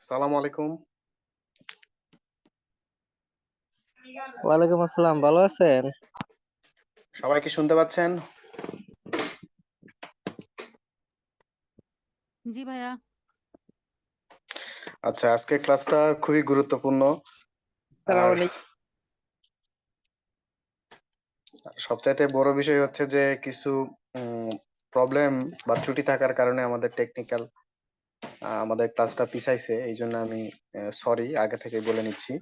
সালাম আলাইকুম। ওয়ালাইকুম আসসালাম, ভালো আছেন? সবাই কি শুনতে পাচ্ছেন? জি ভাইয়া। আচ্ছা, আজকে ক্লাসটা খুবই গুরুত্বপূর্ণ। সালাম আর আলাইকুম। সবচাইতে বড় বিষয় হচ্ছে যে কিছু প্রবলেম বা ত্রুটি থাকার কারণে আমাদের টেকনিক্যাল আমাদের ক্লাসটা পিছাইছে। এই জন্য আমি সরি আগে থেকে বলে নিচ্ছি।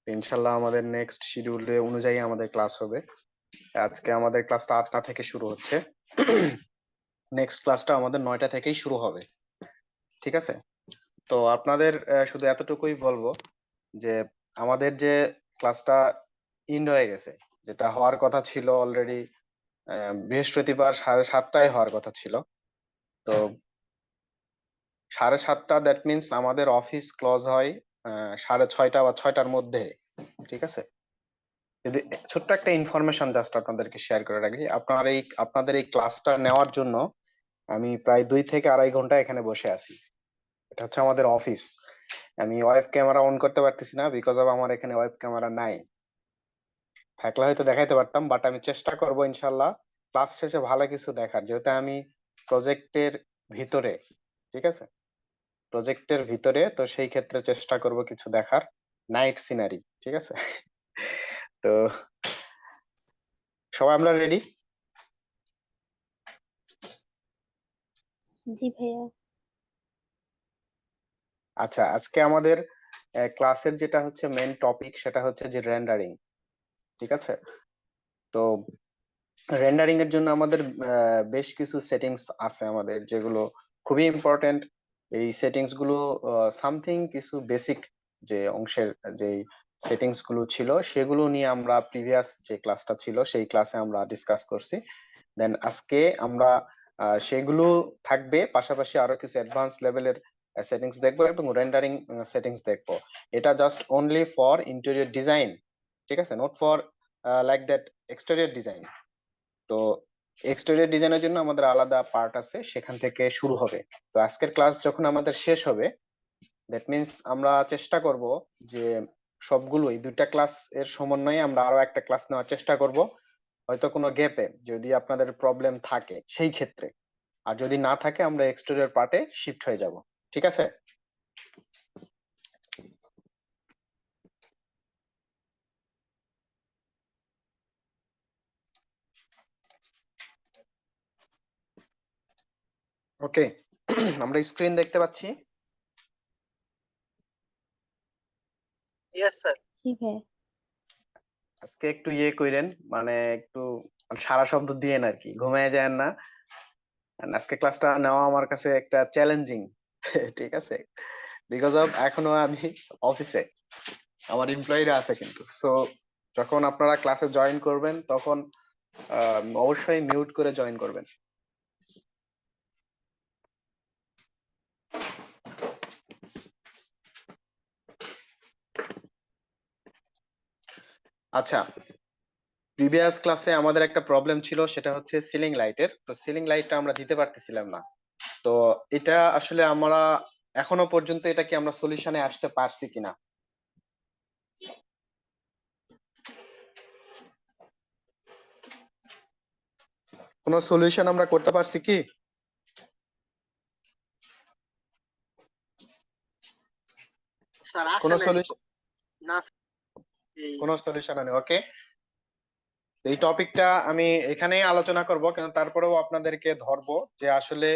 ইনশাল্লাহ আমাদের নেক্সট শিডিউল অনুযায়ী আমাদের ক্লাস হবে। আজকে আমাদের ক্লাসটা 8টা থেকে শুরু হচ্ছে। নেক্সট ক্লাসটা আমাদের 9টা থেকেই শুরু হবে। ঠিক আছে? তো আপনাদের শুধু এতটুকুই বলবো যে আমাদের যে ক্লাসটা ইন্ড হয়ে গেছে, যেটা হওয়ার কথা ছিল অলরেডি বৃহস্পতিবার 7:30টায় হওয়ার কথা ছিল। তো 7:30, দ্যাট মিনস আমাদের অফিস ক্লোজ হয় 6:30 বা 6টার মধ্যে। ঠিক আছে? যদি ছোট্ট একটা ইনফরমেশন জাস্ট আপনাদেরকে শেয়ার করে রাখি, আপনাদের এই ক্লাসটা নেওয়ার জন্য আমি প্রায় 2 থেকে আড়াই ঘন্টা এখানে বসে আছি। এটা হচ্ছে আমাদের অফিস। আমি ওয়েব ক্যামেরা অন করতে পারতেছি না, বিকজ অফ আমার এখানে ওয়েব ক্যামেরা নাই। থাকলে হয়তো দেখাইতে পারতাম, বাট আমি চেষ্টা করব ইনশাল্লাহ ক্লাস শেষে ভালো কিছু দেখার, যেহেতু আমি প্রজেক্টের ভিতরে। ঠিক আছে? প্রজেক্টের ভিতরে তো সেই ক্ষেত্রে চেষ্টা করব কিছু দেখার, নাইট সিনারি। ঠিক আছে? তো সবাই আমরা রেডি? জি ভাইয়া। আচ্ছা, আজকে আমাদের ক্লাসের যেটা হচ্ছে মেন টপিক, সেটা হচ্ছে যে রেন্ডারিং। ঠিক আছে? তো রেন্ডারিং এর জন্য আমাদের বেশ কিছু সেটিংস আছে আমাদের, যেগুলো খুবই ইম্পর্টেন্ট। এই সেটিংস গুলো সামথিং কিছু বেসিক যে অংশের যে সেটিংস গুলো ছিল, সেগুলো নিয়ে আমরা প্রিভিয়াস যে ক্লাসটা ছিল সেই ক্লাসে আমরা ডিসকাস করছি। দেন আজকে আমরা সেগুলো থাকবে, পাশাপাশি আরো কিছু অ্যাডভান্স লেভেলের সেটিংস দেখবো এবং রেন্ডারিং সেটিংস দেখবো। এটা just only for interior design. ঠিক আছে? Not for like that exterior design. তো এক্সটেরিয়র ডিজাইনের জন্য আমাদের আলাদা পার্ট আছে, সেখান থেকে শুরু হবে। তো আজকের ক্লাস যখন আমাদের শেষ হবে, দ্যাট মিন্স আমরা চেষ্টা করব যে সবগুলো এই 2টা ক্লাস এর সমন্বয়ে আমরা আরো একটা ক্লাস নেওয়ার চেষ্টা করব, হয়তো কোনো গ্যাপে যদি আপনাদের প্রবলেম থাকে সেই ক্ষেত্রে। আর যদি না থাকে আমরা এক্সটেরিয়র পার্টে শিফট হয়ে যাব। ঠিক আছে? ওকে। আমরা স্ক্রিন দেখতে পাচ্ছি। Yes sir. জি ভাইয়া। আজকে একটু ইয়ে কইরেন, মানে একটু সারা শব্দ দিয়েন আর কি, ঘুমায় যায় না। And আজকে ক্লাসটা নেওয়া আমার কাছে একটা চ্যালেঞ্জিং। ঠিক আছে? বিকজ অফ এখনো আমি অফিসে, আমার এমপ্লয়িরা আছে কিন্তু। সো যখন আপনারা ক্লাসে জয়েন করবেন তখন অবশ্যই মিউট করে জয়েন করবেন। আচ্ছা, প্রিভিয়াস ক্লাসে আমাদের একটা প্রবলেম ছিল, সেটা হচ্ছে সিলিং লাইটের। তো সিলিং লাইটটা আমরা দিতে পারতেছিলাম না। তো এটা আসলে আমরা এখনো পর্যন্ত এটা কি আমরা সলিউশনে আসতে পারছি কিনা? কোনো সলিউশন আমরা করতে পারছি কি? স্যার আসে কোনো নাই। সলিউশন? না স্যার, এই কোনো সলিউশন নেই। ওকে, এই টপিকটা আমি এখানেই আলোচনা করব, কিন্তু তারপরেও আপনাদেরকে ধরবো যে আসলে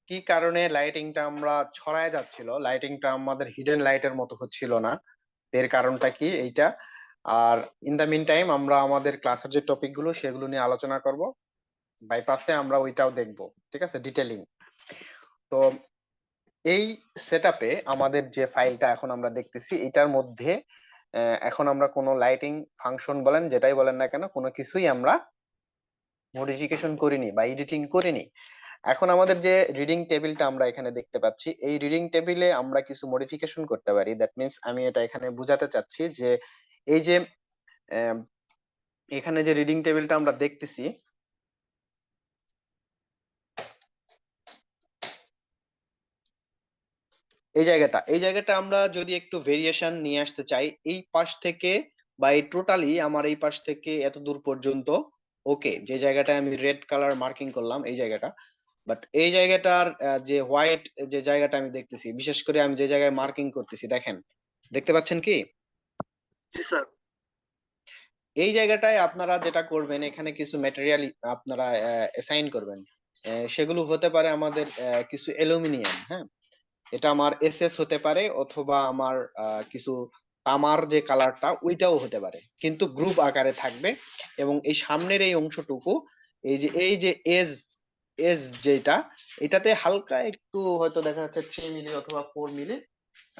কি কারণে লাইটিংটা আমরা ছড়ায় যাচ্ছিল, লাইটিংটা আমাদের হিডেন লাইটের মতো হচ্ছিল না। এর কারণটা কি এইটা। আর ইন দা মিন টাইম আমরা আমাদের ক্লাসের যে টপিক গুলো সেগুলো নিয়ে আলোচনা করব, বাইপাসে আমরা ওইটাও দেখব। ঠিক আছে? ডিটেলিং। তো এই সেটআপে আমাদের যে ফাইলটা এখন আমরা দেখতেছি, এটার মধ্যে এখন আমরা কোনো লাইটিং ফাংশন বলেন যেটাই বলেন না কেন, কোনো কিছুই আমরা মডিফিকেশন করিনি বা এডিটিং করিনি। এখন আমাদের যে রিডিং টেবিলটা আমরা এখানে দেখতে পাচ্ছি, এই রিডিং টেবিলে আমরা কিছু মডিফিকেশন করতে পারি। দ্যাট মিন্স আমি এটা এখানে বোঝাতে চাচ্ছি যে এই যে আহ, এখানে যে রিডিং টেবিলটা আমরা দেখতেছি, এই জায়গাটা আমরা যদি একটু ভেরিয়েশন নিয়ে আসতে চাই, এই পাশ থেকে বা এই টোটালি আমার এই পাশ থেকে এত দূর পর্যন্ত ওকে, যে জায়গাটা আমি রেড কালার মার্কিং করলাম এই জায়গাটা। বাট এই জায়গাটার যে হোয়াইট যে জায়গাটা আমি দেখতেছি, বিশেষ করে আমি যে জায়গায় মার্কিং করতেছি, দেখেন, দেখতে পাচ্ছেন কি? জি স্যার। এই জায়গাটায় আপনারা যেটা করবেন, এখানে কিছু ম্যাটেরিয়াল আপনারা অ্যাসাইন করবেন। সেগুলো হতে পারে আমাদের কিছু অ্যালুমিনিয়াম, হ্যাঁ, এটা আমার এসএস হতে পারে, অথবা আমার কিছু তামার যে কালারটা ওইটাও হতে পারে, কিন্তু গ্রুপ আকারে থাকবে। এবং এই সামনের এই অংশটুকু, এই যে এজ এজ যেটা, এটাতে হালকা একটু হয়তো দেখা যাচ্ছে 3 মিলি অথবা 4 মিলি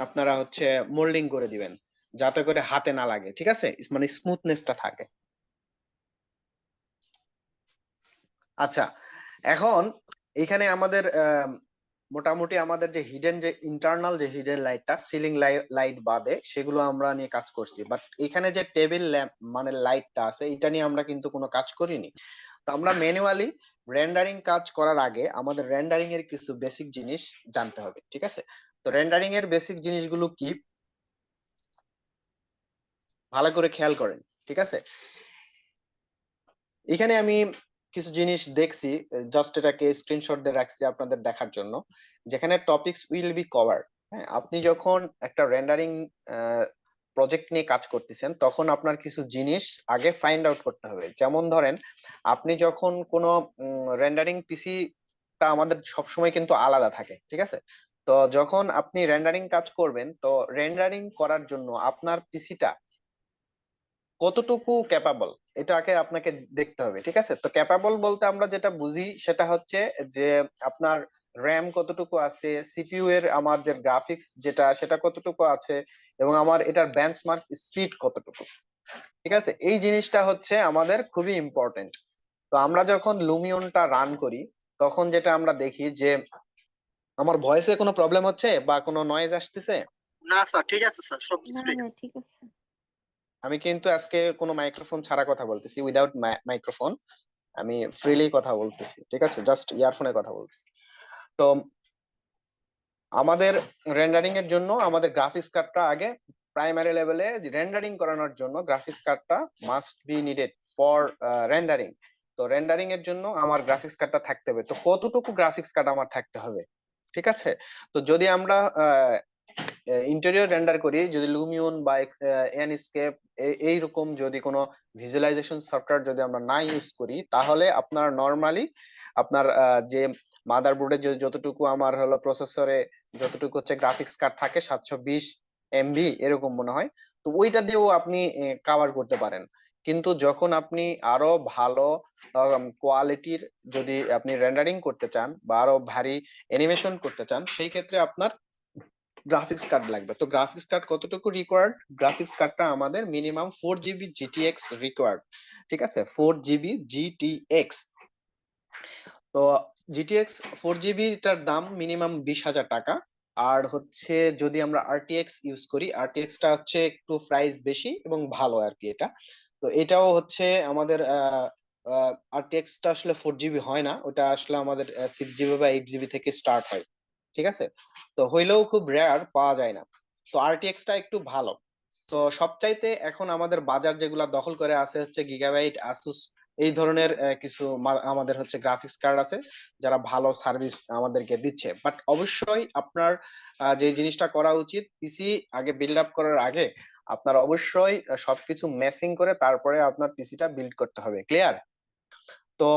আপনারা হচ্ছে মোল্ডিং করে দিবেন, যাতে করে হাতে না লাগে, ঠিক আছে, মানে স্মুথনেসটা থাকে। আচ্ছা, এখন এখানে আমাদের মোটামুটি আমাদের যে হিডেন, যে ইন্টারনাল যে হিডেন লাইটটা, সিলিং লাইট বাদে সেগুলো আমরা নিয়ে কাজ করছি, বাট এখানে যে টেবিল ল্যাম্প মানে লাইটটা আছে, এটা নিয়ে আমরা কিন্তু কোনো কাজ করিনি। তো আমরা ম্যানুয়ালি রেন্ডারিং কাজ করার আগে আমাদের রেন্ডারিং এর কিছু বেসিক জিনিস জানতে হবে, ঠিক আছে? তো রেন্ডারিং এর বেসিক জিনিসগুলো কি, ভালো করে খেয়াল করেন, ঠিক আছে? এখানে আমি কিছু জিনিস দেখছি, জাস্ট এটাকে স্ক্রিনশট দিয়ে রাখছি আপনাদের দেখার জন্য। যেখানে টপিকস উইল বি কভার, হ্যাঁ, আপনি যখন একটা রেন্ডারিং প্রজেক্ট নিয়ে কাজ করতেছেন, তখন আপনার কিছু জিনিস আগে ফাইন্ড আউট করতে হবে। যেমন ধরেন, আপনি যখন কোনো রেন্ডারিং পিসিটা আমাদের সবসময় কিন্তু আলাদা থাকে, ঠিক আছে? তো যখন আপনি রেন্ডারিং কাজ করবেন, তো রেন্ডারিং করার জন্য আপনার পিসিটা কতটুকু ক্যাপাবল, এটাকে আপনাকে দেখতে হবে, ঠিক আছে? তো ক্যাপাবল বলতে আমরা যেটা বুঝি সেটা হচ্ছে যে আপনার র্যাম কতটুকু আছে, সিপিইউ এর আমার যে গ্রাফিক্স যেটা সেটা কতটুকু আছে, এবং আমার এটার বেঞ্চমার্ক স্পিড কতটুকু, ঠিক আছে? এই জিনিসটা হচ্ছে আমাদের খুবই ইম্পর্টেন্ট। তো আমরা যখন লুমিয়নটা রান করি, তখন যেটা আমরা দেখি যে আমার ভয়েসে কোনো প্রবলেম হচ্ছে বা কোনো নয়েজ আসতেছে। না স্যার, ঠিক আছে স্যার, সবকিছু না ঠিক না আছে। ঠিক আছে। আমি কিন্তু আজকে কোনো মাইক্রোফোন ছাড়া কথা বলতেছি, উইদাউট মাইক্রোফোন আমি ফ্রিলি কথা বলতেছি, ঠিক আছে, জাস্ট ইয়ারফোনে কথা বলতেছি। তো আমাদের রেন্ডারিং এর জন্য আমাদের গ্রাফিক্স কার্ডটা আগে প্রাইমারি লেভেলে রেন্ডারিং করানোর জন্য গ্রাফিক্স কার্ডটা must be needed for rendering. তো রেন্ডারিং এর জন্য আমার গ্রাফিক্স কার্ডটা থাকতে হবে। তো কতটুকু গ্রাফিক্স কার্ড আমার থাকতে হবে, ঠিক আছে? তো যদি আমরা ইন্টেরিয়র রেন্ডার করি, যদি লুমিয়ন বা এনস্কেপ এইরকম যদি কোনো ভিজুয়ালাইজেশন সফটওয়্যার যদি আমরা না ইউজ করি, তাহলে আপনার নর্মালি আপনার যে মাদারবোর্ডে যে যতটুকু আমার হলো প্রসেসরে যতটুকু হচ্ছে গ্রাফিক্স কার্ড থাকে, 720 MB এরকম মনে হয়, তো ওইটা দিয়েও আপনি কভার করতে পারেন। কিন্তু যখন আপনি আরো ভালো কোয়ালিটির যদি আপনি রেন্ডারিং করতে চান বা আরো ভারী অ্যানিমেশন করতে চান, সেই ক্ষেত্রে আপনার গ্রাফিক্স কার্ড লাগবে। তো গ্রাফিক্স কার্ড কতটুকু রিকোয়ার্ড? গ্রাফিক্স কার্ডটা আমাদের মিনিমাম 4 GB GTX রিকোয়ার্ড, ঠিক আছে, 4 GB GTX। তো জিটিএক্স 4 GB টার দাম মিনিমাম 20,000 টাকা। আর হচ্ছে যদি আমরা আরটিএক্স ইউজ করি, আরটিএক্স টা হচ্ছে একটু প্রাইস বেশি এবং ভালো আর কি এটা। তো এটাও হচ্ছে আমাদের আরটিএক্স টা আসলে 4 GB হয় না, ওটা আসলে আমাদের 6 GB বা 8 GB থেকে স্টার্ট হয়, ঠিক আছে? তো হইলেও খুব রেয়ার, পাওয়া যায় না। তো আরটিএক্স টা একটু ভালো। তো সবচাইতে এখন আমাদের বাজার যেগুলা দখল করে আছে হচ্ছে গিগাবাইট, আসুস, এই ধরনের কিছু আমাদের হচ্ছে গ্রাফিক্স কার্ড আছে, যারা ভালো সার্ভিস আমাদেরকে দিচ্ছে। বাট অবশ্যই আপনার যে জিনিসটা করা উচিত, পিসি আগে বিল্ড আপ করার আগে আপনার অবশ্যই সবকিছু ম্যাচিং করে তারপরে আপনার পিসিটা বিল্ড করতে হবে, ক্লিয়ার? তো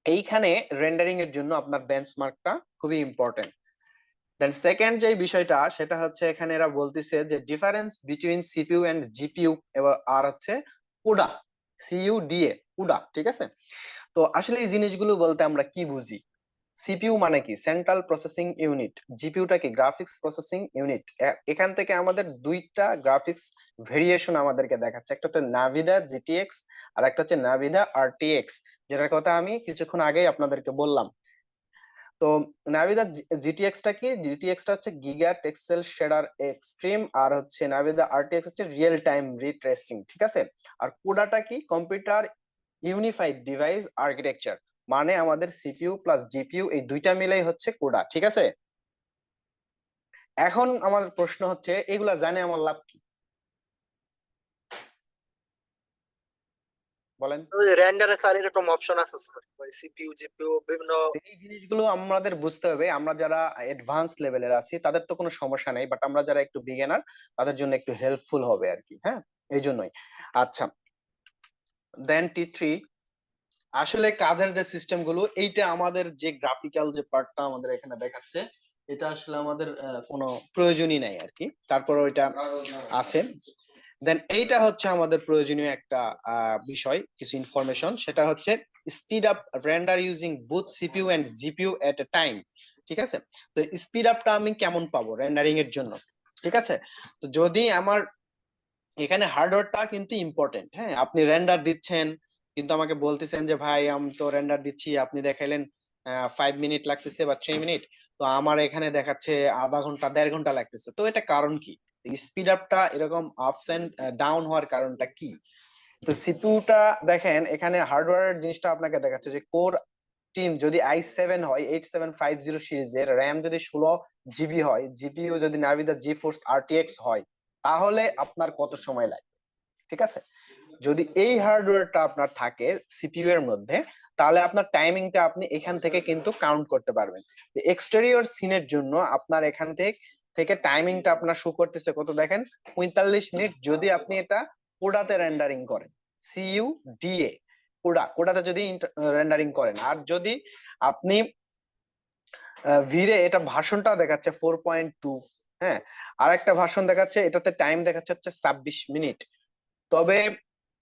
এইখানে রেন্ডারিং এর জন্য আপনার বেঞ্চমার্কটা খুবই ইম্পর্টেন্ট। দেন সেকেন্ড যে বিষয়টা, সেটা হচ্ছে এখানে এরা বলতেছে যে difference between CPU and GPU, এবার আর হচ্ছে কুডা, CUDA, কুডা, ঠিক আছে? তো আসলে এই জিনিসগুলো বলতে আমরা কি বুঝি? সিপিইউ মানে কি? Central processing unit. জিপিইউটা কি? Graphics processing unit. এখান থেকে আমাদের দুইটা গ্রাফিক্স ভেরিয়েশন আমাদেরকে দেখাচ্ছে, একটা হচ্ছে নাভিদা জিটিএক্স আর একটা হচ্ছে নাভিদা আরটিএক্স, যেটার কথা আমি কিছুক্ষণ আগেই আপনাদেরকে বললাম। তো নাভিদা জিটিএক্স টা কি? জিটিএক্স টা হচ্ছে গিগা টেক্সেল শেডার এক্সট্রিম, আর হচ্ছে নাভিদা আরটিএক্স হচ্ছে রিয়েল টাইম রে ট্রেসিং, ঠিক আছে? আর কোডাটা কি? কম্পিউটার ইউনিফাইড ডিভাইস আর্কিটেকচার, মানে আমাদের সিপিইউ প্লাস জিপিইউ এই দুইটা মিলেই হচ্ছে কোডা, ঠিক আছে? এখন আমাদের প্রশ্ন হচ্ছে এগুলা জানে আমার লাভ কি বলেন। রেন্ডারে স্যার এরকম অপশন আছে স্যার, ওই সিপিইউ জিপিইউ বিভিন্ন। এই জিনিসগুলো আমাদের বুঝতে হবে, আমরা যারা অ্যাডভান্স লেভেলের আছি তাদের তো কোনো সমস্যা নেই, বাট আমরা যারা একটু বিগিনার তাদের জন্য একটু হেল্পফুল হবে আর কি। হ্যাঁ, এই জন্যই। আচ্ছা, দেন T3, আসলে কাজের যে সিস্টেম গুলো, এইটা আমাদের যে গ্রাফিক্যাল যে পার্টটা আমাদের এখানে দেখাচ্ছে, এটা আসলে আমাদের কোনো প্রয়োজনই নাই আর কি, তারপর ওইটা আছে। দেন এইটা হচ্ছে আমাদের প্রয়োজনীয় একটা বিষয়, কিছু ইনফরমেশন, সেটা হচ্ছে speed up render using both CPU and GPU at a time. ঠিক আছে, তো স্পিড আপটা আমি কেমন পাবো রেন্ডারিং এর জন্য? ঠিক আছে, তো যদি আমার এখানে হার্ডওয়্যারটা কিন্তু ইম্পর্টেন্ট। হ্যাঁ, আপনি রেন্ডার দিচ্ছেন কিন্তু আমাকে বলতেছেন যে ভাই আমি তো রেন্ডার দিচ্ছি, আপনি দেখাইলেন 5 মিনিট লাগতেছে বা 3 মিনিট, তো আমার এখানে দেখাচ্ছে আধা ঘন্টা 1.5 ঘন্টা লাগতেছে। তো এটা কারণ কি? স্পিড আপটা এরকম আপস এন্ড ডাউন হওয়ার কারণটা কি? তো সিপিইউটা দেখেন এখানে হার্ডওয়্যারের জিনিসটা আপনাকে দেখাচ্ছে যে কোর টিম যদি i7 হয় 8750 সিরিজের, র্যাম যদি 16 জিবি হয়, জিপিইউ যদি নাভিদা জিফোর্স আরটিএক্স হয়, তাহলে আপনার কত সময় লাগে? ঠিক আছে, যদি এই হার্ডওয়্যারটা আপনার থাকে সিপিইউ এর মধ্যে, তাহলে আপনার টাইমিংটা আপনি এখান থেকে কিন্তু কাউন্ট করতে পারবেন। এক্সটেরিয়র সিনের জন্য আপনার এখান থেকে থেকে টাইমিংটা আপনার শো করতেছে কত দেখেন, 45 মিনিট, যদি আপনি এটা কোডাতে রেন্ডারিং করেন, সিইউ ডিএ কোডাতে যদি রেন্ডারিং করেন। আর যদি আপনি ভিরে, এটা ভাষণটা দেখাচ্ছে 4.2। হ্যাঁ, আর একটা ভাষণ দেখাচ্ছে, এটাতে টাইম দেখাচ্ছে হচ্ছে 26 মিনিট। তবে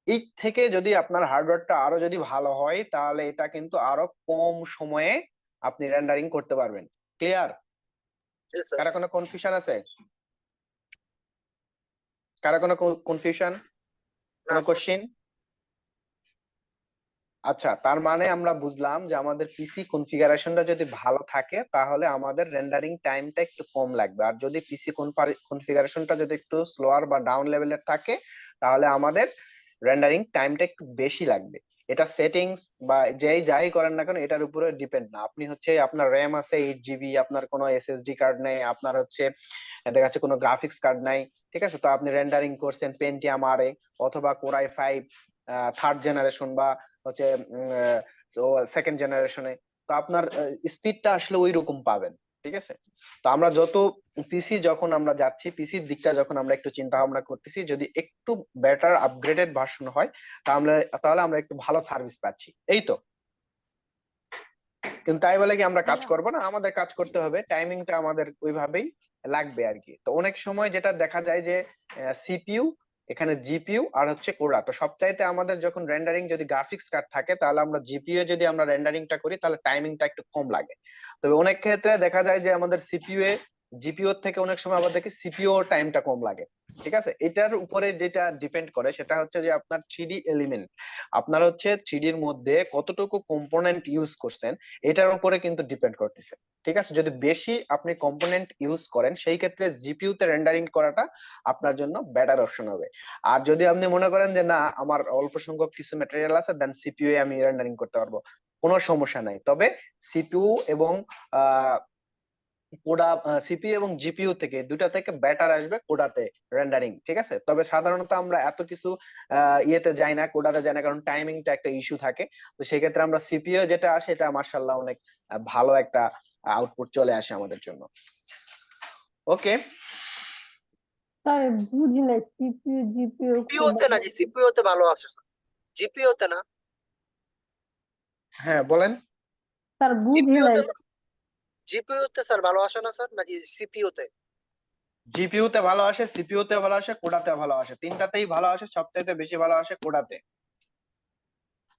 এই থেকে যদি আপনার হার্ডওয়্যারটা আরো যদি ভালো হয়, তাহলে এটা কিন্তু আরো কম সময়ে আপনি রেন্ডারিং করতে পারবেন। ক্লিয়ার? জি স্যার। কারো কোনো কনফিউশন আছে? কারো কোনো কনফিউশন, না কোনো স্যার। কোশ্চেন? আচ্ছা, তার মানে আমরা বুঝলাম যে আমাদের পিসি কনফিগারেশনটা যদি ভালো থাকে তাহলে আমাদের রেন্ডারিং টাইমটা একটু কম লাগবে, আর যদি পিসি কনফিগারেশনটা যদি একটু স্লোয়ার বা ডাউন লেভেলের থাকে তাহলে আমাদের রেন্ডারিং টাইমটা একটু বেশি লাগবে। এটা সেটিংস বা যাই করেন না কেন এটার উপরে ডিপেন্ড না। আপনি হচ্ছে আপনার র্যাম আছে 8 জিবি, আপনার কোনো এসএসডি কার্ড নেই, আপনার হচ্ছে দেখা যাচ্ছে কোনো গ্রাফিক্স কার্ড নাই, ঠিক আছে, তো আপনি রেন্ডারিং করছেন পেন্টিয়াম আর অথবা কোরাই 5 থার্ড জেনারেশন বা হচ্ছে সেকেন্ড জেনারেশনে, তো আপনার স্পিডটা আসলে ওই রকম পাবেন। ঠিক আছে, তো আমরা যত পিসি যখন আমরা যাচ্ছি, পিসির দিকটা যখন আমরা একটু চিন্তা ভাবনা করতেছি, যদি একটু বেটার আপগ্রেডেড ভার্সন হয় তাহলে তাহলে আমরা একটু ভালো সার্ভিস পাচ্ছি, এই তো। কিন্তু তাই বলে কি আমরা কাজ ভাইয়া করব না? আমাদের কাজ করতে হবে, টাইমিংটা আমাদের ওইভাবেই লাগবে আর কি। তো অনেক সময় যেটা দেখা যায় যে সিপিইউ, এখানে জিপিইউ আর হচ্ছে কোরা, তো সবচাইতে আমাদের যখন রেন্ডারিং যদি গ্রাফিক্স কার্ড থাকে তাহলে আমরা জিপিইউ যদি আমরা রেন্ডারিংটা করি তাহলে টাইমিংটা একটু কম লাগে। তবে অনেক ক্ষেত্রে দেখা যায় যে আমাদের সিপিইউ এ জিপিইউ থেকে অনেক সময় আবার দেখি সিপিইউ টাইমটা কম লাগে। ঠিক আছে, এটার উপরে যেটা ডিপেন্ড করে সেটা হচ্ছে যে আপনার 3D এলিমেন্ট, আপনার হচ্ছে 3D এর মধ্যে কতটুকু কম্পোনেন্ট ইউজ করছেন, এটার উপরে কিন্তু ডিপেন্ড করতেছে। ঠিক আছে, যদি বেশি আপনি কম্পোনেন্ট ইউজ করেন সেই ক্ষেত্রে জিপিইউ তে রেন্ডারিং করাটা আপনার জন্য বেটার অপশন হবে। আর যদি আপনি মনে করেন যে না আমার অল্প সংখ্যক কিছু ম্যাটেরিয়াল আছে, দেন সিপিইউ এ আমি রেন্ডারিং করতে পারবো, কোনো সমস্যা নাই। তবে সিপিইউ এবং আহ কোডা, সিপিইউ এবং জিপিইউ থেকে দুটা থেকে বেটার আসবে কোডাতে রেন্ডারিং। ঠিক আছে, তবে সাধারণত আমরা এত কিছু ইয়েতে যাই না, কোডাতে যাই না, কারণ টাইমিংটা একটা ইস্যু থাকে। তো সেই ক্ষেত্রে আমরা সিপিইউ যেটা আসে এটা মার্শাল্লাহ অনেক ভালো একটা আউটপুট চলে আসে আমাদের জন্য। ওকে, স্যার বুঝি নাই সিপিইউ জিপিইউ সিপিইউ তে নাকি সিপিইউ তে ভালো আছে স্যার? জিপিইউ তে না? হ্যাঁ বলেন। স্যার বুঝি জিপিইউ নাই। তে, জিপিইউ তে স্যার ভালো আসে না স্যার, নাকি সিপিইউ তে? জিপিইউ তে ভালো আসে, সিপিইউ তে ভালো আসে, কোডাতে ভালো আসে, তিনটাতেই ভালো আসে, সবচাইতে বেশি ভালো আসে কোডাতে।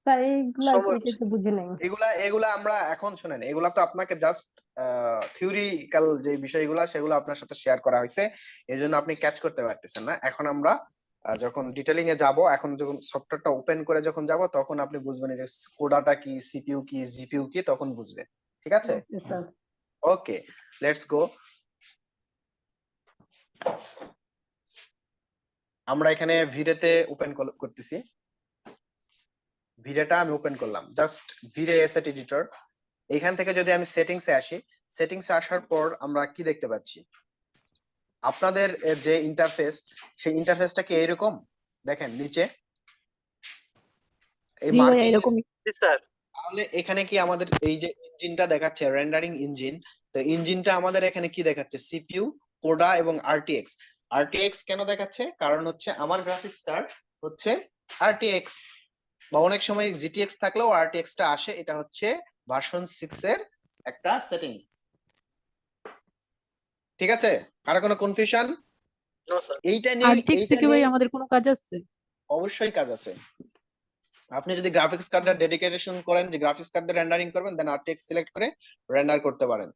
স্যার এইগুলা এটা সমস্যা। তো বুঝি নাই। এগুলা এগুলা আমরা এখন শুনেন, এগুলা তো আপনাকে জাস্ট থিওরিক্যাল যে বিষয়গুলা সেগুলো আপনার সাথে শেয়ার করা হয়েছে, এই জন্য আপনি ক্যাচ করতে পারতেছেন না। এখন আমরা যখন ডিটেলিং এ যাব, এখন যখন সফটওয়্যারটা ওপেন করে যখন যাব, তখন আপনি বুঝবেন যে কোডাটা কি, সিপিইউ কি, জিপিইউ কি, তখন বুঝবেন। ঠিক আছে, okay sir. Okay, let's go. আমরা এখানে ভিডিওতে ওপেন করতেছি, ভিডিওটা আমি ওপেন করলাম, জাস্ট ভিডিও অ্যাসেট এডিটর। এখান থেকে যদি আমি সেটিংস এ আসি, সেটিংস এ আসার পর আমরা কি দেখতে পাচ্ছি, আপনাদের যে ইন্টারফেস, সেই ইন্টারফেসটা কি এইরকম? দেখেন নিচে এই জি ভাইয়া মার্কিং, এরকমই। জি স্যার। তাহলে এখানে কি আমাদের এই যে ইঞ্জিনটা দেখাচ্ছে রেন্ডারিং ইঞ্জিন, তো ইঞ্জিনটা আমাদের এখানে কি দেখাচ্ছে? সিপিইউ, কোডা এবং আরটিএক্স। আরটিএক্স কেন দেখাচ্ছে? কারণ হচ্ছে আমার গ্রাফিক্স কার্ড হচ্ছে আরটিএক্স, বা অনেক সময় জিটিএক্স থাকলেও আরটিএক্স টা আসে। এটা হচ্ছে ভার্সন 6 এর একটা সেটিংস। ঠিক আছে, কারো কোনো কনফিউশন? No sir. আরটিএক্স থেকে ভাই আমাদের কোনো কাজ আছে? অবশ্যই কাজ আছে। আপনি যদি গ্রাফিক্স কার্ডটা ডেডিকেশন করেন যে গ্রাফিক্স কার্ড দিয়ে রেন্ডারিং করবেন, দেন আরটিএক্স সিলেক্ট করে রেন্ডার করতে পারেন।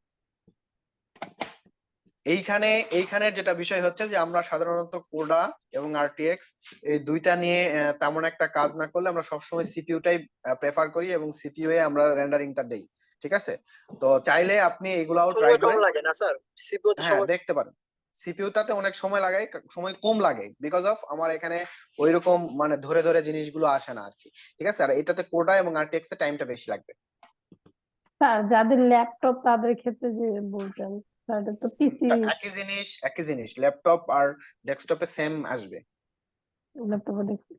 এইখানের যেটা বিষয় হচ্ছে যে আমরা সাধারণত কোডা এবং আরটিএক্স এই দুইটা নিয়ে তেমন একটা কাজ না করলে আমরা সবসময় সিপিইউটাই প্রেফার করি এবং সিপিইউ এ আমরা রেন্ডারিংটা দেই। ঠিক আছে, তো চাইলে আপনি এগুলাও ট্রাই সময় কম করে লাগে না স্যার? সিপিইউ তে হ্যাঁ সময় দেখতে পারেন। সিপিইউটাতে অনেক সময় লাগে, সময় কম লাগে, বিকজ অফ আমার এখানে ওইরকম মানে ধরে ধরে জিনিসগুলো আসে না আর কি। ঠিক আছে, আর এটাতে কোডা এবং আরটিএক্স এর টাইমটা বেশি লাগবে। স্যার যাদের ল্যাপটপ তাদের ক্ষেত্রে যে বলতেন, স্যার এটা তো পিসি একই জিনিস ল্যাপটপ আর ডেস্কটপে সেম আসবে। ল্যাপটপে দেখছি।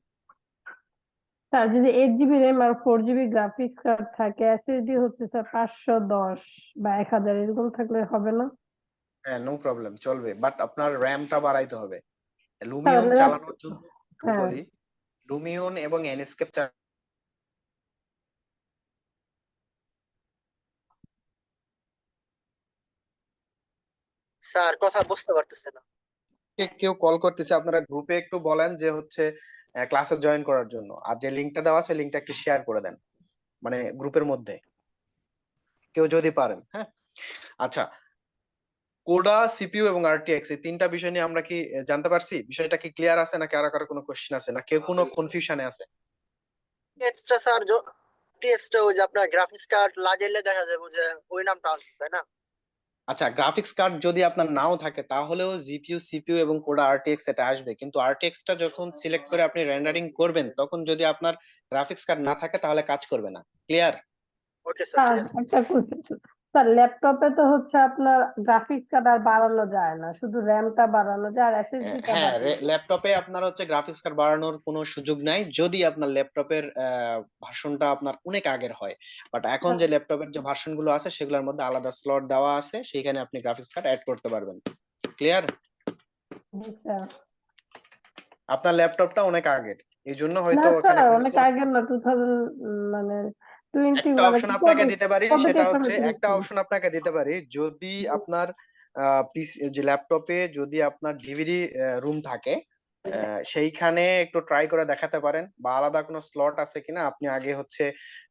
স্যার যদি 8 জিবি র্যাম আর 4 জিবি গ্রাফিক্স কার্ড থাকে, এসএসডি হচ্ছে স্যার 510 বা 1000 এরকম থাকলে হবে না? হ্যাঁ নো প্রবলেম, চলবে, বাট আপনার র্যামটা বাড়াইতে হবে। স্যার লুমিয়ন চালানোর জন্য আমি হ্যাঁ বলি, লুমিয়ন এবং এনস্কেপ স্যার কথা বুঝতে পারতেছে না। কেউ কল করতেছে, আপনারা গ্রুপে একটু বলেন যে হচ্ছে ক্লাসে জয়েন করার জন্য, আর যে লিংকটা দেওয়া আছে লিংকটা একটু শেয়ার করে দেন, মানে গ্রুপের মধ্যে কেউ যদি পারেন। হ্যাঁ আচ্ছা, কোডা, সিপিইউ এবং আরটিএক্স এই তিনটা বিষয় নিয়ে আমরা কি জানতে পারছি? বিষয়টা কি ক্লিয়ার আছে নাকি আরো কারো কোনো কোশ্চেন আছে, না কেউ কোনো কনফিউশনে আছে? এক্সট্রা স্যার টেস্টটা ওই যে আপনার গ্রাফিক্স কার্ড লাগাইলে দেখা যাবে যে ওই নামটা আসবে, তাই না? আচ্ছা, গ্রাফিক্স কার্ড যদি আপনার নাও থাকে তাহলেও জিপিইউ, সিপিইউ এবং কোডা আরটিএক্স এটা আসবে, কিন্তু আরটিএক্স টা যখন সিলেক্ট করে আপনি রেন্ডারিং করবেন তখন যদি আপনার গ্রাফিক্স কার্ড না থাকে তাহলে কাজ করবে না। ক্লিয়ার? ওকে স্যার, স্যার ঠিক আছে। একটা কোশ্চেন, স্যার ল্যাপটপে তো হচ্ছে আপনার গ্রাফিক্স কার্ড আর বাড়ানো যায় না, শুধু র্যামটা বাড়ানো যায় আর এসএসডি টা হ্যাঁ, বাড়ানো যায়। ল্যাপটপে আপনার হচ্ছে গ্রাফিক্স কার্ড বাড়ানোর কোনো সুযোগ নাই যদি আপনার ল্যাপটপের ভার্সনটা আপনার অনেক আগের হয়। বাট এখন যে ল্যাপটপের যে ভার্সন গুলো আছে সেগুলোর মধ্যে আলাদা স্লট দেওয়া আছে, সেইখানে আপনি গ্রাফিক্স কার্ড অ্যাড করতে পারবেন। ক্লিয়ার? জি স্যার। আপনার ল্যাপটপটা অনেক আগের, এই জন্য না হয়তো ওখানে স্যার কোনো অনেক slot। আগে না, 2000 মানে 20 একটা মানে অপশন কি আপনাকে দিতে পারি, কবে সেটা থেকে হচ্ছে একটা হয়েছে? অপশন আপনাকে দিতে পারি, যদি আপনার পিসি যে ল্যাপটপে যদি আপনার ডিভিডি রুম থাকে, সেইখানে একটু ট্রাই করে দেখাতে পারেন, বা আলাদা কোনো স্লট আছে কিনা আপনি আগে হচ্ছে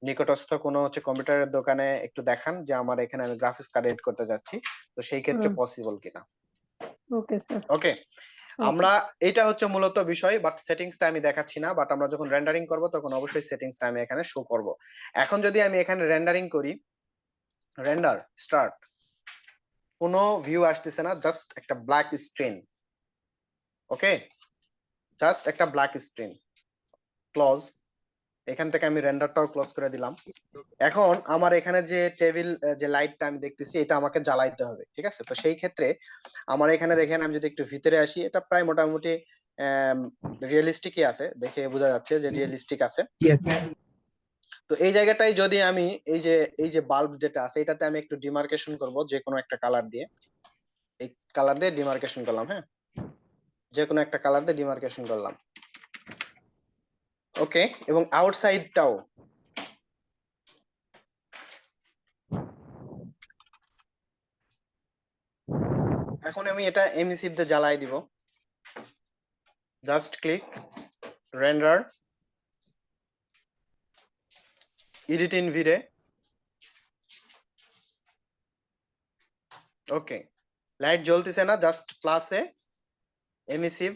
নিকটস্থ কোনো হচ্ছে কম্পিউটারের দোকানে একটু দেখান যে আমার এখানে আমি গ্রাফিক্স কার্ড এড করতে যাচ্ছি, তো সেই ক্ষেত্রে পসিবল কিনা। Okay sir. ওকে, আমরা এটা হচ্ছে মূলত বিষয়, বাট সেটিংসটা আমি দেখাচ্ছি না, বাট আমরা যখন রেন্ডারিং করব তখন অবশ্যই সেটিংসটা আমি এখানে শো করব। এখন যদি আমি এখানে রেন্ডারিং করি, রেন্ডার স্টার্ট, কোনো ভিউ আসতেছে না, জাস্ট একটা ব্ল্যাক স্ক্রিন। ওকে, জাস্ট একটা ব্ল্যাক স্ক্রিন। ক্লোজ, এখান থেকে আমি রেন্ডারটাও ক্লোজ করে দিলাম। এখন আমার এখানে যে টেবিল যে লাইটটা আমি দেখতেছি এটা আমাকে জ্বালাইতে হবে। ঠিক আছে, তো সেই ক্ষেত্রে আমার এখানে দেখেন আমি যদি একটু ভিতরে আসি, এটা প্রায় মোটামুটি রিয়েলিস্টিকই আছে, দেখে বোঝা যাচ্ছে যে রিয়েলিস্টিক আছে। তো এই জায়গাটাই যদি আমি এই যে বাল্ব যেটা আছে এটাতে আমি একটু ডিমার্কেশন করব, যে কোনো একটা কালার দিয়ে, এই কালার দিয়ে ডিমার্কেশন করলাম। হ্যাঁ, যে কোনো একটা কালার দিয়ে ডিমার্কেশন করলাম। ওকে, এবং আউটসাইডটাও এখন আমি এটা এমএসিভ দিয়ে জ্বালাই দিব। Just click, render, edit in V-Ray. Okay, light জ্বলতেছে না, জাস্ট প্লাসে এমিসিভ,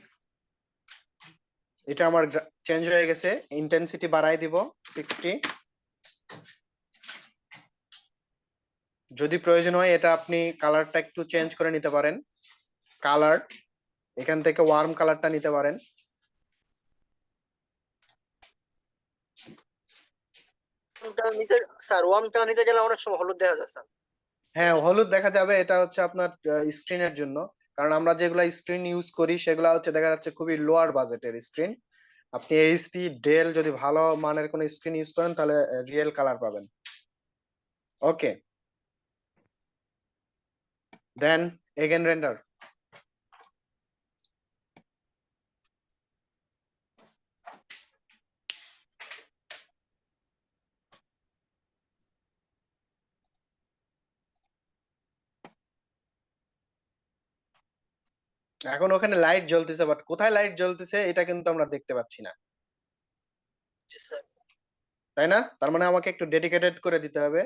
এটা আমার চেঞ্জ হয়ে গেছে। ইন্টেন্সিটি বাড়াই দিব 60, যদি প্রয়োজন হয় এটা আপনি কালারটা একটু চেঞ্জ করে নিতে পারেন। কালার এখান থেকে ওয়ার্ম কালারটা নিতে পারেন। স্যার ওয়ার্মটা নিতে গেলে অনেক সময় হলুদ দেখা যায় স্যার। হ্যাঁ, হলুদ দেখা যাবে, এটা হচ্ছে আপনার স্ক্রিনের জন্য, কারণ আমরা যেগুলা স্ক্রিন ইউজ করি সেগুলা হচ্ছে দেখা যাচ্ছে খুবই লোয়ার বাজেটের স্ক্রিন। আপনি এইচপি ডেল যদি ভালো মানের কোনো স্ক্রিন ইউজ করেন তাহলে রিয়েল কালার পাবেন। ওকে, দেন এগেন রেন্ডার। এখন ওখানে লাইট জ্বলতেছে, বাট কোথায় লাইট জ্বলতেছে এটা কিন্তু আমরা দেখতে পাচ্ছি না, জি স্যার। তাই না? তার মানে আমাকে একটু ডেডিকেটেড করে দিতে হবে।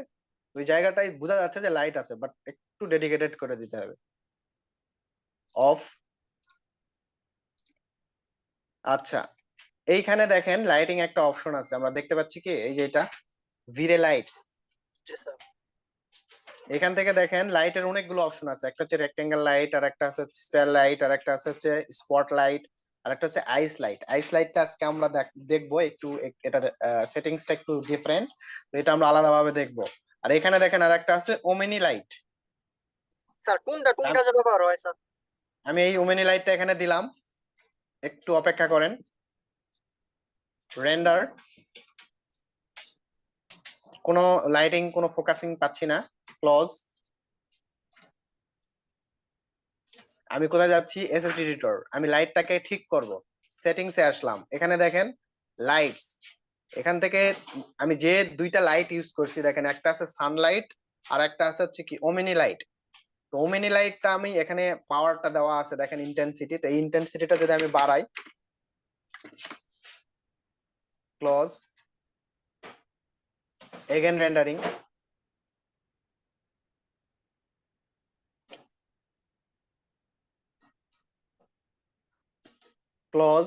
ওই জায়গাটাই বোঝা যাচ্ছে যে লাইট আছে, বাট একটু ডেডিকেটেড করে দিতে হবে। অফ। আচ্ছা, এইখানে দেখেন লাইটিং একটা অপশন আছে, আমরা দেখতে পাচ্ছি কি এই যে এটা ভিরে লাইটস। জি স্যার। এখান থেকে দেখেন লাইটের অনেকগুলো অপশন আছে, একটা হচ্ছে রেক্টেঙ্গেল লাইট, আর একটা আছে স্কয়ার লাইট, আর একটা আছে হচ্ছে স্পট লাইট, আর একটা হচ্ছে আইস লাইট। আইস লাইটটা আজকে আমরা দেখবো একটু, এটার সেটিংসটা একটু ডিফারেন্ট, তো এটা আমরা আলাদাভাবে দেখবো। আর এখানে দেখেন আর একটা আছে ওমেনি লাইট। স্যার কোনটা যে ব্যবহার হয় স্যার? আমি এই ওমেনি লাইটটা এখানে দিলাম, একটু অপেক্ষা করেন। রেন্ডার, কোনো লাইটিং কোনো ফোকাসিং পাচ্ছি না। ক্লোজ। আমি কোথায় যাচ্ছি? SSD editor. আমি লাইটটাকে ঠিক করব, সেটিংস এ আসলাম, এখানে দেখেন লাইটস। এখান থেকে আমি যে দুইটা লাইট ইউজ করছি দেখেন, একটা আছে সানলাইট আর একটা আছে হচ্ছে কি ওমেনি লাইট। তো ওমেনি লাইটটা আমি এখানে পাওয়ারটা দেওয়া আছে দেখেন ইন্টেন্সিটি, তো এই ইন্টেন্সিটিটা যদি আমি বাড়াই, ক্লোজ, এগেন রেন্ডারিং, ক্লোজ,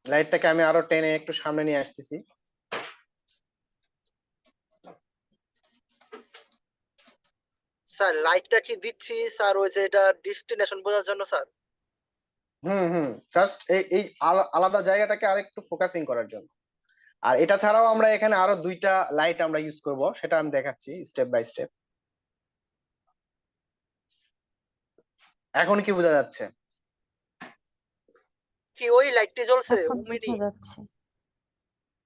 লাইটটাকে আমি আরো টেনে একটু সামনে নিয়ে আসতেছি। স্যার লাইটটা কি দিচ্ছি স্যার ওই যে এটা ডেস্টিনেশন বোঝার জন্য স্যার? জাস্ট এই আলাদা জায়গাটাকে আরেকটু ফোকাসিং করার জন্য। আর এটা ছাড়াও আমরা এখানে আরো দুইটা লাইট আমরা ইউজ করব, সেটা আমি দেখাচ্ছি স্টেপ বাই স্টেপ। এখন কি বোঝা যাচ্ছে? কি ওই লাইটটি জ্বলছে এখন উমিনি? বোঝা যাচ্ছে।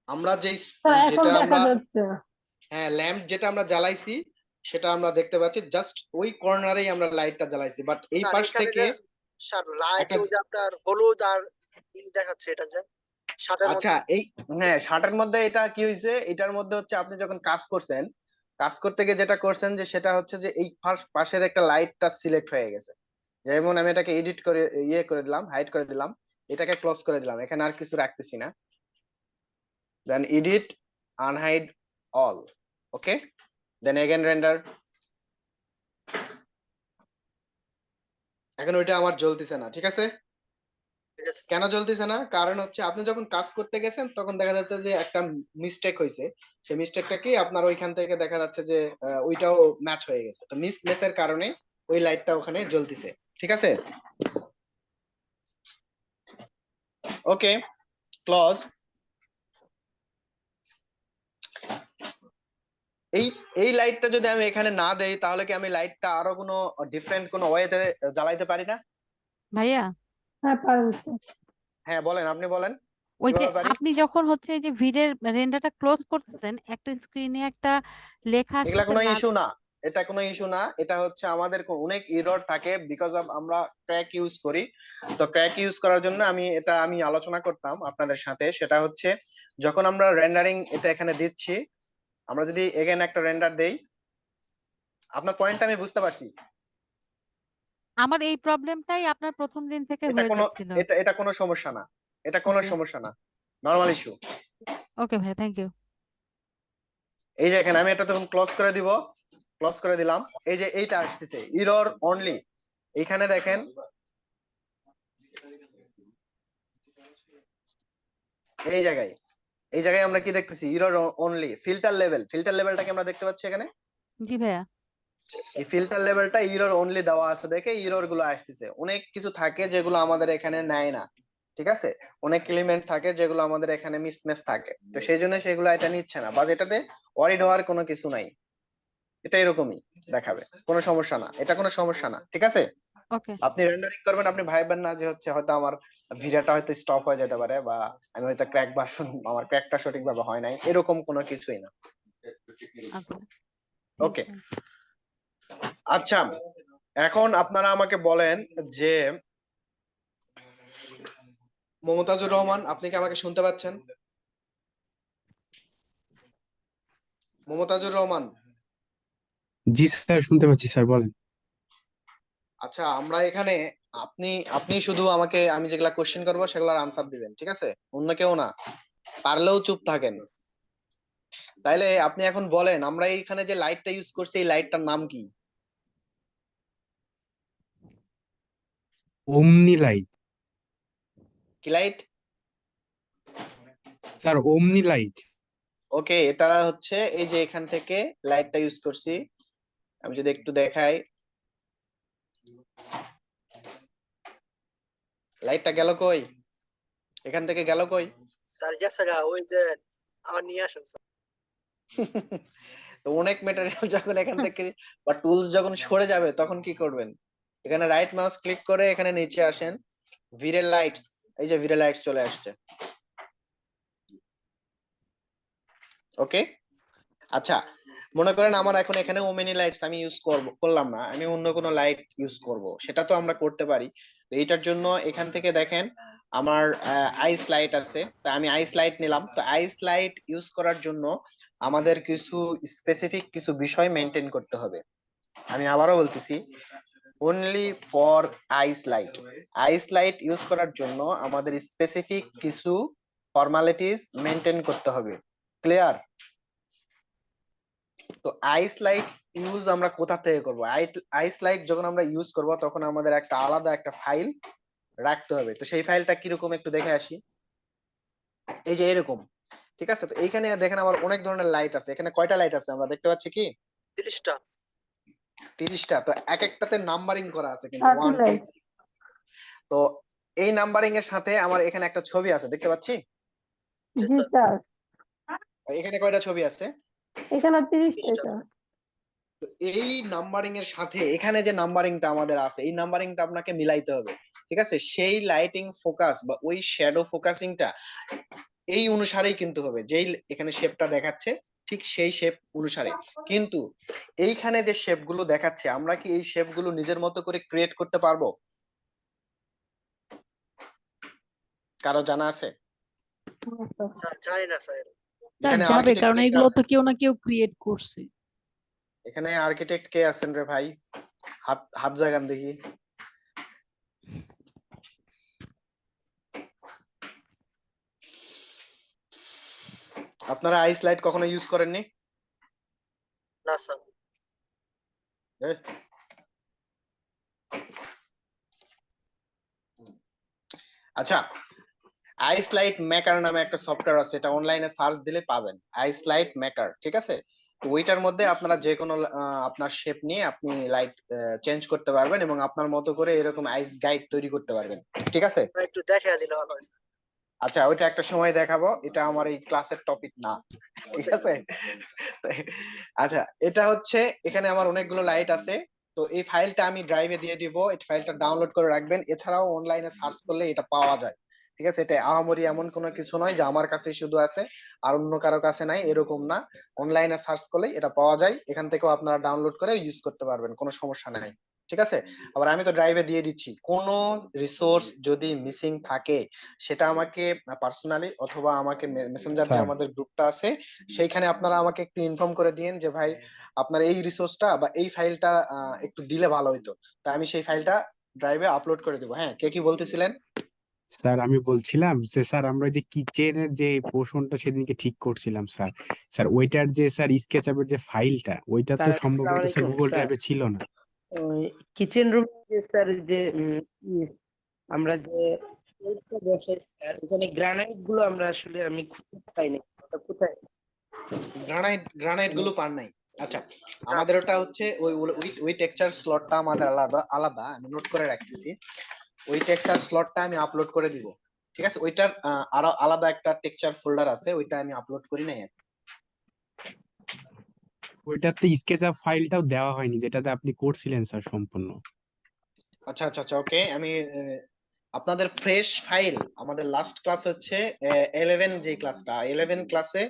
আমরা যে স্যার এখন যেটা দেখা আমরা যাচ্ছে। হ্যাঁ ল্যাম্প যেটা আমরা জ্বালাইছি সেটা আমরা দেখতে পাচ্ছি, জাস্ট ওই কর্নারেই আমরা লাইটটা জ্বালাইছি, বাট এই স্যার পাশ এখানে থেকে যে স্যার লাইট একটা ওই যে আপনার হলুদ আর নীল দেখাচ্ছে, এটা যে শার্টের আচ্ছা মধ্যে। এই হ্যাঁ শার্টের মধ্যে এটা কি হয়েছে, এটার মধ্যে হচ্ছে আপনি যখন কাজ করছেন, কাজ করতে গিয়ে যেটা করছেন যে সেটা হচ্ছে যে এই পাশের একটা লাইটটা সিলেক্ট হয়ে গেছে। যেমন আমি এটাকে এডিট করে ইয়ে করে দিলাম, হাইড করে দিলাম, এটাকে ক্লোজ করে দিলাম, এখানে আর কিছু রাখতেছি না। দেন এডিট, আনহাইড অল। ওকে, দেন এগেন রেন্ডার। এখন ওইটা আমার জ্বলতেছে না, ঠিক আছে? ঠিক আছে কেন জ্বলতেছে না? কারণ হচ্ছে আপনি যখন কাজ করতে গেছেন তখন দেখা যাচ্ছে যে একটা মিস্টেক হয়েছে, সেই মিস্টেকটা কি আপনার ওইখান থেকে দেখা যাচ্ছে যে ওইটাও ম্যাচ হয়ে গেছে, তো মিসের কারণে ওই লাইটটা ওখানে জ্বলতেছে, ঠিক আছে? ওকে, ক্লোজ। এই এই লাইটটা যদি আমি এখানে না দেই তাহলে কি আমি লাইটটা আরো কোনো ডিফারেন্ট কোনো ওয়েতে জ্বালাইতে পারি না? ভাইয়া, হ্যাঁ পারেন স্যার। হ্যাঁ বলেন, আপনি বলেন ওই যে কিভাবে পারি। আপনি যখন হচ্ছে এই যে ভিডিওর রেন্ডারটা ক্লোজ করতেছেন, একটা স্ক্রিনে একটা লেখা এগুলা আসতেছে কোনো লাল। ইস্যু না, এটা কোনো ইস্যু না, এটা হচ্ছে আমাদের অনেক এরর থাকে বিকজ অফ আমরা ক্র্যাক ইউজ করি। তো ক্র্যাক ইউজ করার জন্য আমি আলোচনা করতাম আপনাদের সাথে, সেটা হচ্ছে যখন আমরা রেন্ডারিং এটা এখানে দিচ্ছি, আমরা যদি এগেন একটা রেন্ডার দেই, আপনার পয়েন্টটা আমি বুঝতে পারছি। আমার এই প্রবলেমটাই আপনার প্রথম দিন থেকে এটা হয়ে কোনো যাচ্ছিল। এটা কোনো সমস্যা না, এটা কোনো ওকে, সমস্যা না, নরমাল ইস্যু। ওকে ভাইয়া, থ্যাংক ইউ। এই যে এখানে আমি এটা তখন ক্লোজ করে দিব, ক্লোজ করে দিলাম, এই যে এইটা আসতেছে এরর অনলি। এইখানে দেখেন এই জায়গায়, এই জায়গায় আমরা কি দেখতেছি? Error only. ফিল্টার লেভেলটাকে আমরা দেখতে পাচ্ছি এখানে। জি ভাইয়া। এই ফিল্টার লেভেলটা এরর অনলি দেওয়া আছে দেখে এরর গুলো আসতেছে। অনেক কিছু থাকে যেগুলো আমাদের এখানে নেয় না, ঠিক আছে? অনেক এলিমেন্ট থাকে যেগুলো আমাদের এখানে মিসম্যাচ থাকে, তো সেই জন্য সেগুলো এটা নিচ্ছে না, বা এটাতে ওয়ারিড হওয়ার কোনো কিছু নাই। এটা এরকমই দেখাবে, কোনো সমস্যা না, এটা কোনো সমস্যা না, ঠিক আছে। ওকে আপনি রেন্ডারিং করবেন, আপনি ভাববেন না যে হচ্ছে হয়তো আমার ভিডিওটা হয়তো স্টপ হয়ে যেতে পারে, বা আমি হয়তো ক্র্যাক ভার্সন, আমার ক্র্যাকটা সঠিকভাবে হয় নাই, এরকম কোনো কিছুই না। আচ্ছা ওকে, থ্যাংক ইউ আচ্ছা, এখন আপনারা আমাকে বলেন যে মমতাজুর রহমান, আপনি কি আমাকে শুনতে পাচ্ছেন? মমতাজুর রহমান, জি স্যার, শুনতে পাচ্ছি স্যার, বলেন। আচ্ছা, আমরা এখানে আপনি আপনি শুধু আমাকে, আমি যেগুলা কোশ্চেন করবো সেগুলোর আনসার দিবেন, ঠিক আছে? অন্য কেউ না, পারলেও চুপ থাকেন। তাইলে আপনি এখন বলেন, আমরা এইখানে যে লাইটটা ইউজ করছি, এই লাইটটার নাম কি? ওমনি লাইট। কি লাইট? স্যার ওমনি লাইট। ওকে, এটা হচ্ছে এই যে এখান থেকে লাইটটা ইউজ করছি, আমি যদি একটু দেখাই, লাইটটা গেল কই, এখান থেকে গেল কই? স্যার গেছে গা, ওই যে আবার নিয়ে আসেন স্যার। তো অনেক ম্যাটেরিয়াল যখন এখান থেকে বা টুলস যখন সরে যাবে তখন কি করবেন? এখানে রাইট মাউস ক্লিক করে এখানে নিচে আসেন, ভিরে লাইটস, এই যে ভিরে লাইটস চলে আসছে। ওকে, আচ্ছা, মনে করেন আমার এখন এখানে ওমেনি লাইটস আমি ইউজ করলাম না, আমি অন্য কোনো লাইট ইউজ করব, সেটা তো আমরা করতে পারি। তো এটার জন্য এখান থেকে দেখেন আমার আইস লাইট আছে, তা আমি আইস লাইট নিলাম। তো আইস লাইট ইউজ করার জন্য আমাদের কিছু স্পেসিফিক কিছু বিষয় মেনটেন করতে হবে। আমি আবারও বলতেছি, only for ice light, ice light use করার জন্য আমাদের স্পেসিফিক কিছু ফর্মালিটিস মেনটেন করতে হবে। ক্লিয়ার? তো আইস লাইট ইউজ আমরা কোথা থেকে করব? আইস লাইট যখন আমরা ইউজ করব তখন আমাদের একটা আলাদা একটা ফাইল রাখতে হবে। তো সেই ফাইলটা কিরকম একটু দেখে আসি। এই যে এরকম, ঠিক আছে। তো এইখানে দেখেন আমার অনেক ধরনের লাইট আছে, এখানে কয়টা লাইট আছে আমরা দেখতে পাচ্ছি কি? 30টা। 30টা। তো এক একটাতে নাম্বারিং করা আছে কিন্তু 30 1 2 লাইট। তো এই নাম্বারিং এর সাথে আমার এখানে একটা ছবি আছে, দেখতে পাচ্ছি? জি জি স্যার, স্যার, এখানে কয়টা ছবি আছে? এখানে 30টা 30টা। স্যার। তো এই নাম্বারিং এর সাথে এখানে যে নাম্বারিংটা আমাদের আছে, এই নাম্বারিংটা আপনাকে মিলাইতে হবে, ঠিক আছে? সেই লাইটিং ফোকাস বা ওই শ্যাডো ফোকাসিংটা এই অনুসারেই কিন্তু হবে, যেই এখানে শেপটা দেখাচ্ছে ঠিক সেই শেপ অনুসারে। কিন্তু এইখানে যে শেপ গুলো দেখাচ্ছে, আমরা কি এই শেপ গুলো নিজের মতো করে ক্রিয়েট করতে পারবো? কারো জানা আছে? স্যার জানি না স্যার। স্যার এখানে যাবে, আর্কিটেক্ট কারণ কে এগুলো আছে? তো কেউ না কেউ ক্রিয়েট করছে। এখানে আর্কিটেক্ট কে আছেন রে ভাই? হাত হাত জাগান দেখি। আপনারা আইস লাইট কখনো ইউজ করেননি? না স্যার। এ? আচ্ছা, আইস লাইট মেকার নামে একটা সফটওয়্যার আছে, এটা অনলাইনে সার্চ দিলে পাবেন, আইস লাইট মেকার, ঠিক আছে? তো ওইটার মধ্যে আপনারা যে কোনো আপনার শেপ নিয়ে আপনি লাইট চেঞ্জ করতে পারবেন এবং আপনার মতো করে এরকম আইস গাইড তৈরি করতে পারবেন, ঠিক আছে? একটু দেখা দিলে ভালো হয় স্যার। আচ্ছা, ওইটা একটা সময় দেখাবো, এটা আমার এই ক্লাসের টপিক না, ঠিক Okay, আছে? আচ্ছা, এটা হচ্ছে এখানে আমার অনেকগুলো লাইট আছে। তো এই ফাইলটা আমি ড্রাইভে দিয়ে দিব, এই ফাইলটা ডাউনলোড করে রাখবেন। এছাড়াও অনলাইনে সার্চ করলে এটা পাওয়া যায়, ঠিক আছে? এটা আহামরি এমন কোনো কিছু নয় যে আমার কাছে শুধু আছে আর অন্য কারো কাছে নাই, এরকম না। অনলাইনে সার্চ করলেই এটা পাওয়া যায়, এখান থেকেও আপনারা ডাউনলোড করে ইউজ করতে পারবেন, কোনো সমস্যা নাই, ঠিক আছে? আবার আমি তো ড্রাইভে দিয়ে দিচ্ছি, কোনো রিসোর্স যদি মিসিং থাকে সেটা আমাকে পার্সোনালি অথবা আমাকে মেসেঞ্জার যে স্যার আমাদের গ্রুপটা আছে সেইখানে আপনারা আমাকে একটু ইনফর্ম করে দিন যে ভাই আপনার এই রিসোর্সটা বা এই ফাইলটা একটু দিলে ভালো হইতো, তা আমি সেই ফাইলটা ড্রাইভে আপলোড করে দেবো। হ্যাঁ, কে কি বলতেছিলেন? স্যার আমি বলছিলাম যে স্যার আমরা যে কিচেনের যে পোর্শনটা সেদিনকে ঠিক করছিলাম স্যার, স্যার ওইটার যে স্যার স্কেচআপের যে ফাইলটা, ওইটা তো স্যার আসসালামু সম্ভবত স্যার আলাইকুম গুগল স্যার। ড্রাইভে ছিল না। ওই কিচেন রুম যে স্যার যে আমরা যে শেলফটা বসাই স্যার, ওখানে গ্রানাইট গুলো আমরা আসলে আমি খুঁজে পাইনি, ওটা কোথায়? গ্রানাইট গুলো পার নাই? আচ্ছা, আমাদের ওটা হচ্ছে ওই ওই টেক্সচার স্লটটা আমাদের আলাদা আলাদা, আমি নোট করে রাখতেছি। ওই টেক্সচার স্লটটা আমি আপলোড করে দিব, ঠিক আছে? ওইটার আরো আলাদা একটা টেক্সচার ফোল্ডার আছে, ওইটা আমি আপলোড করি নাই। ওইটাতে স্কেচআপ ফাইলটাও দেওয়া হয়নি যেটাতে আপনি করছিলেন স্যার সম্পূর্ণ। আচ্ছা আচ্ছা আচ্ছা, ওকে। আমি আপনাদের ফ্রেশ ফাইল, আমাদের লাস্ট ক্লাস হচ্ছে 11, যে ক্লাসটা 11 ক্লাসে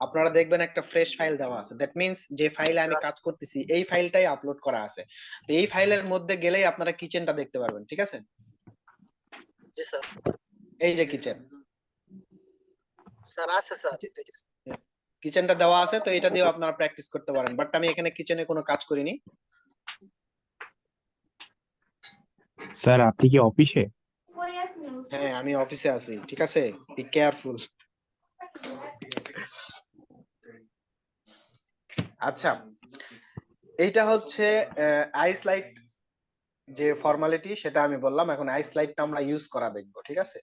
আপনারা দেখবেন একটা ফ্রেশ ফাইল দেওয়া আছে। দ্যাট মিন্স যে ফাইলে আমি কাজ করতেছি এই ফাইলটাই আপলোড করা আছে। তো এই ফাইলের মধ্যে গেলেই আপনারা কিচেনটা দেখতে পারবেন, ঠিক আছে? জি স্যার। এই যে কিচেন, স্যার আছে স্যার, দেখছি। কিচেনটা দেওয়া আছে, তো এটা দিয়েও আপনারা প্র্যাকটিস করতে পারেন। বাট আমি এখানে কিচেনে কোনো কাজ করিনি। স্যার আপনি কি অফিসে? হ্যাঁ, আমি অফিসে আছি, ঠিক আছে? Be careful. আচ্ছা, এইটা হচ্ছে আইসলাইট যে ফর্মালিটি, সেটা আমি বললাম। এখন আইসলাইটটা আমরা ইউজ করা দেখবো, ঠিক আছে?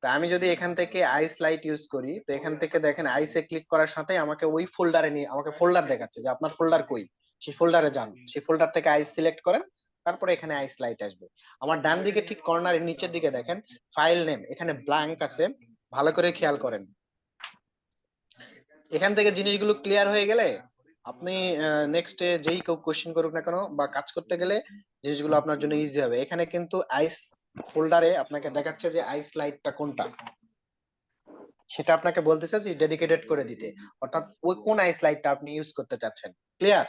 তো আমি যদি এখান থেকে আইসলাইট ইউজ করি, তো এখান থেকে দেখেন আইসে ক্লিক করার সাথে আমাকে ওই ফোল্ডারে নিয়ে আমাকে ফোল্ডার দেখাচ্ছে যে আপনার ফোল্ডার কই, সেই ফোল্ডারে যান, সেই ফোল্ডার থেকে আইস সিলেক্ট করেন, তারপরে এখানে আইসলাইট আসবে। আমার ডান দিকে ঠিক কর্নারের নিচের দিকে দেখেন ফাইল নেম, এখানে ব্ল্যাঙ্ক আছে, ভালো করে খেয়াল করেন। এখান থেকে জিনিসগুলো ক্লিয়ার হয়ে গেলে আপনি নেক্সট যেই কেউ কোশ্চেন করুক না কেন বা কাজ করতে গেলে জিনিসগুলো আপনার জন্য ইজি হবে। এখানে কিন্তু আইস ফোল্ডারে আপনাকে দেখাচ্ছে যে আইস লাইটটা কোনটা, সেটা আপনাকে বলতেছে যে ডেডিকেটেড করে দিতে, অর্থাৎ ওই কোন আইস লাইটটা আপনি ইউজ করতে চাচ্ছেন। ক্লিয়ার?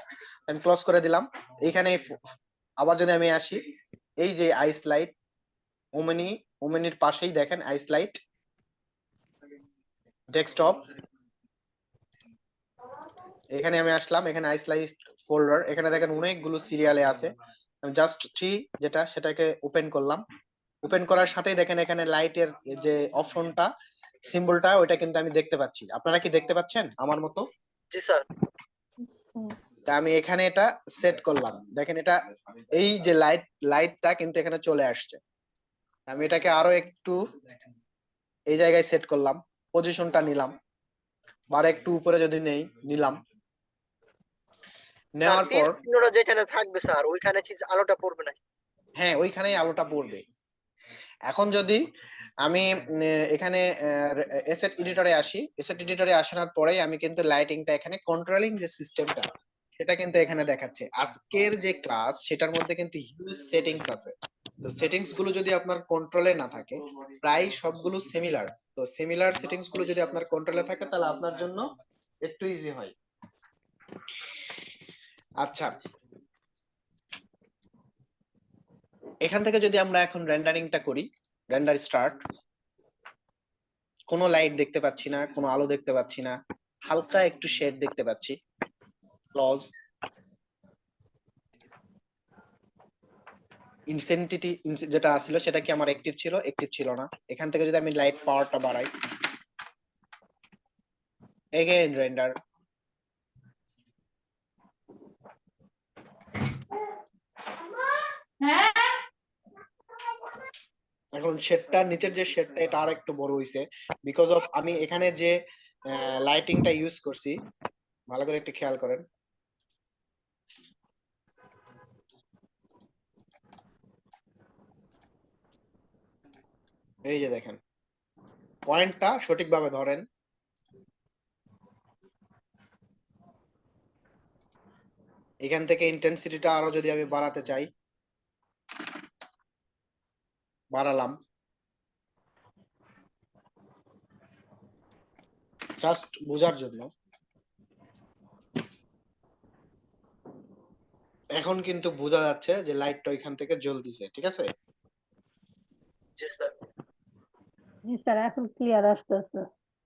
আমি ক্লোজ করে দিলাম। এইখানে আবার যদি আমি আসি, এই যে আইস লাইট ওমেনির পাশেই দেখেন আইস লাইট ডেস্কটপ, এখানে আমি আসলাম, এখানে আইসলাইট ফোল্ডার, এখানে দেখেন অনেকগুলো সিরিয়ালে আছে। আমি জাস্ট যেটা সেটাকে ওপেন করলাম, ওপেন করার সাথেই দেখেন এখানে লাইটের যে অপশনটা সিম্বলটা ওইটা কিন্তু আমি দেখতে পাচ্ছি। আপনারা কি দেখতে পাচ্ছেন আমার মতো? জি স্যার। তা আমি এখানে এটা সেট করলাম, দেখেন এটা এই যে লাইটটা কিন্তু এখানে চলে আসছে। আমি এটাকে আরো একটু এই জায়গায় সেট করলাম, পজিশনটা নিলাম, আর একটু উপরে যদি নিলাম, স্যার নেওয়ার তীর পর চিহ্নটা যেখানে থাকবে স্যার ওইখানে কি আলোটা পড়বে নাকি? হ্যাঁ, ওইখানেই আলোটা পড়বে। এখন যদি আমি এখানে এসেট এডিটরে আসি, এসেট এডিটরে আসার পরেই আমি কিন্তু লাইটিংটা এখানে কন্ট্রোলিং যে সিস্টেমটা সেটা কিন্তু এখানে দেখাচ্ছে। আজকের যে ক্লাস সেটার মধ্যে কিন্তু হিউজ সেটিংস আছে। তো সেটিংস গুলো যদি আপনার কন্ট্রোলে না থাকে, প্রায় সবগুলো সিমিলার, তো সিমিলার সেটিংস গুলো যদি আপনার কন্ট্রোলে থাকে তাহলে আপনার জন্য একটু ইজি হয়। আচ্ছা, এখান থেকে যদি আমরা এখন রেন্ডারিংটা করি, রেন্ডার স্টার্ট, কোনো লাইট দেখতে পাচ্ছি না, কোনো আলো দেখতে পাচ্ছি না, হালকা একটু শেড দেখতে পাচ্ছি। ক্লোজ, ইনসেন্টিটি যেটা ছিল সেটা কি আমার অ্যাক্টিভ ছিল? অ্যাক্টিভ ছিল না। এখান থেকে যদি আমি লাইট পাওয়ারটা বাড়াই, এগেইন রেন্ডার, এখন শেডটা নিচের যে শেডটা এটা আর একটু বড় হইছে, বিকজ অফ আমি এখানে যে লাইটিংটা ইউজ করছি, ভালো করে একটু খেয়াল করেন। এই যে দেখেন, পয়েন্টটা সঠিকভাবে ধরেন। এখান থেকে ইন্টেন্সিটিটা আরো যদি আমি বাড়াতে চাই, বাড়ালাম, জাস্ট বোঝার জন্য। এখন কিন্তু বোঝা যাচ্ছে যে লাইটটা ওইখান থেকে জ্বলতিছে, ঠিক আছে? জি স্যার। জি স্যার, এখন ক্লিয়ার আসতেছে।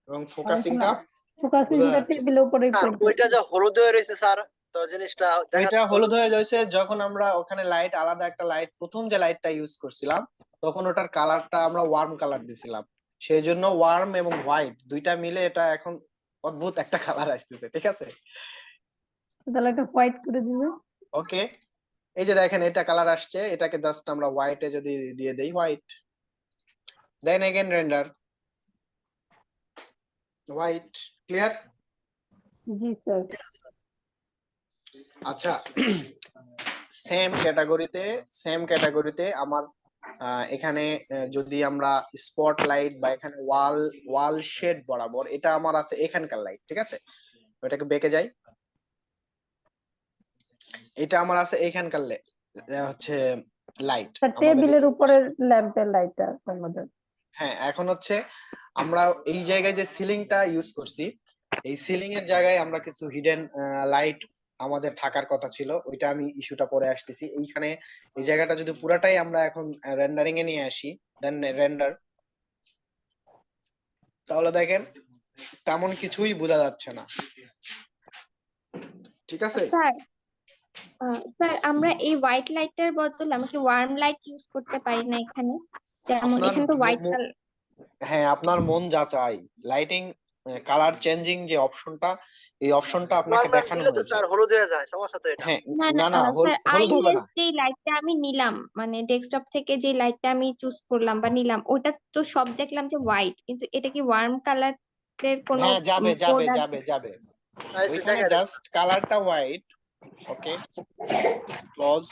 এবং আর ফোকাসিংটা এখানে ফোকাসিংটা যাচ্ছে। টেবিলের উপরে স্যার ওইটা যে হলুদ হয়ে রয়েছে স্যার, তো জিনিসটা ওইটা দেখাচ্ছে হলুদ হয়ে যাচ্ছে যখন আমরা ওখানে লাইট, আলাদা একটা লাইট, প্রথম যে লাইটটা ইউজ করছিলাম তখন ওটার কালারটা আমরা ওয়ার্ম কালার দিছিলাম, সেই জন্য ওয়ার্ম এবং হোয়াইট দুইটা মিলে এটা এখন অদ্ভুত একটা কালার আসতেছে, ঠিক আছে? তাহলে একটা হোয়াইট করে দিবে। ওকে, এই যে দেখেন এটা কালার আসছে, এটাকে জাস্ট আমরা হোয়াইটে যদি দিয়ে দেই, white, then again render, white, clear? জি স্যার। আচ্ছা, সেম ক্যাটাগরিতে আমার এখানে যদি আমরা স্পট লাইট বা এখানে ওয়াল শেড বরাবর, এটা আমার আছে এখানকার লাইট, ঠিক আছে? ওটাকে বেঁকে যাই, এটা আমার আছে এইখানকার হচ্ছে লাইট স্যার টেবিলের উপরের ল্যাম্পের লাইটটা আমাদের। হ্যাঁ, এখন হচ্ছে আমরা এই জায়গায় যে সিলিংটা ইউজ করছি, এই সিলিং এর জায়গায় আমরা কিছু হিডেন লাইট আমাদের থাকার কথা ছিল, ওইটা আমি ইস্যুটা পরে আসতেছি। এইখানে এই জায়গাটা যদি পুরাটাই আমরা এখন রেন্ডারিং এ নিয়ে আসি, দেন রেন্ডার, তাহলে দেখেন তেমন কিছুই বোঝা যাচ্ছে না। ঠিক আছে, স্যার স্যার আমরা এই হোয়াইট লাইটটার বদলে আমাকে ওয়ার্ম লাইট ইউজ করতে পারি না এখানে, যেমন আপনার এখানে তো হোয়াইট মো- কালার। হ্যাঁ, আপনার মন যা চাই, লাইটিং কালার চেঞ্জিং যে অপশনটা, এই অপশনটা আপনাকে ওয়ালম্যান দেখানো দিলে তো হয়েছে। স্যার হলুদ হয়ে যায়, সমস্যা তো এটা। হ্যাঁ, না না না না, স্যার হলুদ হবে আইএস না। যে লাইটটা আমি নিলাম, মানে ডেস্কটপ থেকে যে লাইটটা আমি চুজ করলাম বা নিলাম, ওটা তো সব দেখলাম যে হোয়াইট, কিন্তু এটা কি ওয়ার্ম কালারের কোনো হ্যাঁ, যাবে যাবে কোড আছে? যাবে যাবে, আর একটু ওইখানে দেখা দেন। জাস্ট কালারটা হোয়াইট। ওকে, ক্লোজ।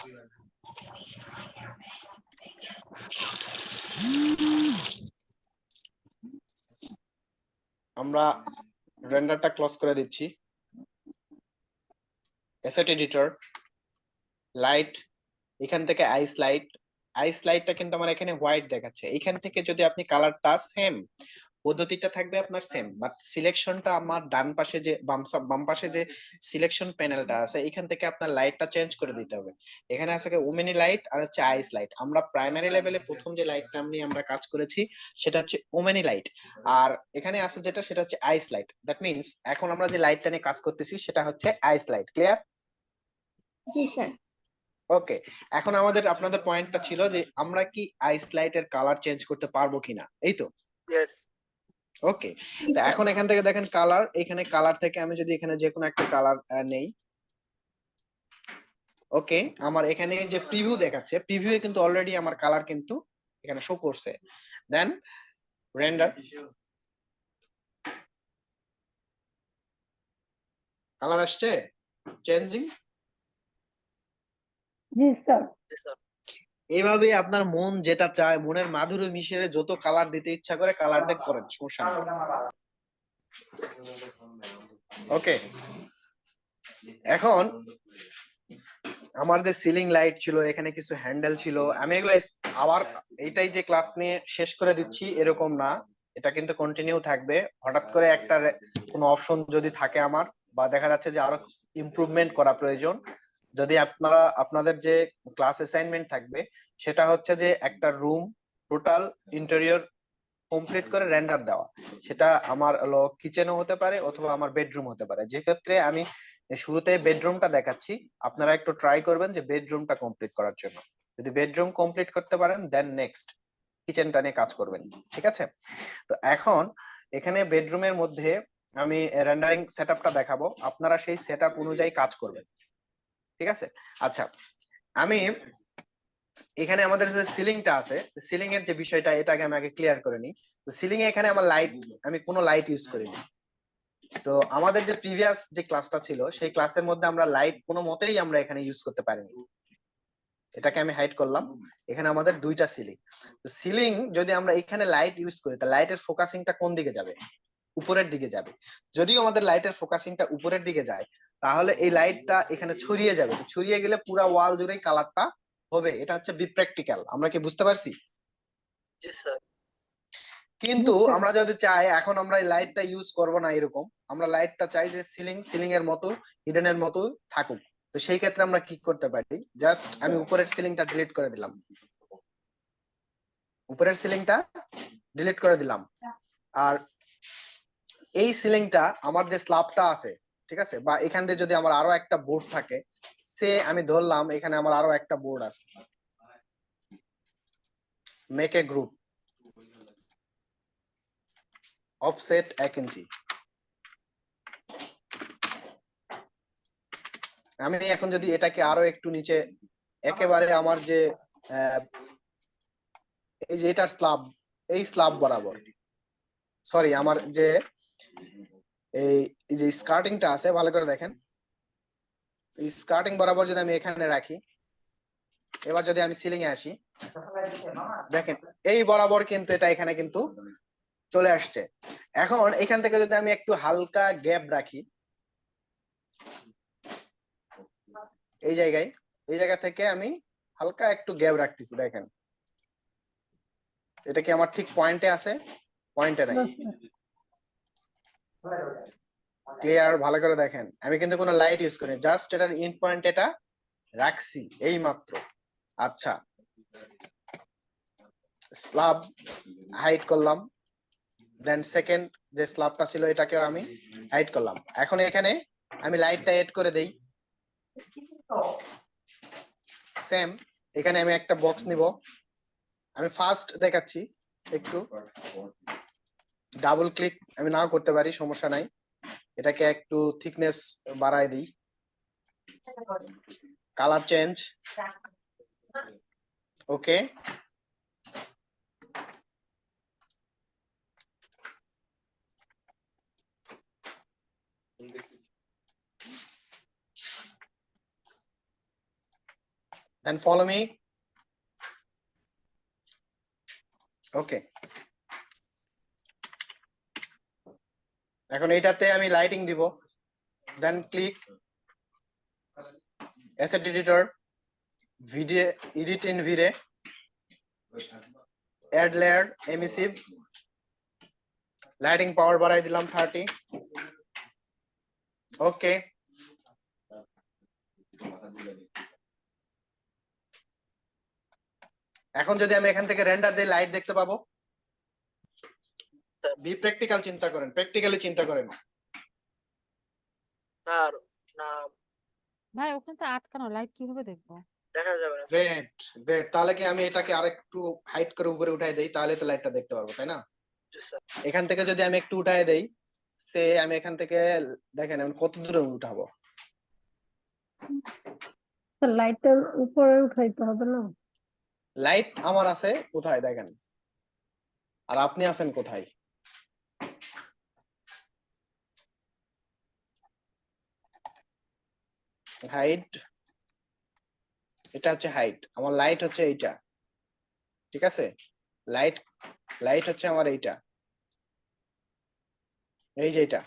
আমরা রেন্ডারটা ক্লোজ করে দিচ্ছি। অ্যাসেট এডিটর, লাইট, এখান থেকে আইস লাইটটা কিন্তু আমার এখানে হোয়াইট দেখাচ্ছে। এখান থেকে যদি আপনি কালারটা সেম, পদ্ধতিটা থাকবে আপনার সেম, বাট সিলেকশনটা আমার ডান পাশে যে বাম পাশে যে সিলেকশন প্যানেলটা আছে, এখান থেকে আপনার লাইটটা চেঞ্জ করে দিতে হবে। এখানে আছে ওমেনি লাইট আর হচ্ছে আইস লাইট। আমরা প্রাইমারি লেভেলে প্রথম যে লাইটটা নিয়ে আমরা কাজ করেছি সেটা হচ্ছে ওমেনি লাইট, আর এখানে আছে যেটা সেটা হচ্ছে আইস লাইট। দ্যাট মিন্স এখন আমরা যে লাইটটা নিয়ে কাজ করতেছি সেটা হচ্ছে আইস লাইট। ক্লিয়ার? জি স্যার। ওকে, এখন আমাদের আপনাদের পয়েন্টটা ছিল যে আমরা কি আইস লাইটের কালার চেঞ্জ করতে পারবো কিনা, এই তো? ইয়েস। ওকে, তো এখন এখান থেকে দেখেন কালার, এখানে কালার থেকে আমি যদি এখানে যে কোনো একটা কালার নেই, ওকে, আমার এখানে যে প্রিভিউ দেখাচ্ছে, প্রিভিউ কিন্তু অলরেডি আমার কালার কিন্তু এখানে শো করছে। দেন রেন্ডার, কালার আসছে চেঞ্জিং। জি স্যার। জি স্যার। এইভাবে আপনার মন যেটা চায়, মনের মাধুরী মিশিয়ে যত কালার দিতে ইচ্ছা করে কালার দিয়ে করেন, সমস্যা নেই। ওকে, এখন আমার যে সিলিং লাইট ছিল, এখানে কিছু হ্যান্ডেল ছিল, আমি এগুলো আবার এইটাই যে ক্লাস নিয়ে শেষ করে দিচ্ছি এরকম না, এটা কিন্তু কন্টিনিউ থাকবে। হঠাৎ করে একটা কোনো অপশন যদি থাকে আমার, বা দেখা যাচ্ছে যে আরো ইমপ্রুভমেন্ট করা প্রয়োজন, যদি আপনাদের যে ক্লাস অ্যাসাইনমেন্ট থাকবে সেটা হচ্ছে যে একটা রুম টোটাল ইন্টেরিয়র কমপ্লিট করে রেন্ডার দেওয়া, সেটা আমার কিচেনও হতে পারে অথবা আমার বেডরুম হতে পারে। যে ক্ষেত্রে আমি শুরুতে বেডরুমটা দেখাচ্ছি, আপনারা একটু ট্রাই করবেন যে বেডরুমটা কমপ্লিট করার জন্য। যদি বেডরুম কমপ্লিট করতে পারেন দেন নেক্সট কিচেনটা নিয়ে কাজ করবেন। ঠিক আছে, তো এখন এখানে বেডরুমের মধ্যে আমি রেন্ডারিং সেটআপটা দেখাবো, আপনারা সেই সেটআপ অনুযায়ী কাজ করবেন। ঠিক আছে, আচ্ছা, আমি এখানে আমাদের যে সিলিংটা আছে, সিলিং এর যে বিষয়টা, এটা আগে আমি ক্লিয়ার করে নিই। তো সিলিং এ এখানে আমার লাইট, আমি কোনো লাইট ইউজ করিনি। তো আমাদের যে প্রিভিয়াস যে ক্লাসটা ছিল সেই ক্লাসের মধ্যে আমরা লাইট কোনো মতেই আমরা এখানে ইউজ করতে পারিনি। এটাকে আমি হাইড করলাম। এখানে আমাদের দুইটা সিলিং, তো সিলিং যদি আমরা এখানে লাইট ইউজ করি, তা লাইটের ফোকাসিংটা কোন দিকে যাবে? উপরের দিকে যাবে। যদিও আমাদের লাইটের ফোকাসিংটা উপরের দিকে যায়, তাহলে এই লাইটটা এখানে ছড়িয়ে যাবে, ছড়িয়ে গেলে পুরো ওয়াল জুড়েই কালারটা হবে। এটা হচ্ছে বিপ্র্যাকটিক্যাল, আমরা কি বুঝতে পারছি? জি স্যার। কিন্তু জি, স্যার। আমরা যদি চাই এখন আমরা এই লাইটটা ইউজ করব না এরকম, আমরা লাইটটা চাই যে সিলিং এর মতো, হিডেন এর মতো থাকুক। তো সেই ক্ষেত্রে আমরা কি করতে পারি, জাস্ট আমি উপরের সিলিংটা ডিলিট করে দিলাম, উপরের সিলিংটা ডিলিট করে দিলাম, আর এই সিলিংটা আমার যে স্ল্যাবটা আছে, ঠিক আছে, বা এখান দিয়ে যদি আমার আরো একটা বোর্ড থাকে, সে আমি ধরলাম এখানে আমার আরো একটা বোর্ড আছে, মেক এ গ্রুপ, অফসেট 1 ইঞ্চি। আমি এখন যদি এটাকে আরো একটু নিচে, একেবারে আমার যে এই যে এটার স্ল্যাব, এই স্ল্যাব বরাবর, সরি আমার যে এই যে স্কার্টিংটা আছে, ভালো করে দেখেন, এই স্কার্টিং বরাবর যদি আমি এখানে রাখি, এবার যদি আমি সিলিং এ আসি, দেখেন এই বরাবর কিন্তু এটা এখানে কিন্তু চলে আসছে। এখন এখান থেকে যদি আমি একটু হালকা গ্যাপ রাখি, এই জায়গা থেকে আমি হালকা একটু গ্যাপ রাখতেছি, দেখেন এটা কি আমার ঠিক পয়েন্টে আছে? পয়েন্টে নাই। ক্লিয়ার? ভালো করে দেখেন, আমি কিন্তু কোনো লাইট ইউজ করিনি, জাস্ট এটার ইন পয়েন্ট এটা রাখছি এই মাত্র। আচ্ছা, স্ল্যাব হাইড করলাম, দেন সেকেন্ড যে স্ল্যাবটা ছিল এটাকেও আমি হাইড করলাম। এখন এখানে আমি লাইটটা এড করে দেই। সেম এখানে আমি একটা বক্স নিব, আমি ফার্স্ট দেখাচ্ছি, একটু ডাবল ক্লিক আমি নাও করতে পারি, সমস্যা নাই। এটাকে একটু থিকনেস বাড়ায় দিই, colour change, okay. Then follow me. Okay. এখন এইটাতে আমি লাইটিং দিব, then click asset editor, video edit in V-Ray, add layer, emissive, lighting power বাড়াই দিলাম 30। ওকে, এখন যদি আমি এখান থেকে রেন্ডার দিয়ে লাইট দেখতে পাবো। বি প্র্যাকটিক্যাল চিন্তা করেন, প্র্যাকটিক্যালি চিন্তা করেন। স্যার না, ভাই ওখানে তো আটকানো, লাইট কিভাবে দেখবো? দেখা যাবে না স্যার। গ্রেট গ্রেট, তাহলে কি আমি এটাকে আরেকটু হাইট করে উপরে উঠাই দেই, তাহলে তো লাইটটা দেখতে পারবো, তাই না? জি স্যার। এখান থেকে যদি আমি একটু উঠাই দেই, সে আমি এখান থেকে দেখেন আমি কত দূরে উঠাবো। লাইটটার উপরে উঠাইতে হবে না? লাইট আমার আছে কোথায় দেখেন, আর আপনি আছেন কোথায়? হাইট, এটা হচ্ছে হাইট, আমার লাইট হচ্ছে এইটা, ঠিক আছে? লাইট লাইট হচ্ছে আমার এইটা, এই যে এটা।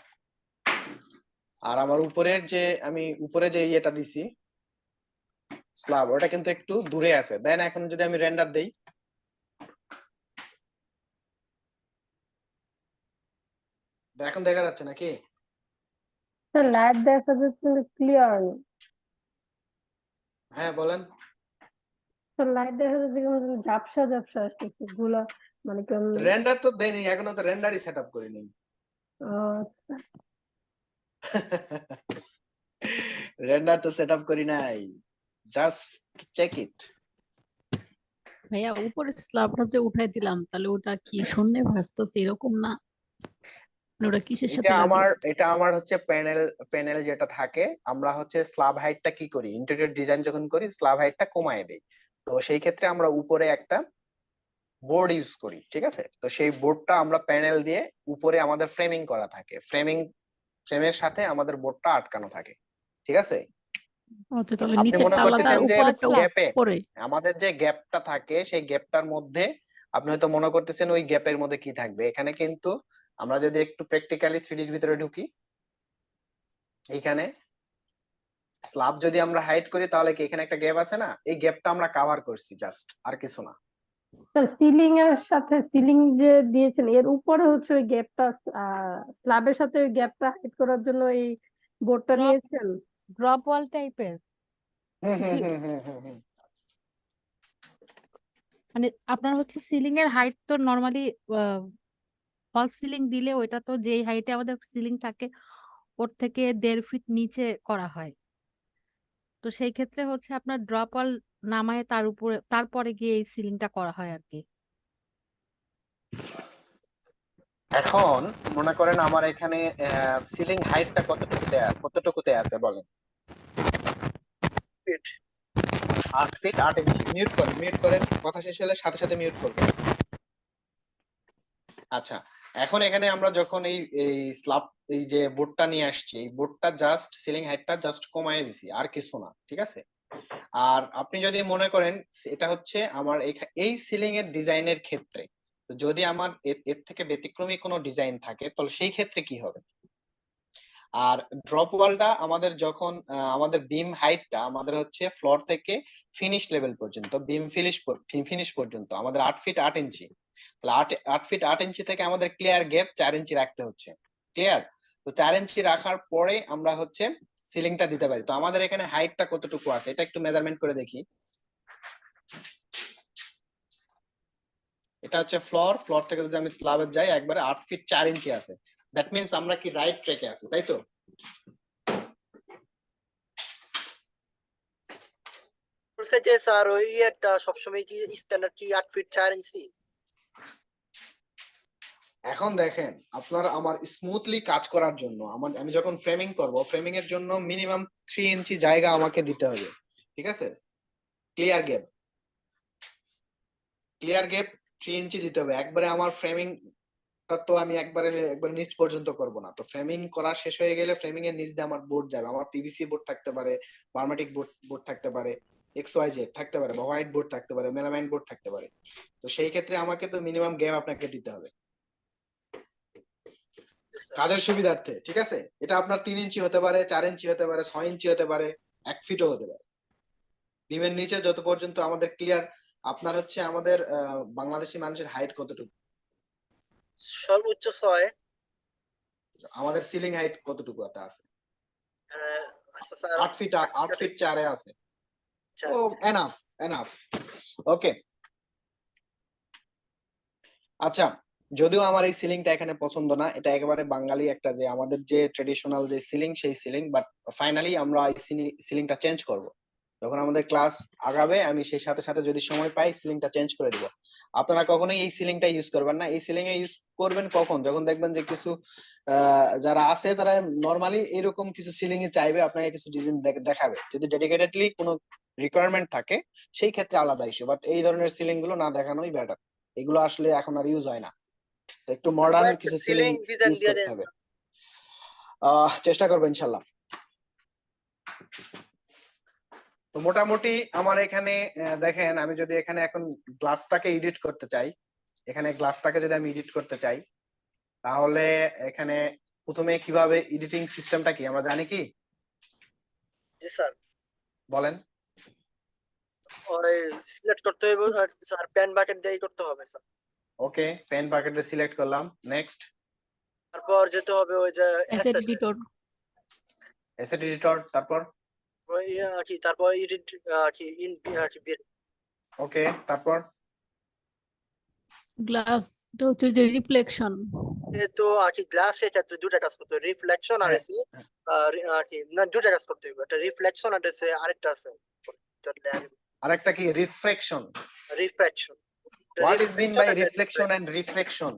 আর আমার উপরের যে আমি উপরে যে ইয়েটা দিছি স্ল্যাব, ওটা কিন্তু একটু দূরে আছে। দেন এখন যদি আমি রেন্ডার দেই, এখন দেখা যাচ্ছে নাকি? লাইট দেখা যাচ্ছে ক্লিয়ার। হ্যাঁ বলেন। লাইট দেখা যাচ্ছে কেমন যেন ঝাপসা ঝাপসা আসতেছে গুলা, মানে কেমন। রেন্ডার তো দেয়নি, এখনো তো রেন্ডারই সেটআপ করিনি। আচ্ছা, রেন্ডার তো সেটআপ করি নাই, জাস্ট চেক ইট। ভাইয়া উপরে স্ল্যাবটা যে উঠাই দিলাম, তাহলে ওটা কি শূন্যে ভাসতেছে এরকম না? মানে ওটা কিসের সাথে লাগলো? এটা আমার হচ্ছে প্যানেল যেটা থাকে, আমরা হচ্ছে স্ল্যাব হাইটটা কি করি, ইন্টেরিয়র ডিজাইন যখন করি স্ল্যাব হাইটটা কমায় দেই। তো সেই ক্ষেত্রে আমরা উপরে একটা বোর্ড ইউজ করি, ঠিক আছে? তো সেই বোর্ডটা আমরা প্যানেল দিয়ে উপরে আমাদের ফ্রেমিং করা থাকে, ফ্রেমের সাথে আমাদের বোর্ডটা আটকানো থাকে, ঠিক আছে? আচ্ছা, তাহলে আপনি মনে নিচেরটা আলাদা করতেছেন যে উপরেরটা গ্যাপে, উপরে। আমাদের যে গ্যাপটা থাকে সেই গ্যাপটার মধ্যে আপনি হয়তো মনে করতেছেন ওই গ্যাপের মধ্যে কি থাকবে। এখানে কিন্তু আমরা যদি একটু প্র্যাকটিক্যালি 3D ভিতরে ঢুকি, এখানে স্ল্যাব যদি আমরা হাইড করি তাহলে কি এখানে একটা গ্যাপ আছে না, এই গ্যাপটা আমরা কভার করছি, জাস্ট আর কিছু না। সিলিং এর সাথে, সিলিং যে দিয়েছেন এর উপরে হচ্ছে ওই গ্যাপটা, স্ল্যাবের সাথে ওই গ্যাপটা হাইড করার জন্য এই বোর্ডটা Drop- নিয়েছেন। ড্রপ ওয়াল টাইপের, হুম হুম কিছু- হুম হুম হুম হুম। মানে আপনার হচ্ছে সিলিং এর হাইট তো নরমালি ফলস সিলিং দিলে ওইটা তো যেই হাইটে আমাদের সিলিং থাকে ওর থেকে 1.5 ফিট নিচে করা হয়। তো সেই ক্ষেত্রে হচ্ছে আপনার ড্রপ ওয়াল নামায় তার উপরে তারপরে গিয়ে এই সিলিংটা করা হয় আর কি। এখন মনে করেন আমার এখানে সিলিং হাইটটা কতটুকুতে আছে বলেন? 8 ফিট 8 ইঞ্চি। মিউট করেন, কথা শেষ হলে সাথে সাথে মিউট করবেন। আচ্ছা, এখন এখানে আমরা যখন এই স্ল্যাব এই যে বোর্ডটা নিয়ে আসছি, এই বোর্ডটা জাস্ট সিলিং হাইটটা জাস্ট কমায় দিছি, আর কিছু না, ঠিক আছে? আর আপনি যদি মনে করেন এটা হচ্ছে আমার এই সিলিং এর ডিজাইনের ক্ষেত্রে, তো যদি আমার এর থেকে ব্যতিক্রমী কোনো ডিজাইন থাকে তাহলে সেই ক্ষেত্রে কি হবে? আর ড্রপ ওয়ালটা আমাদের যখন আমাদের বিম হাইটটা আমাদের হচ্ছে ফ্লোর থেকে ফিনিশ লেভেল পর্যন্ত, বিম ফিনিশ পর্যন্ত আমাদের 8 ফিট 8 ইঞ্চি। তাহলে 8 ফিট 8 ইঞ্চি থেকে আমাদের ক্লিয়ার গ্যাপ 4 ইঞ্চি রাখতে হচ্ছে। ক্লিয়ার? তো 4 ইঞ্চি রাখার পরে আমরা হচ্ছে সিলিংটা দিতে পারি। তো আমাদের এখানে হাইটটা কতটুকু আছে এটা একটু মেজারমেন্ট করে দেখি। এটা হচ্ছে ফ্লোর থেকে যদি আমি স্ল্যাবে যাই একবারে 8 ফিট 4 ইঞ্চি আছে। দ্যাট মিন্স আমরা কি রাইট ট্র্যাকে আছি, তাই তো? থেকে স্যার ওই একটা সবসময় কি স্ট্যান্ডার্ড কি 8 ফিট 4 ইঞ্চি? এখন দেখেন আপনার আমার স্মুথলি কাজ করার জন্য আমি যখন ফ্রেমিং করব, ফ্রেমিং এর জন্য মিনিমাম 3 ইঞ্চি জায়গা আমাকে দিতে হবে। ঠিক আছে? ক্লিয়ার গ্যাপ 3 ইঞ্চি দিতে হবে। একবারে আমার ফ্রেমিং তো আমি একবারে নিচ পর্যন্ত করব না। তো ফ্রেমিং করা শেষ হয়ে গেলে ফ্রেমিং এর নিচ দিয়ে আমার বোর্ড যাবে। আমার পিভিসি বোর্ড থাকতে পারে, বার্মাটিক বোর্ড থাকতে পারে, XYZ থাকতে পারে, বা হোয়াইট বোর্ড থাকতে পারে, মেলামাইন বোর্ড থাকতে পারে। তো সেই ক্ষেত্রে আমাকে তো মিনিমাম গ্যাপ আপনাকে দিতে হবে কাজের সুবিধার্থে। ঠিক আছে? এটা আপনার 3 ইঞ্চি হতে পারে, 4 ইঞ্চি হতে পারে, 6 ইঞ্চি হতে পারে, 1 ফিটও হতে পারে। বিমের নিচে যত পর্যন্ত আমাদের ক্লিয়ার, আপনার হচ্ছে আমাদের বাংলাদেশি মানুষের হাইট কতটুকু? সর্বোচ্চ 6। আমাদের সিলিং হাইট কতটুকু আছে? আচ্ছা স্যার 8 ফিট 4 এ আছে। ও এনাফ। ওকে, আচ্ছা, যদিও আমার এই সিলিংটা এখানে পছন্দ না, এটা একেবারে বাঙালি একটা যে আমাদের যে ট্রেডিশনাল যে সিলিং সেই সিলিং, বাট ফাইনালি আমরা এই সিলিংটা চেঞ্জ করব। যখন আমাদের ক্লাস আগাবে আমি সেই সাথে সাথে যদি সময় পাই সিলিংটা চেঞ্জ করে দিব। আপনারা কখনোই এই সিলিংটা ইউজ করবেন না। এই সিলিং এ ইউজ করবেন কখন? যখন দেখবেন যে কিছু যারা আছে তারা নরমালি এরকম কিছু সিলিং এ চাইবে আপনাকে কিছু ডিজাইন দেখাবে। যদি ডেডিকেটেডলি কোনো রিকোয়ারমেন্ট থাকে সেই ক্ষেত্রে আলাদা ইস্যু, বাট এই ধরনের সিলিং গুলো না দেখানোই বেটার। এগুলো আসলে এখন আর ইউজ হয় না। একটু মডার্ন কিছু সিলিং ডিজাইন ইউজ দিয়ে করতে দেন। হবে। চেষ্টা করবো ইনশাল্লাহ। তো মোটামুটি আমার এখানে দেখেন, আমি যদি এখানে এখন গ্লাসটাকে এডিট করতে চাই, এখানে গ্লাসটাকে যদি আমি এডিট করতে চাই, তাহলে এখানে প্রথমে কিভাবে এডিটিং সিস্টেমটা কি আমরা জানি কি? জি স্যার। বলেন। ওই সিলেক্ট করতে হবে স্যার, পেন বাকেট দিয়ে করতে হবে স্যার। ওকে, পেন বাকেট দিয়ে সিলেক্ট করলাম। নেক্সট, তারপর যেতে হবে ওই যে অ্যাসেট এডিটর। অ্যাসেট এডিটর, তারপর ওই কি তারপর এডিট কি ইন কি বিল। ওকে, তারপর গ্লাস এটা হচ্ছে যে রিফ্লেকশন। তো কি গ্লাস এটা তো দুটো কাজ করতে হবে, রিফ্লেকশন আর এসে কি না দুটো কাজ করতে হবে। একটা রিফ্লেকশন আর এসে আরেকটা আছে আরেকটা কি? রিফ্রেকশন। Refraction. What is mean by reflection and refraction?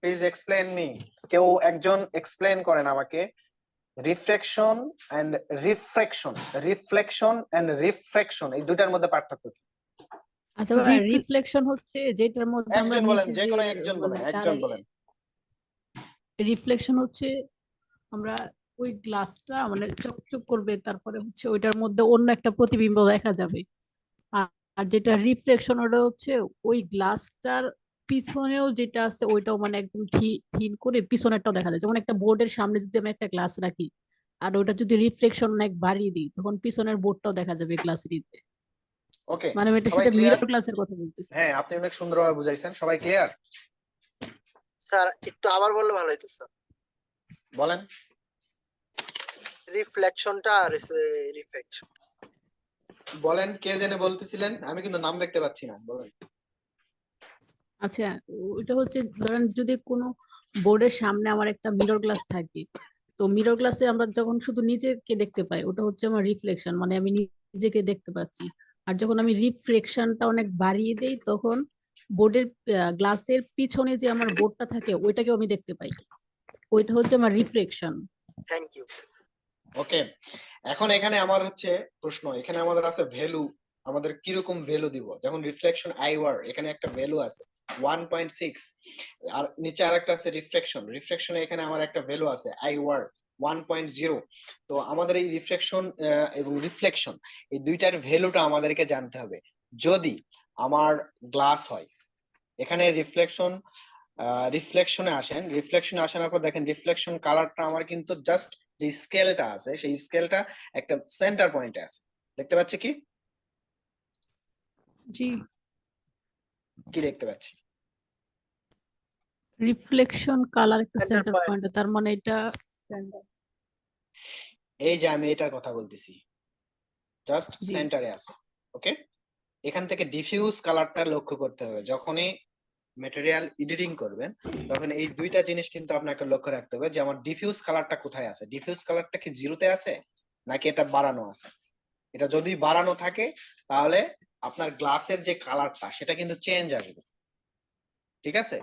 Please explain me. কেউ একজন এক্সপ্লেন করেন আমাকে। রিফ্লেকশন এন্ড রিফ্রেকশন এই দুটার মধ্যে পার্থক্য কি? আচ্ছা, রিফ্লেকশন হচ্ছে যেটার মধ্যে আমরা একজন বলেন, নিচে যে কোনো যে একজন মানে বলেন, একজন বলেন। রিফ্লেকশন হচ্ছে আমরা ওই গ্লাসটা মানে চকচক করবে, তারপরে হচ্ছে ওইটার মধ্যে অন্য একটা প্রতিবিম্ব দেখা যাবে। আর যেটা রিফ্লেকশন ওটা হচ্ছে ওই গ্লাসটার পিছনেও যেটা আছে ওইটাও মানে একদম থিন করে পিছনেরটাও দেখা যায়। যেমন একটা বোর্ডের সামনে যদি আমি একটা গ্লাস রাখি আর ওটা যদি রিফ্লেকশন অনেক বাড়িয়ে দিই তখন পিছনের বোর্ডটাও দেখা যাবে গ্লাসের। ওকে, মানে এটা সবাই সেটা ক্লিয়ার? মিরর গ্লাসের কথা বলতেছি। হ্যাঁ, আপনি অনেক সুন্দরভাবে বুঝাইছেন। সবাই ক্লিয়ার? স্যার একটু আবার বললে ভালো হতো স্যার। বলেন। রিফ্লেকশনটা আর এসে রিফ্লেকশন বলেন, কে জেনে বলতেছিলেন? আমি কিন্তু নাম দেখতে পাচ্ছি না, বলেন। আচ্ছা, ওইটা হচ্ছে ধরেন যদি কোনো বোর্ডের সামনে আমার একটা মিরর গ্লাস থাকে, তো মিরর গ্লাসে আমরা যখন শুধু নিজেকে দেখতে পাই ওটা হচ্ছে আমার রিফ্লেকশন, মানে আমি নিজেকে দেখতে পাচ্ছি। আর যখন আমি রিফ্লেকশনটা অনেক বাড়িয়ে দেই তখন বোর্ডের গ্লাসের পিছনে যে আমার বোর্ডটা থাকে ওইটাকেও আমি দেখতে পাই, ওইটা হচ্ছে আমার রিফ্লেকশন। Thank you. ওকে, এখন এখানে আমার হচ্ছে প্রশ্ন, এখানে আমাদের আছে ভ্যালু, আমাদের কিরকম ভ্যালু দিব? যেমন রিফ্লেকশন আইওয়ার, এখানে একটা ভ্যালু আছে 1.6, আর নিচে আরেকটা আছে রিফ্লেকশনে এখানে আমার একটা ভ্যালু আছে আইওয়ার 1.0। তো আমাদের এই রিফ্লেকশন এবং রিফ্লেকশন এই দুইটার ভ্যালুটা আমাদেরকে জানতে হবে। যদি আমার গ্লাস হয়, এখানে রিফ্লেকশন রিফ্লেকশনে আসেন, রিফ্লেকশনে আসার পর দেখেন রিফ্লেকশন কালারটা আমার কিন্তু জাস্ট যে স্কেলটা আছে সেই স্কেলটা একটা সেন্টার পয়েন্টে আছে, দেখতে পাচ্ছি কি জি, কি দেখতে পাচ্ছি? রিফ্লেকশন কালার একটা Center সেন্টার point. পয়েন্ট, তার মানে এটা স্ট্যান্ডার্ড। এই যে আমি এটার কথা বলতেছি, জাস্ট জি। সেন্টারে আছে। ওকে, এখান থেকে ডিফিউজ কালারটা লক্ষ্য করতে হবে। যখনই ম্যাটেরিয়াল এডিটিং করবেন তখন এই দুইটা জিনিস কিন্তু আপনাকে লক্ষ্য রাখতে হবে যে আমার ডিফিউজ কালারটা কোথায় আছে। ডিফিউজ কালারটা কি জিরোতে আছে নাকি এটা বাড়ানো আছে? এটা যদি বাড়ানো থাকে তাহলে আপনার গ্লাসের যে কালারটা সেটা কিন্তু চেঞ্জ আসবে, ঠিক আছে?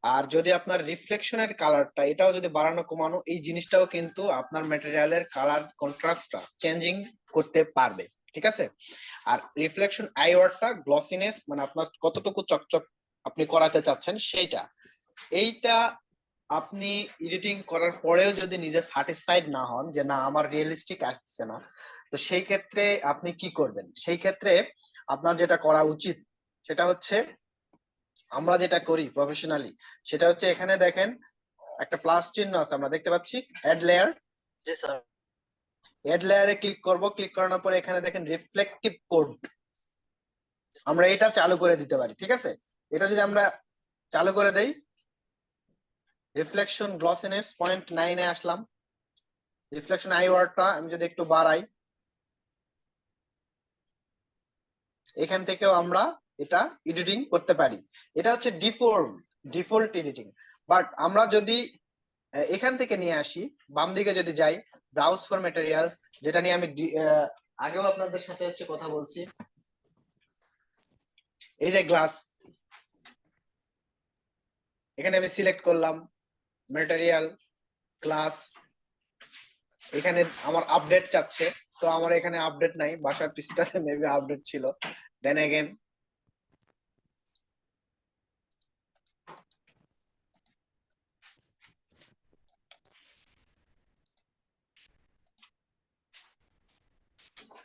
আর যদি আপনার রিফ্লেকশনের কালারটা এটাও যদি বাড়ানো কমানো, এই জিনিসটাও কিন্তু আপনার ম্যাটেরিয়ালের কালার কন্ট্রাস্টটা চেঞ্জিং করতে পারবে, ঠিক আছে? আর রিফ্লেকশন আইওয়ারটা গ্লসিনেস, মানে আপনার কতটুকু চকচক আপনি করাতে চাচ্ছেন সেইটা। এইটা আপনি এডিটিং করার পরেও যদি নিজে স্যাটিসফাইড না হন যে না আমার রিয়েলিস্টিক আসছে না, তো সেই ক্ষেত্রে আপনি কি করবেন? সেই ক্ষেত্রে আপনার যেটা করা উচিত সেটা হচ্ছে, আমরা যেটা করি প্রফেশনালি সেটা হচ্ছে, এখানে দেখেন একটা প্লাস চিহ্ন আছে আমরা দেখতে পাচ্ছি, অ্যাড লেয়ার। জি স্যার। অ্যাড লেয়ারে ক্লিক করব, ক্লিক করানোর পরে এখানে দেখেন রিফ্লেকটিভ কোড, আমরা এটা চালু করে দিতে পারি, ঠিক আছে? এটা যদি আমরা চালু করে দেই, রিফ্লেকশন গ্লসিনেস 0.9 এ আসলাম। রিফ্লেকশন আইওয়ারটা আমি যদি একটু বাড়াই, এখান থেকেও আমরা এটা এডিটিং করতে পারি। এটা হচ্ছে ডিফল্ট এডিটিং। বাট আমরা যদি এখান থেকে নিয়ে আসি, বাম দিকে যদি যাই, ব্রাউজ ফর ম্যাটেরিয়ালস, যেটা নিয়ে আমি আগেও আপনাদের সাথে হচ্ছে কথা বলছি, এই যে গ্লাস, এখানে আমি সিলেক্ট করলাম ম্যাটেরিয়াল, গ্লাস, এখানে আমার আপডেট চাচ্ছে, তো আমার এখানে আপডেট নাই, বাসার পিসিটাতে মেবি আপডেট ছিল। Then again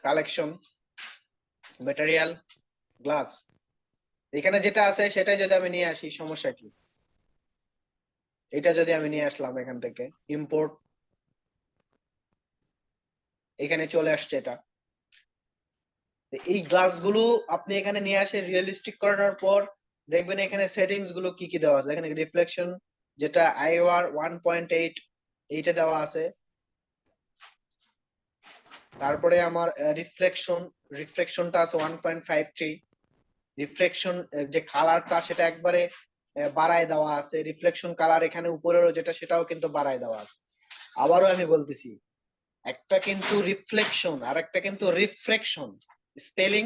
collection, material, glass, এখানে যেটা আছে সেটাই যদি আমি নিয়ে আসি, সমস্যা কি? এটা যদি আমি নিয়ে আসলাম এখান থেকে ইম্পোর্ট, এখানে চলে আসছে এটা। এই গ্লাস গুলো আপনি এখানে নিয়ে আসে রিয়েলিস্টিক করানোর পর দেখবেন এখানে সেটিংস গুলো কি কি দেওয়া আছে। এখানে রিফ্লেকশন যেটা আইওআর 1.8 এইটা দেওয়া আছে। তারপরে আমার রিফ্লেকশনটা আছে 1.53। রিফ্লেকশন যে কালারটা সেটা একবারে বাড়ায় দেওয়া আছে। রিফ্লেকশন কালার এখানে উপরেরও যেটা সেটাও কিন্তু বাড়ায় দেওয়া আছে। আবারও আমি বলতেছি, একটা কিন্তু রিফ্লেকশন আর একটা কিন্তু রিফ্রেকশন, স্পেলিং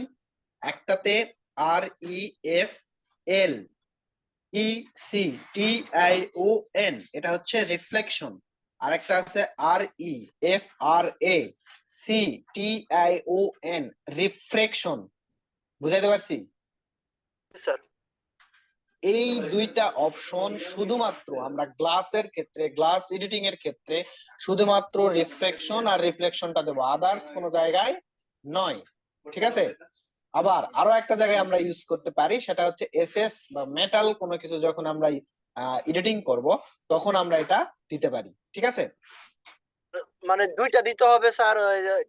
একটাতে REFLECTION, এটা হচ্ছে রিফ্লেকশন, আর একটা আছে REFRACTION, রিফ্রেকশন। বুঝাইতে পারছি? স্যার। এই দুইটা অপশন শুধুমাত্র আমরা গ্লাসের ক্ষেত্রে, গ্লাস এডিটিং এর ক্ষেত্রে শুধুমাত্র রিফ্লেকশন আর রিফ্লেকশনটা দেবো, আদার্স কোনো জায়গায় নয়, ঠিক আছে? আবার আরো একটা জায়গায় আমরা ইউজ করতে পারি, সেটা হচ্ছে এসএস বা মেটাল কোনো কিছু যখন আমরা এডিটিং করব তখন আমরা এটা দিতে পারি, ঠিক আছে? মানে দুইটা দিতে হবে স্যার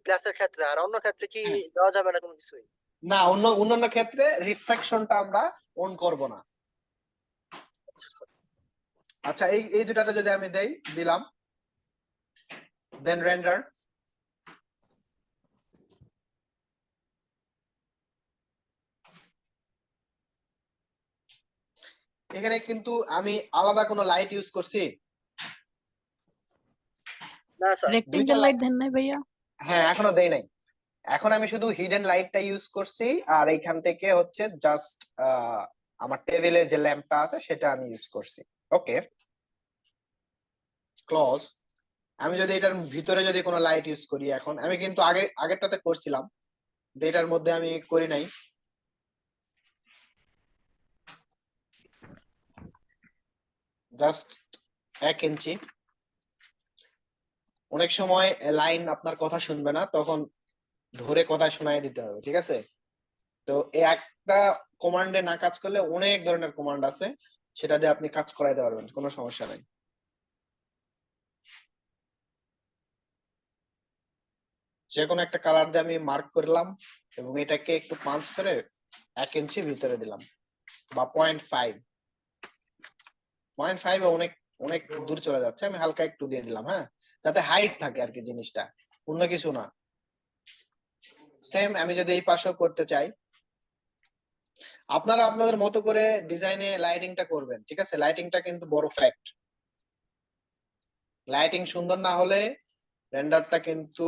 ক্লাসের ক্ষেত্রে, আর অন্য ক্ষেত্রে কি দেওয়া যাবে না কোনো কিছুই? না, অন্যান্য ক্ষেত্রে রিফ্লেকশনটা আমরা অন করব না। আচ্ছা, এই দুটাতে যদি আমি দিলাম, দেন রেন্ডার, এখানে কিন্তু আমি আলাদা কোনো লাইট ইউজ করছি না স্যার। রেক্টেঙ্গেল লাইট দেন নাই ভাইয়া? হ্যাঁ, এখনো দেই নাই। এখন আমি শুধু হিডেন লাইটটা ইউজ করছি, আর এইখান থেকে হচ্ছে জাস্ট আমার টেবিলে যে ল্যাম্পটা আছে সেটা আমি ইউজ করছি। ওকে, ক্লোজ। আমি যদি এটার ভিতরে যদি কোনো লাইট ইউজ করি, এখন আমি কিন্তু আগেরটাতে করছিলাম, এটার মধ্যে আমি করি নাই। জাস্ট 1 ইঞ্চি। অনেক সময় লাইন আপনার কথা শুনবে না, তখন ধরে কথা শোনায় দিতে হবে, ঠিক আছে? তো এই একটা কমান্ডে না কাজ করলে অনেক ধরনের কমান্ড আছে, সেটা দিয়ে আপনি কাজ করাইতে পারবেন, কোনো সমস্যা নাই। যে কোনো একটা কালার দিয়ে আমি মার্ক করলাম এবং এটাকে একটু পাঞ্চ করে 1 ইঞ্চি ভিতরে দিলাম বা 0.5 অনেক অনেক দূর চলে যাচ্ছে, আমি হালকা একটু দিয়ে দিলাম, হ্যাঁ, যাতে হাইট থাকে আর কি জিনিসটা, অন্য কিছু না। সেম আমি যদি এই পাশেও করতে চাই, আপনারা আপনাদের মতো করে ডিজাইনে লাইটিংটা করবেন, ঠিক আছে? লাইটিংটা কিন্তু বড় ফ্যাক্ট। লাইটিং সুন্দর না হলে রেন্ডারটা কিন্তু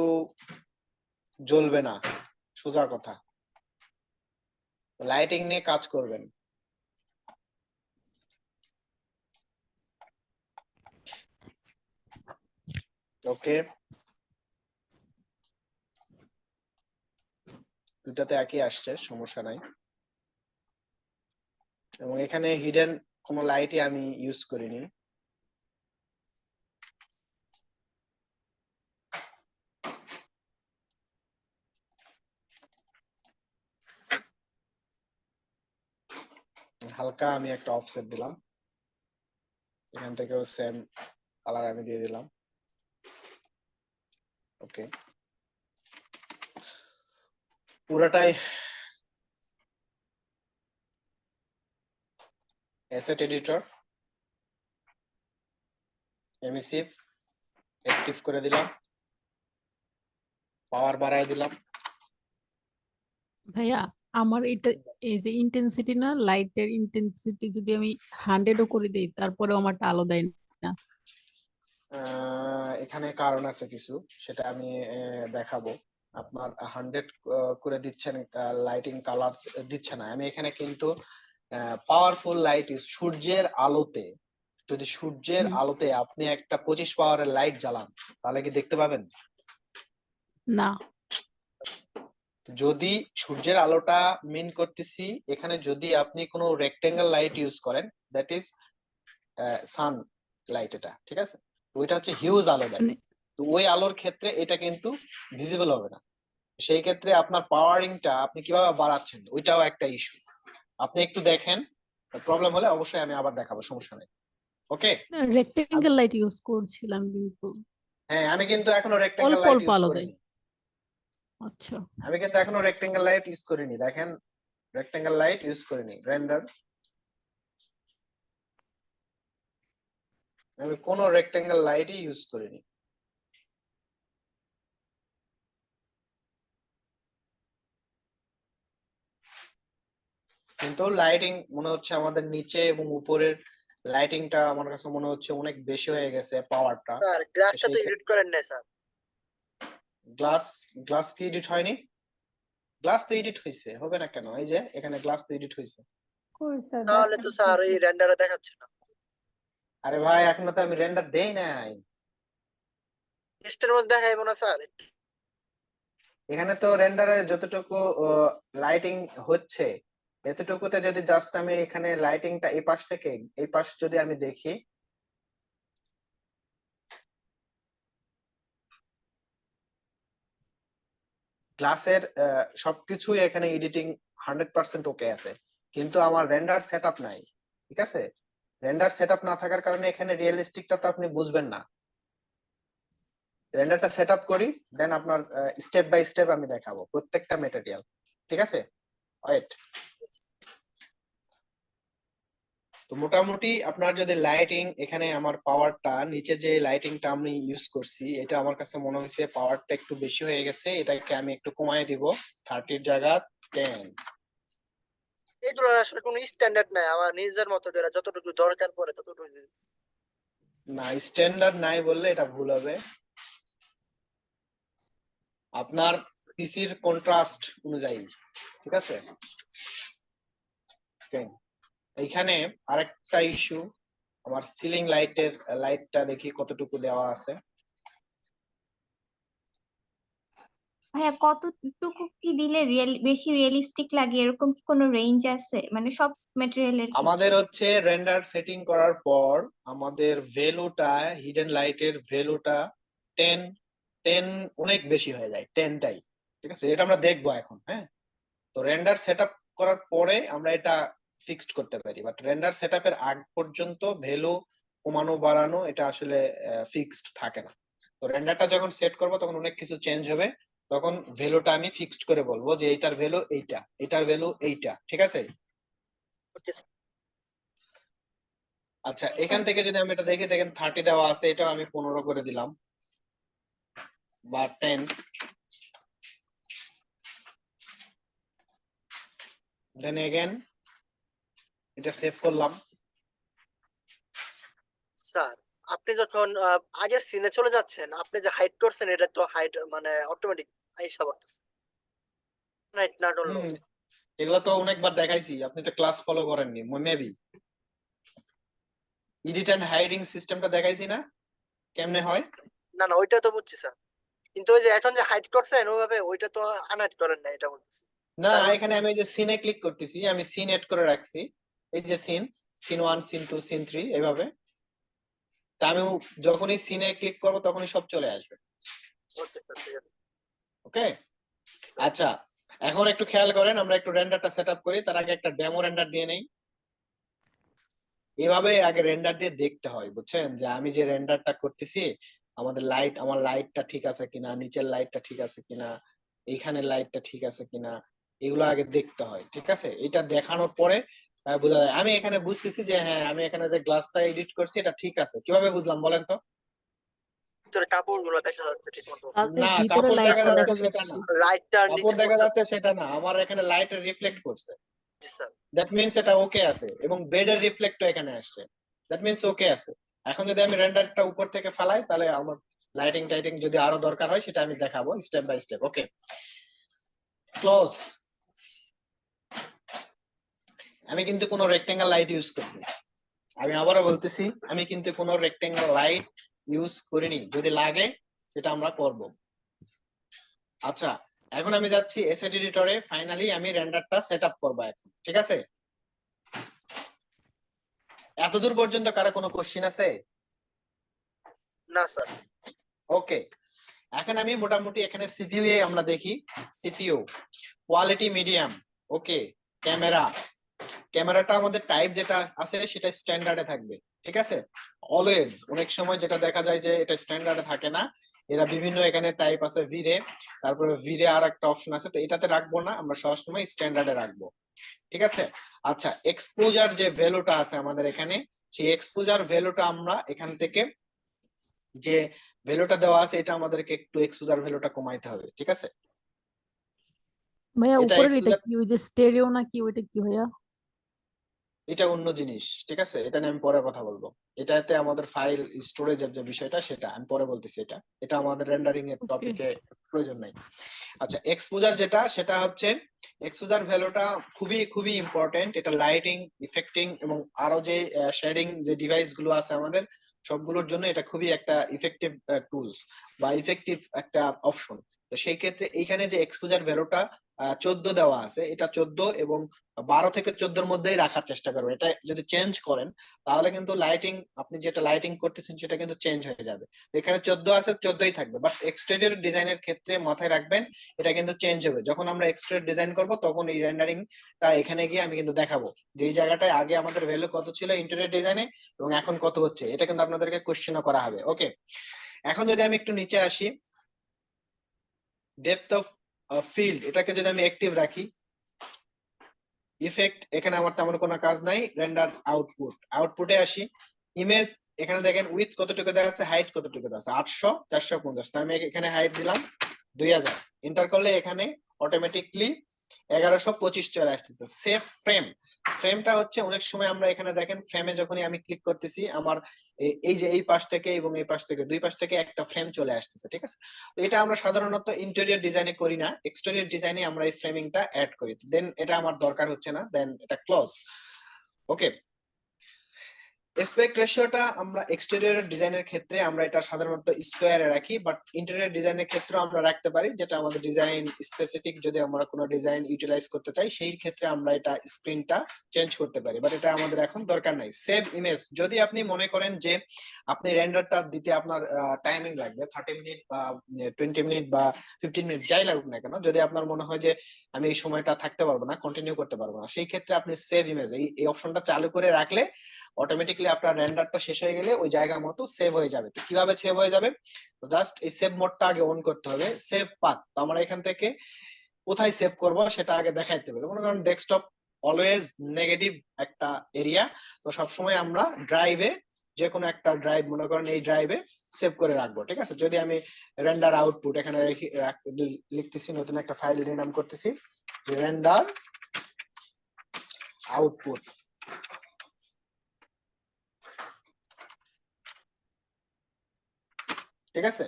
জ্বলবে না, সোজা কথা। লাইটিং নিয়ে কাজ করবেন। ওকে, দুটাতে একই আসছে, সমস্যা নাই। এবং এখানে হিডেন কোনো লাইটই আমি ইউজ করিনি। হালকা আমি একটা অফসেট দিলাম, এখান থেকেও সেম কালার আমি দিয়ে দিলাম। ওকে, পুরোটাই অ্যাসেট এডিটর, এমিসিভ অ্যাক্টিভ করে দিলাম, পাওয়ার বাড়ায় দিলাম। ভাইয়া আমার এটা এই যে ইন্টেন্সিটি না, লাইটের ইন্টেন্সিটি যদি আমি 100ও করে দিই তারপরেও আমারটা আলো দেয় না। এখানে কারণ আছে কিছু, সেটা আমি দেখাবো। আপনার 100 করে দিচ্ছেন, লাইটিং কালার দিচ্ছে না। আমি এখানে কিন্তু পাওয়ারফুল লাইট, সূর্যের আলোতে, যদি সূর্যের হুম। আলোতে আপনি একটা 25 পাওয়ারের লাইট জ্বালান, তাহলে কি দেখতে পাবেন? না। যদি সূর্যের আলোটা মিন করতেছি এখানে, যদি আপনি কোনো রেক্টেঙ্গেল লাইট ইউজ করেন, দ্যাট ইজ সান লাইট, এটা ঠিক আছে? তো ওইটা হচ্ছে হিউজ আলো দেয়, মানে তো ওই আলোর ক্ষেত্রে এটা কিন্তু ভিজিবল হবে না। সেই ক্ষেত্রে আপনার পাওয়ারিংটা আপনি কিভাবে বাড়াচ্ছেন, ওইটাও একটা ইস্যু। আপনি একটু দেখেন, প্রবলেম হলে অবশ্যই আমি আবার দেখাবো, সমস্যা নেই। ওকে, রেক্টেঙ্গেল লাইট ইউজ করছিলাম কিন্তু হ্যাঁ, আমি কিন্তু এখনো রেক্টেঙ্গেল অল্প লাইট অল্প ইউজ আলো দেয়। করিনি। আচ্ছা। আমি কিন্তু এখনো রেক্টেঙ্গেল লাইট ইউজ করিনি, দেখেন, রেক্টেঙ্গেল লাইট ইউজ করিনি। রেন্ডার, আমি কোনো রেক্টেঙ্গেল লাইটই ইউজ করিনি। কিন্তু লাইটিং মনে হচ্ছে আমাদের নিচে এবং উপরের লাইটিংটা আমার কাছে মনে হচ্ছে অনেক বেশি হয়ে গেছে পাওয়ারটা। স্যার গ্লাসটা তো সেই এডিট করেন না স্যার। গ্লাস, গ্লাস কি এডিট হয়নি? গ্লাস তো এডিট হয়েছে, হবে না কেন? এই যে এখানে গ্লাস তো এডিট হয়েছে। কই স্যার তাহলে তো স্যার এই রেন্ডারে দেখাচ্ছে না। আরে ভাই, এখনো তো আমি রেন্ডার দেই নাই। লিস্টের মধ্যে দেখাইবো না স্যার? এখানে তো রেন্ডারে যতটুকু লাইটিং হচ্ছে, এতটুকুতে যদি জাস্ট আমি এখানে লাইটিংটা এই পাশ থেকে এই পাশ যদি আমি দেখি, গ্লাসের সবকিছুই এখানে এডিটিং 100% ওকে আছে, কিন্তু আমার রেন্ডার সেটআপ নাই, ঠিক আছে? রেন্ডার সেটআপ না থাকার কারণে এখানে রিয়েলিস্টিকটা তো আপনি বুঝবেন না। রেন্ডারটা সেটআপ করি, দেন আপনার স্টেপ বাই স্টেপ আমি দেখাবো প্রত্যেকটা ম্যাটেরিয়াল, ঠিক আছে? ওয়েট। তো মোটামুটি আপনার যদি লাইটিং, এখানে আমার পাওয়ারটা, নিচে যে লাইটিংটা আমি ইউজ করছি, এটা আমার কাছে মনে হয়েছে পাওয়ারটা একটু বেশি হয়ে গেছে, এটাকে আমি একটু কমায় দিব, 30 জায়গা 10। এগুলোর আসলে কোনো স্ট্যান্ডার্ড নাই, আমার নিজের মতো করে যতটুকু দরকার পড়ে ততটুকু দিই। না, স্ট্যান্ডার্ড নাই বললে এটা ভুল হবে। আপনার পিসির কন্ট্রাস্ট অনুযায়ী, ঠিক আছে? Okay. এইখানে আরেকটা ইস্যু, আমার সিলিং লাইটের লাইটটা দেখি কতটুকু দেওয়া আছে। ভাইয়া কতটুকু কি দিলে বেশি রিয়েলিস্টিক লাগে, এরকম কি কোনো রেঞ্জ আছে, মানে সব ম্যাটেরিয়ালের আমাদের ক্ষেত্রে? হচ্ছে রেন্ডার সেটিং করার পর আমাদের ভ্যালুটা, হিডেন লাইটের ভ্যালুটা 10 10 অনেক বেশি হয়ে যায়, 10টাই, ঠিক আছে? এটা আমরা দেখবো এখন, হ্যাঁ? তো রেন্ডার সেটআপ করার পরে আমরা এটা ফিক্সড করতে পারি, বাট রেন্ডার সেটআপের আগ পর্যন্ত ভ্যালু কমানো বাড়ানো এটা আসলে ফিক্সড থাকে না। তো রেন্ডারটা যখন সেট করব তখন অনেক কিছু চেঞ্জ হবে, তখন ভ্যালুটা আমি ফিক্সড করে বলবো যে এইটার ভ্যালু এইটা, এটার ভ্যালু এইটা, ঠিক আছে? ওকে আচ্ছা, এখান থেকে যদি আমি এটা দেখি, দেখেন 30 দেওয়া আছে, এটাও আমি 15 করে দিলাম বা 10, দেন এগেন এটা সেভ করলাম। স্যার, আপনি যখন আগের সিনে চলে যাচ্ছেন, আপনি যে হাইড করছেন এটা তো হাইড মানে অটোমেটিক আইসা পড়তেছে, রাইট? নট অল হুম, এগুলো তো অনেকবার দেখাইছি, আপনি তো ক্লাস ফলো করেননি মেবি। এডিট এন্ড হাইডিং সিস্টেমটা দেখাইছি না কেমনে হয়? না না, ওইটা তো বুঝছি স্যার, কিন্তু ওই যে এখন যে হাইড করছেন ওইভাবে ওইটা তো আনহাইড করেন না, এটা বলতেছি। না, তার মানে এখানে আমি এই যে সিনে ক্লিক করতেছি, আমি সিন এড করে রাখছি, এই যে সিন, সিন 1 সিন 2 সিন 3 এভাবে। তা আমি যখনই সিনে ক্লিক করব তখনই সব চলে আসবে। ওকে স্যার, ঠিক আছে। ওকে, আচ্ছা, এখন একটু খেয়াল করেন, আমরা একটু রেন্ডারটা সেটআপ করি, তার আগে একটা ডেমো রেন্ডার দিয়ে নেই। এভাবে আগে রেন্ডার দিয়ে দেখতে হয়, বুঝছেন, যে আমি যে রেন্ডারটা করতেছি আমাদের লাইট, আমার লাইটটা ঠিক আছে কিনা, নিচের লাইটটা ঠিক আছে কিনা, এইখানের লাইটটা ঠিক আছে কিনা, এগুলো আগে দেখতে হয়, ঠিক আছে? এটা দেখানোর পরে বোঝা যায়। আমি এখানে বুঝতেছি যে হ্যাঁ, আমি এখানে যে গ্লাসটা এডিট করছি এটা ঠিক আছে, কিভাবে বুঝলাম বলেন তো? ভিতরে কাপড় গুলো দেখা যাচ্ছে ঠিক মতো, ক্লাসের না, ভিতরে কাপড় দেখা লাইটটা যাচ্ছে দেখা সেটা যাচ্ছে। না, লাইটটা কাপড় নিচে দেখা পড়তেছে। যাচ্ছে সেটা না, আমার এখানে লাইট রিফ্লেক্ট করছে, জি স্যার। দ্যাট মিন্স এটা ওকে আছে, এবং বেডের রিফ্লেক্টও এখানে আসছে, দ্যাট মিন্স ওকে আছে। এখন যদি আমি রেন্ডারটা উপর থেকে ফালাই, তাহলে আমার লাইটিং টাইটিং যদি আরো দরকার হয় সেটা আমি দেখাবো step by step. Okay, close. আমি কিন্তু কোনো রেক্টেঙ্গেল লাইট ইউজ করিনি, আমি আবারও বলতেছি, আমি কিন্তু কোনো রেক্টেঙ্গেল লাইট ইউজ করিনি, যদি লাগে সেটা আমরা করব। আচ্ছা, এখন আমি যাচ্ছি এসএড এডিটরে, ফাইনালি আমি রেন্ডারটা সেটআপ করব এখন, ঠিক আছে? এতদূর পর্যন্ত কারো কোনো কোশ্চেন আছে? না স্যার। ওকে, এখন আমি মোটামুটি এখানে সিপিইউ এ আমরা দেখি, সিপিইউ কোয়ালিটি মিডিয়াম, ওকে, ক্যামেরা, ক্যামেরাটা আমাদের টাইপ যেটা আছে সেটা স্ট্যান্ডার্ডে থাকবে, ঠিক আছে? অলওয়েজ, অনেক সময় যেটা দেখা যায় যে এটা স্ট্যান্ডার্ডে থাকে না, এরা বিভিন্ন এখানে টাইপ আছে ভিরে, তারপরে ভিরে আর একটা অপশন আছে, তো এটাতে রাখবো না, আমরা সবসময় স্ট্যান্ডার্ডে রাখবো, ঠিক আছে? আচ্ছা, এক্সপোজার যে ভ্যালুটা আছে আমাদের এখানে, সেই এক্সপোজার ভ্যালুটা আমরা এখান থেকে যে ভ্যালুটা দেওয়া আছে এটা আমাদেরকে একটু এক্সপোজার ভ্যালুটা কমাইতে হবে, ঠিক আছে? ভাইয়া এটা উপরের এটা এক্সপোজার, কি, ওই যে স্টেরিও নাকি ওইটা কি ভাইয়া? এটা অন্য জিনিস, ঠিক আছে? এটা নিয়ে আমি পরে কথা বলবো। এটাতে আমাদের ফাইল স্টোরেজের যে বিষয়টা সেটা আমি পরে বলতেছি, এটা এটা আমাদের রেন্ডারিং এর ওকে। টপিকে প্রয়োজন নাই। আচ্ছা, এক্সপোজার যেটা, সেটা হচ্ছে এক্সপোজার ভ্যালুটা খুবই খুবই ইম্পর্টেন্ট, এটা লাইটিং, ইফেক্টিং এবং আরো যে শেডিং যে ডিভাইস গুলো আছে আমাদের সবগুলোর জন্য এটা খুবই একটা ইফেক্টিভ টুলস বা ইফেক্টিভ একটা অপশন। তো সেই ক্ষেত্রে এইখানে যে এক্সপোজার ভ্যালুটা 14 দেওয়া আছে, এটা 14 এবং 12 থেকে 14 এর মধ্যেই রাখার চেষ্টা করবেন। এটা যদি চেঞ্জ করেন তাহলে কিন্তু লাইটিং, আপনি যেটা লাইটিং করতেছেন সেটা কিন্তু চেঞ্জ হয়ে যাবে। এখানে 14 আছে, 14ই থাকবে, বাট এক্সটেরিয়র ডিজাইনের ক্ষেত্রে মাথায় রাখবেন এটা কিন্তু চেঞ্জ হবে। যখন আমরা এক্সটেরিয়র ডিজাইন করব তখন এই রেন্ডারিংটা এখানে গিয়ে আমি কিন্তু দেখাবো যে এই জায়গাটায় আগে আমাদের ভ্যালু কত ছিল ইন্টেরিয়র ডিজাইনে এবং এখন কত হচ্ছে, এটা কিন্তু আপনাদেরকে কোশ্চেনও করা হবে। ওকে, এখন যদি আমি একটু নিচে আসি, ডেপথ অফ ফিল্ড, এটাকে যদি আমি অ্যাক্টিভ রাখি, ইফেক্ট, এখানে আমার তেমন কোনো কাজ নাই, রেন্ডার আউটপুট, আউটপুটে আসি, ইমেজ, এখানে দেখেন উইথ কতটুকু দেখাচ্ছে, হাইট কতটুকু দেখাচ্ছে, 800 450, তো আমি এখানে হাইট দিলাম 2000, এন্টার করলে এখানে অটোমেটিকলি 1125 চলে আসতেছে। সেভ ফ্রেম, ফ্রেমটা হচ্ছে অনেক সময় আমরা এখানে দেখেন ফ্রেমে যখনই আমি ক্লিক করতেছি আমার এই যে এই পাশ থেকে এবং এই পাশ থেকে দুই পাশ থেকে একটা ফ্রেম চলে আসতেছে, ঠিক আছে? তো এটা আমরা সাধারণত ইন্টেরিয়র ডিজাইনে করি না, এক্সটেরিয়র ডিজাইনে আমরা এই ফ্রেমিংটা অ্যাড করি, দেন এটা আমার দরকার হচ্ছে না, দেন এটা ক্লোজ। ওকে, এসপেক্ট রেশিওটা আমরা এক্সটেরিয়র ডিজাইনের ক্ষেত্রে আমরা এটা সাধারণত স্কোয়ারে রাখি, বাট ইন্টেরিয়র ডিজাইনের ক্ষেত্রে আমরা রাখতে পারি, যেটা আমাদের ডিজাইন স্পেসিফিক যদি আমরা কোনো ডিজাইন ইউটিলাইজ করতে চাই সেই ক্ষেত্রে আমরা এটা স্ক্রিনটা চেঞ্জ করতে পারি, বাট এটা আমাদের এখন দরকার নাই। সেভ ইমেজ, যদি আপনি মনে করেন যে আপনি রেন্ডারটা দিতে আপনার টাইমিং লাগবে 30 মিনিট বা 20 মিনিট বা 15 মিনিট যাই লাগুক না কেন, যদি আপনার মনে হয় যে আমি এই সময়টা থাকতে পারবো না, কন্টিনিউ করতে পারবো না, সেই ক্ষেত্রে আপনি সেভ ইমেজ এই অপশনটা চালু করে রাখলে অটোমেটিক্যালি আপনার রেন্ডারটা শেষ হয়ে গেলে ওই জায়গা মতো সেভ হয়ে যাবে। তো কিভাবে সেভ হয়ে যাবে, জাস্ট এই সেভ মোডটা আগে অন করতে হবে। সেভ পাথ, তো আমরা এখান থেকে কোথায় সেভ করব সেটা আগে দেখাইতে হবে। মনে করেন ডেস্কটপ অলওয়েজ নেগেটিভ একটা এরিয়া, তো সবসময় আমরা ড্রাইভে, যে কোনো একটা ড্রাইভ মনে করেন এই ড্রাইভে সেভ করে রাখবো, ঠিক আছে। যদি আমি রেন্ডার আউটপুট এখানে লিখতেছি, নতুন একটা ফাইল রিনাম করতেছি, রেন্ডার আউটপুট, ঠিক আছে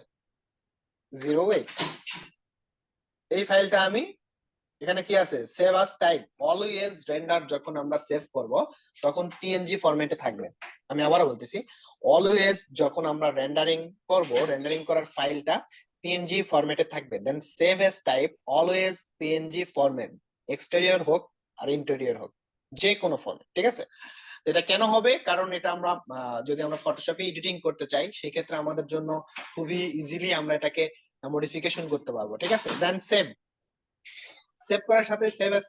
08, এই ফাইলটা আমি এখানে কি আছে, সেভ আস টাইপ, অলওয়েজ রেন্ডার যখন আমরা সেভ করব তখন পিএনজি ফরম্যাটে থাকবে। আমি আবারও বলতেছি, অলওয়েজ যখন আমরা রেন্ডারিং করব, রেন্ডারিং করার ফাইলটা পিএনজি ফরম্যাটে থাকবে। Then save as type always PNG format, exterior হোক আর ইন্টেরিয়র হোক, যে কোনো ফরম্যাট, ঠিক আছে। এটা কেন হবে, কারণ এটা আমরা যদি আমরা ফটোশপে এডিটিং করতে চাই সেই ক্ষেত্রে আমাদের জন্য খুবই ইজিলি আমরা এটাকে মডিফিকেশন করতে পারবো, ঠিক আছে। দেন সেভ করার সাথে সেভ এস,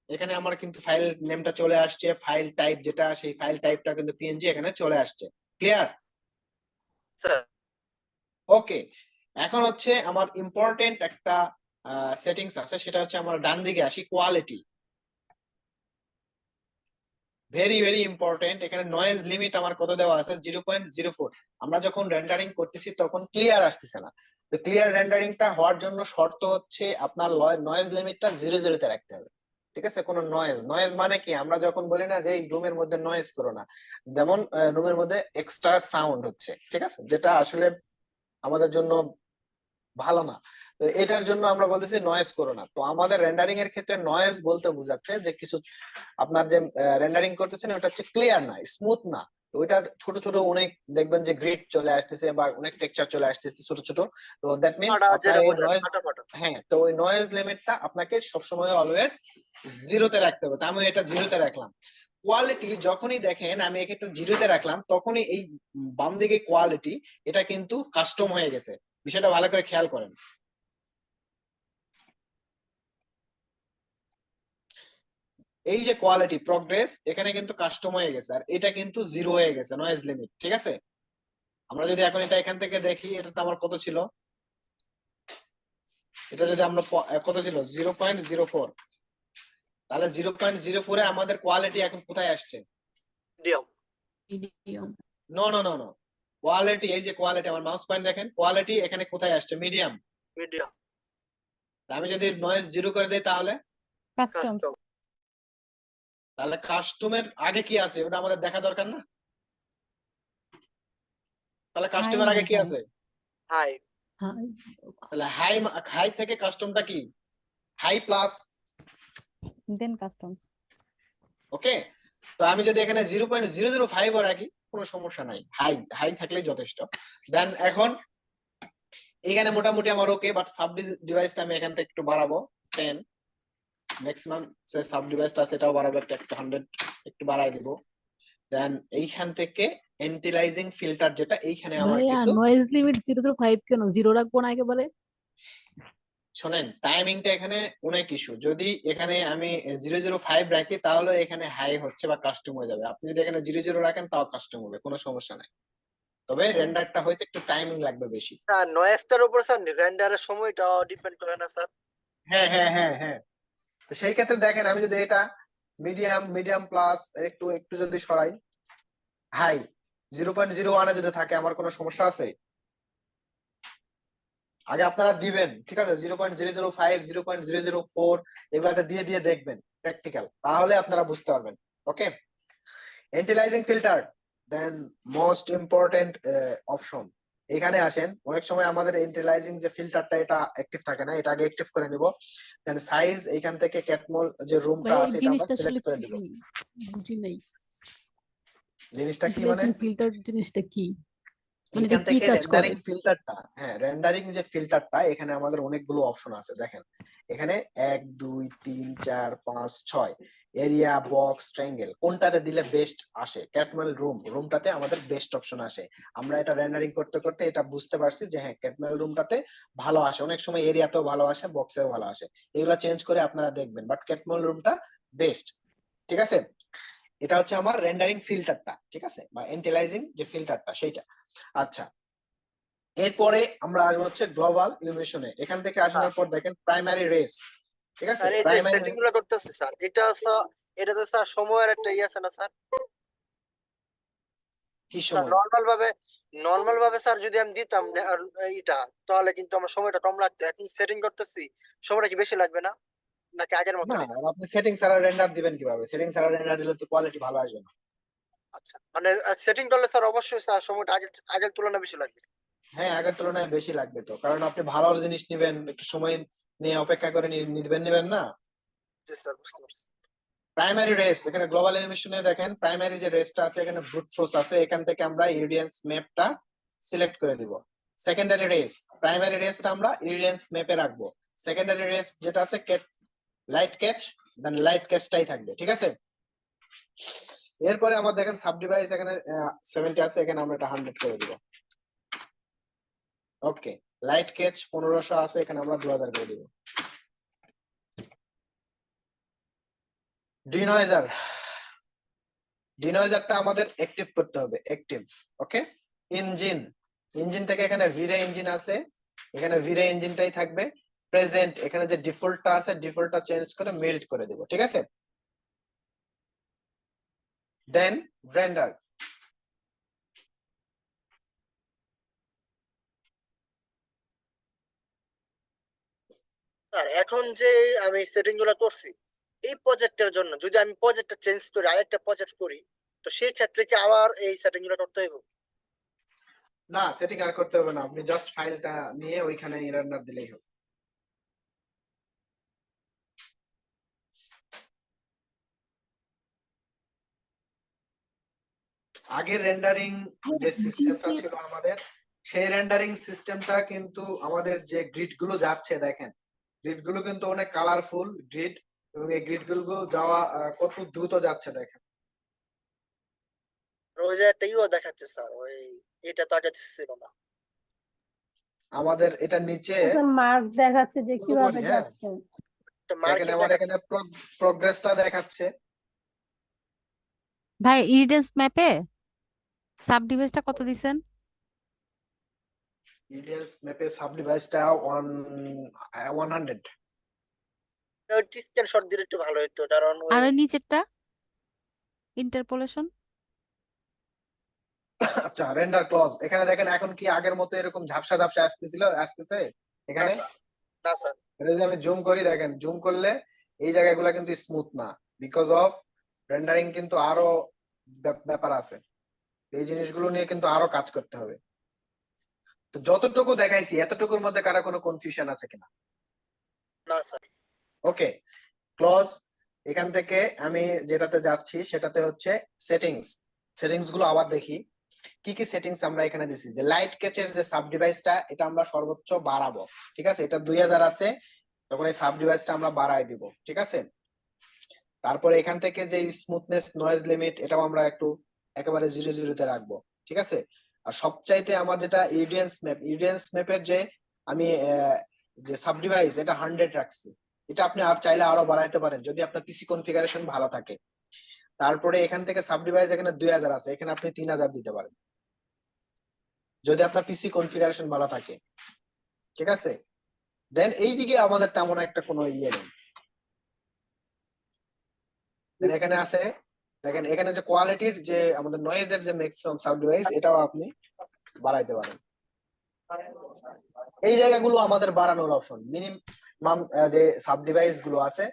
এখানে আমার কিন্তু ফাইল নেমটা চলে আসছে, ফাইল টাইপ যেটা সেই ফাইল টাইপটা কিন্তু পিএনজি এখানে চলে আসছে। ক্লিয়ার? স্যার ওকে, এখন হচ্ছে আমার ইম্পর্টেন্ট একটা সেটিংস আছে, সেটা হচ্ছে আমরা ডান দিকে আসি, কোয়ালিটি, ভেরি ভেরি ইম্পর্টেন্ট। এখানে নয়েজ লিমিট আমার কত দেওয়া আছে, 0.04। আমরা যখন রেন্ডারিং করতেছি তখন ক্লিয়ার আসতেছে না, তো ক্লিয়ার রেন্ডারিংটা হওয়ার জন্য শর্ত হচ্ছে আপনার নয়েজ লিমিটটা 0 তে রাখতে হবে, ঠিক আছে। কোনো নয়েজ মানে কি, আমরা যখন বলি না যে এই রুমের মধ্যে নয়েজ করো না, যেমন রুমের মধ্যে এক্সট্রা সাউন্ড হচ্ছে, ঠিক আছে, যেটা আসলে আমাদের জন্য ভালো না, তো এটার জন্য আমরা বলতেছি নয়েজ করো না। তো আমাদের রেন্ডারিং এর ক্ষেত্রে নয়েজ বলতে বোঝাচ্ছে যে কিছু আপনার যে রেন্ডারিং করতেছেন ওটা হচ্ছে ক্লিয়ার না, স্মুথ না, তো ওইটার ছোট ছোট অনেক দেখবেন যে গ্রিড চলে আসতেছে বা অনেক টেক্সচার চলে আসতেছে ছোট ছোট, তো দ্যাট মিন্স ফাটা আপনার যেটা এই বোঝায় নয়েজ, ফাটাফাটা। হ্যাঁ, তো ওই নয়েজ লিমিটটা আপনাকে সবসময় অলওয়েজ 0 তে রাখতে হবে। তো আমি এটা 0 তে রাখলাম। কোয়ালিটি যখনই দেখেন আমি এক্ষেত্রে 0 তে রাখলাম, তখনই এই বাম দিকে কোয়ালিটি এটা কিন্তু কাস্টম হয়ে গেছে, বিষয়টা ভালো করে খেয়াল করেন। এই যে কোয়ালিটি প্রগ্রেস এখানে কিন্তু কাস্টম হয়ে গেছে, আর এটা কিন্তু 0 হয়ে গেছে নয়েজ লিমিট, ঠিক আছে। আমরা যদি এখন এটা এখান থেকে দেখি, এটা তো আমার কত ছিল, এটা যদি আমরা কত ছিল 0.04, তাহলে 0.04 এ আমাদের কোয়ালিটি এখন কোথায় আসছে, medium. Medium. No no no no, quality, এই যে কোয়ালিটি, আমার মাউস পয়েন্ট দেখেন, কোয়ালিটি এখানে কোথায় আসছে, মিডিয়াম। মিডিয়াম আমি যদি নয়েজ 0 করে দেই তাহলে কাস্টমস কাস্টম। তাহলে কাস্টমের আগে কি আছে ওটা আমাদের দেখা দরকার না, তাহলে কাস্টমের আগে কি আছে, হাই। হাই। তাহলে হাই, হাই থেকে কাস্টমটা কি, হাই প্লাস, দেন কাস্টমস ওকে। তো আমি যদি এখানে 0.005 ও রাখি কোনো সমস্যা নাই, হাই হাই থাকলেই যথেষ্ট। দেন এখন এখানে মোটামুটি আমার ওকে, বাট সাব ডিভাইসটা আমি এখান থেকে একটু বাড়াবো 10, ম্যাক্সিমাম যে সাব ডিভাইসটা সেটাও বাড়াবো একটা 100 একটু বাড়াই দিব। দেন এইখান থেকে এন্টিলাইজিং ফিল্টার, যেটা এইখানে আমার ভাইয়া কিছু, নয়েজ লিমিট 005 কেন, 0 রাখবো না একেবারে? শোনেন টাইমিংটা এখানে অনেক ইস্যু, যদি এখানে আমি 005 রাখি তাহলে এখানে হাই হচ্ছে বা কাস্টম হয়ে যাবে, আপনি যদি এখানে 00 রাখেন তাও কাস্টম হবে, কোনো সমস্যা নাই, তবে রেন্ডারটা হইতে একটু টাইমিং লাগবে বেশি। স্যার নয়েজটার উপর স্যার রেন্ডারের সময়টা ডিপেন্ড করে না স্যার? হ্যাঁ হ্যাঁ হ্যাঁ হ্যাঁ, তো সেই ক্ষেত্রে দেখেন আমি যদি এটা মিডিয়াম প্লাস একটু একটু যদি সরাই, হাই 0.01 এ যদি থাকে আমার কোনো সমস্যা আছে? আগে আপনারা দিবেন, ঠিক আছে, 0.005 0.004 এগুলাতে দিয়ে দিয়ে দেখবেন প্র্যাকটিক্যাল, তাহলে আপনারা বুঝতে পারবেন। ওকে, এন্টিলাইজিং ফিল্টার, দেন মোস্ট ইম্পর্টেন্ট অপশন, এখানে আসেন। অনেক সময় আমাদের এন্টিলাইজিং যে ফিল্টারটা এটা অ্যাক্টিভ থাকে না, এটা আগে অ্যাক্টিভ করে নিব। দেন সাইজ, এইখান থেকে ক্যাটমল যে রুমটা ভাইয়া এই আছে এটা আমরা জিনিসটা আসলে সিলেক্ট করে দিব। কি বুঝি নাই। জিনিসটা কি মানে রিফ্লেকশন ফিল্টার জিনিসটা কি, মানে এখান এটা কি থেকে কাজ করে? রেন্ডারিং ফিল্টারটা, হ্যাঁ রেন্ডারিং যে ফিল্টারটা, এখানে আমাদের অনেকগুলো অপশন আছে দেখেন। এখানে 1 2 3 4 5 6 এরিয়া, বক্স, ট্রায়াঙ্গেল, কোনটাতে দিলে বেস্ট আসে। ক্যাটমেল রুমটাতে আমাদের বেস্ট অপশন আসে। আমরা এটা রেন্ডারিং করতে করতে এটা বুঝতে পারছি যে হ্যাঁ ক্যাটমেল রুমটাতে ভালো আসে, অনেক সময় এরিয়াতেও ভালো আসে, বক্সেও ভালো আসে। এগুলা চেঞ্জ করে আপনারা দেখবেন, বাট ক্যাটমেল রুমটা বেস্ট। ঠিক আছে, এটা হচ্ছে আমার রেন্ডারিং ফিল্টারটা, ঠিক আছে, বা এন্টিলাইজিং যে ফিল্টারটা সেইটা। আচ্ছা, এরপরে আমরা আসবো হচ্ছে গ্লোবাল ইলুমিনেশনে। এখান থেকে আসানোর পর দেখেন প্রাইমারি রেস, ঠিক আছে, স্যার এই যে প্রাইমারি সেটিং গুলো করতেছি স্যার, এটাতে স্যার সময়ের একটা ইয়ে আছে না স্যার? কি স্যার সময়? নর্মাল ভাবে স্যার যদি আমি দিতাম এইটা, তাহলে কিন্তু আমার সময়টা কম লাগতো। এখন সেটিং করতেছি, সময়টা কি বেশি লাগবে না, নাকি আগের না, মতনই? আর আপনি সেটিং ছাড়া রেন্ডার দিবেন কিভাবে? সেটিং ছাড়া রেন্ডার দিলে তো কোয়ালিটি ভালো আসবে না। আচ্ছা, মানে সেটিং করলে স্যার অবশ্যই স্যার সময়টা আগের তুলনায় বেশি লাগবে। হ্যাঁ, আগের তুলনায় বেশি লাগবে তো, কারণ আপনি ভালো জিনিস নিবেন, একটু সময় নিয়ে অপেক্ষা করে নিবেন না। জি স্যার, বুঝতে পারছি। প্রাইমারি রেস, এখানে গ্লোবাল এনিমেশনে দেখেন প্রাইমারি যে রেসটা আছে, এখানে ব্রুট ফোর্স আছে, এখান থেকে আমরা ইরিডিয়ান্স ম্যাপটা সিলেক্ট করে দিব। সেকেন্ডারি রেস, প্রাইমারি রেসটা আমরা ইরিডিয়ান্স ম্যাপে রাখবো। সেকেন্ডারি রেস যেটা আছে লাইট ক্যাচ, দেন লাইট ক্যাচটাই থাকবে, ঠিক আছে। এরপরে আমার দেখেন সাব ডিভাইস এখানে 70 আছে, এখানে আমরা এটা 100 করে দিব। ওকে, লাইট ক্যাচ 1500 আছে, এখানে আমরা 2000 করে দিব। ডিনয়েজারটা আমাদের অ্যাক্টিভ করতে হবে, অ্যাক্টিভ। ওকে, ইঞ্জিন থেকে এখানে ভিরে ইঞ্জিন আছে, এখানে ভিরে ইঞ্জিনটাই থাকবে। প্রেজেন্ট, এখানে যে ডিফল্টটা আছে ডিফল্টটা চেঞ্জ করে মিল্ড করে দেব, ঠিক আছে। দেন ব্লেন্ডার, স্যার এখন যে আমি সেটিং গুলো করছি, এই প্রজেক্টের জন্য যদি আমি প্রজেক্টটা চেঞ্জ করি, আরেকটা প্রজেক্ট করি, তো সেই ক্ষেত্রে কি আবার এই সেটিং গুলো করতে হবে? না সেটিং আর করতে হবে না, আপনি জাস্ট ফাইলটা নিয়ে ওইখানে রেন্ডার দিলেই হবে। আগের রেন্ডারিং যে সিস্টেমটা ছিল আমাদের, সেই রেন্ডারিং সিস্টেমটা কিন্তু আমাদের যে গ্রিড গুলো যাচ্ছে দেখেন, গ্রিড গুলো কিন্তু অনেক কালারফুল গ্রিড, এবং এই গ্রিড গুলো যাওয়া কত দ্রুত যাচ্ছে দেখেন। ওই যে একটা ইও দেখাচ্ছে স্যার, ওই এটা তো আগে ছিল না। আমাদের এটা নিচে আচ্ছা, মার্ক দেখাচ্ছে যে শুরু কিভাবে করি, হ্যাঁ যাচ্ছে। একটা দেখেন মার্কিং আমার দেখাচ্ছে। এখানে প্রোগ্রেসটা দেখাচ্ছে। ভাই ইরিডেন্স ম্যাপে সাব ডিভাইসটা কত দিছেন? ডিটেইলস ম্যাপে সাব ডিভাইসটা 100। ওই স্ক্রিনশট দিলে একটু ভালো হতো, কারণ ওই আর ওই নিচেরটা ইন্টারপোলেশন? আচ্ছা, রেন্ডার ক্লজ এখানে দেখেন এখন কি আগের মতো এরকম ঝাপসা ঝাপসা আসতেছে না এখানে। স্যার, না স্যার। এটা যদি আমি জুম করি, দেখেন জুম করলে এই জায়গাগুলো কিন্তু স্মুথ না, বিকজ অফ রেন্ডারিং কিন্তু আরো ব্যাপার আছে। এই জিনিসগুলো নিয়ে কিন্তু আরো কাজ করতে হবে। তো যতটুকু দেখাইছি এতটুকুর মধ্যে কারো কোনো কনফিউশন আছে কিনা? না স্যার। ওকে, ক্লজ এখান থেকে আমি যেটাতে যাচ্ছি সেটাতে হচ্ছে সেটিংস গুলো আবার দেখি কি কি সেটিংস আমরা এখানে দিছি। যে লাইট ক্যাচের যে সাব ডিভাইসটা, এটা আমরা সর্বোচ্চ বাড়াবো, ঠিক আছে, এটা 2000 আছে, তখন এই সাব ডিভাইসটা আমরা বাড়াই দিব, ঠিক আছে। তারপরে এখান থেকে যে স্মুথনেস নয়েজ লিমিট, এটাও আমরা একটু একেবারে 0 তে রাখবো, ঠিক আছে। আর সবচাইতে আমার যেটা ইডিয়েন্স ম্যাপের যে আমি যে সাব ডিভাইস, এটা 100 রাখছি। এটা আপনি আর চাইলে আরো বাড়াইতে পারেন যদি আপনার পিসি কনফিগারেশন ভালো থাকে। তারপরে এখান থেকে সাব ডিভাইস এখানে 2000 আছে, এখানে আপনি 3000 দিতে পারেন যদি আপনার পিসি কনফিগারেশন ভালো থাকে, ঠিক আছে। দেন এইদিকে আমাদের তেমন একটা কোনো ইয়ে নেই। Then এখানে আছে, দেখেন এখানে যে কোয়ালিটির যে আমাদের নয়েজের যে ম্যাক্সিমাম সাউন্ড ডিভাইস, এটাও আপনি বাড়াইতে পারেন। এই জায়গাগুলো আমাদের বাড়ানোর অপশন। মিনিমাম যে সাব ডিভাইস গুলো আছে,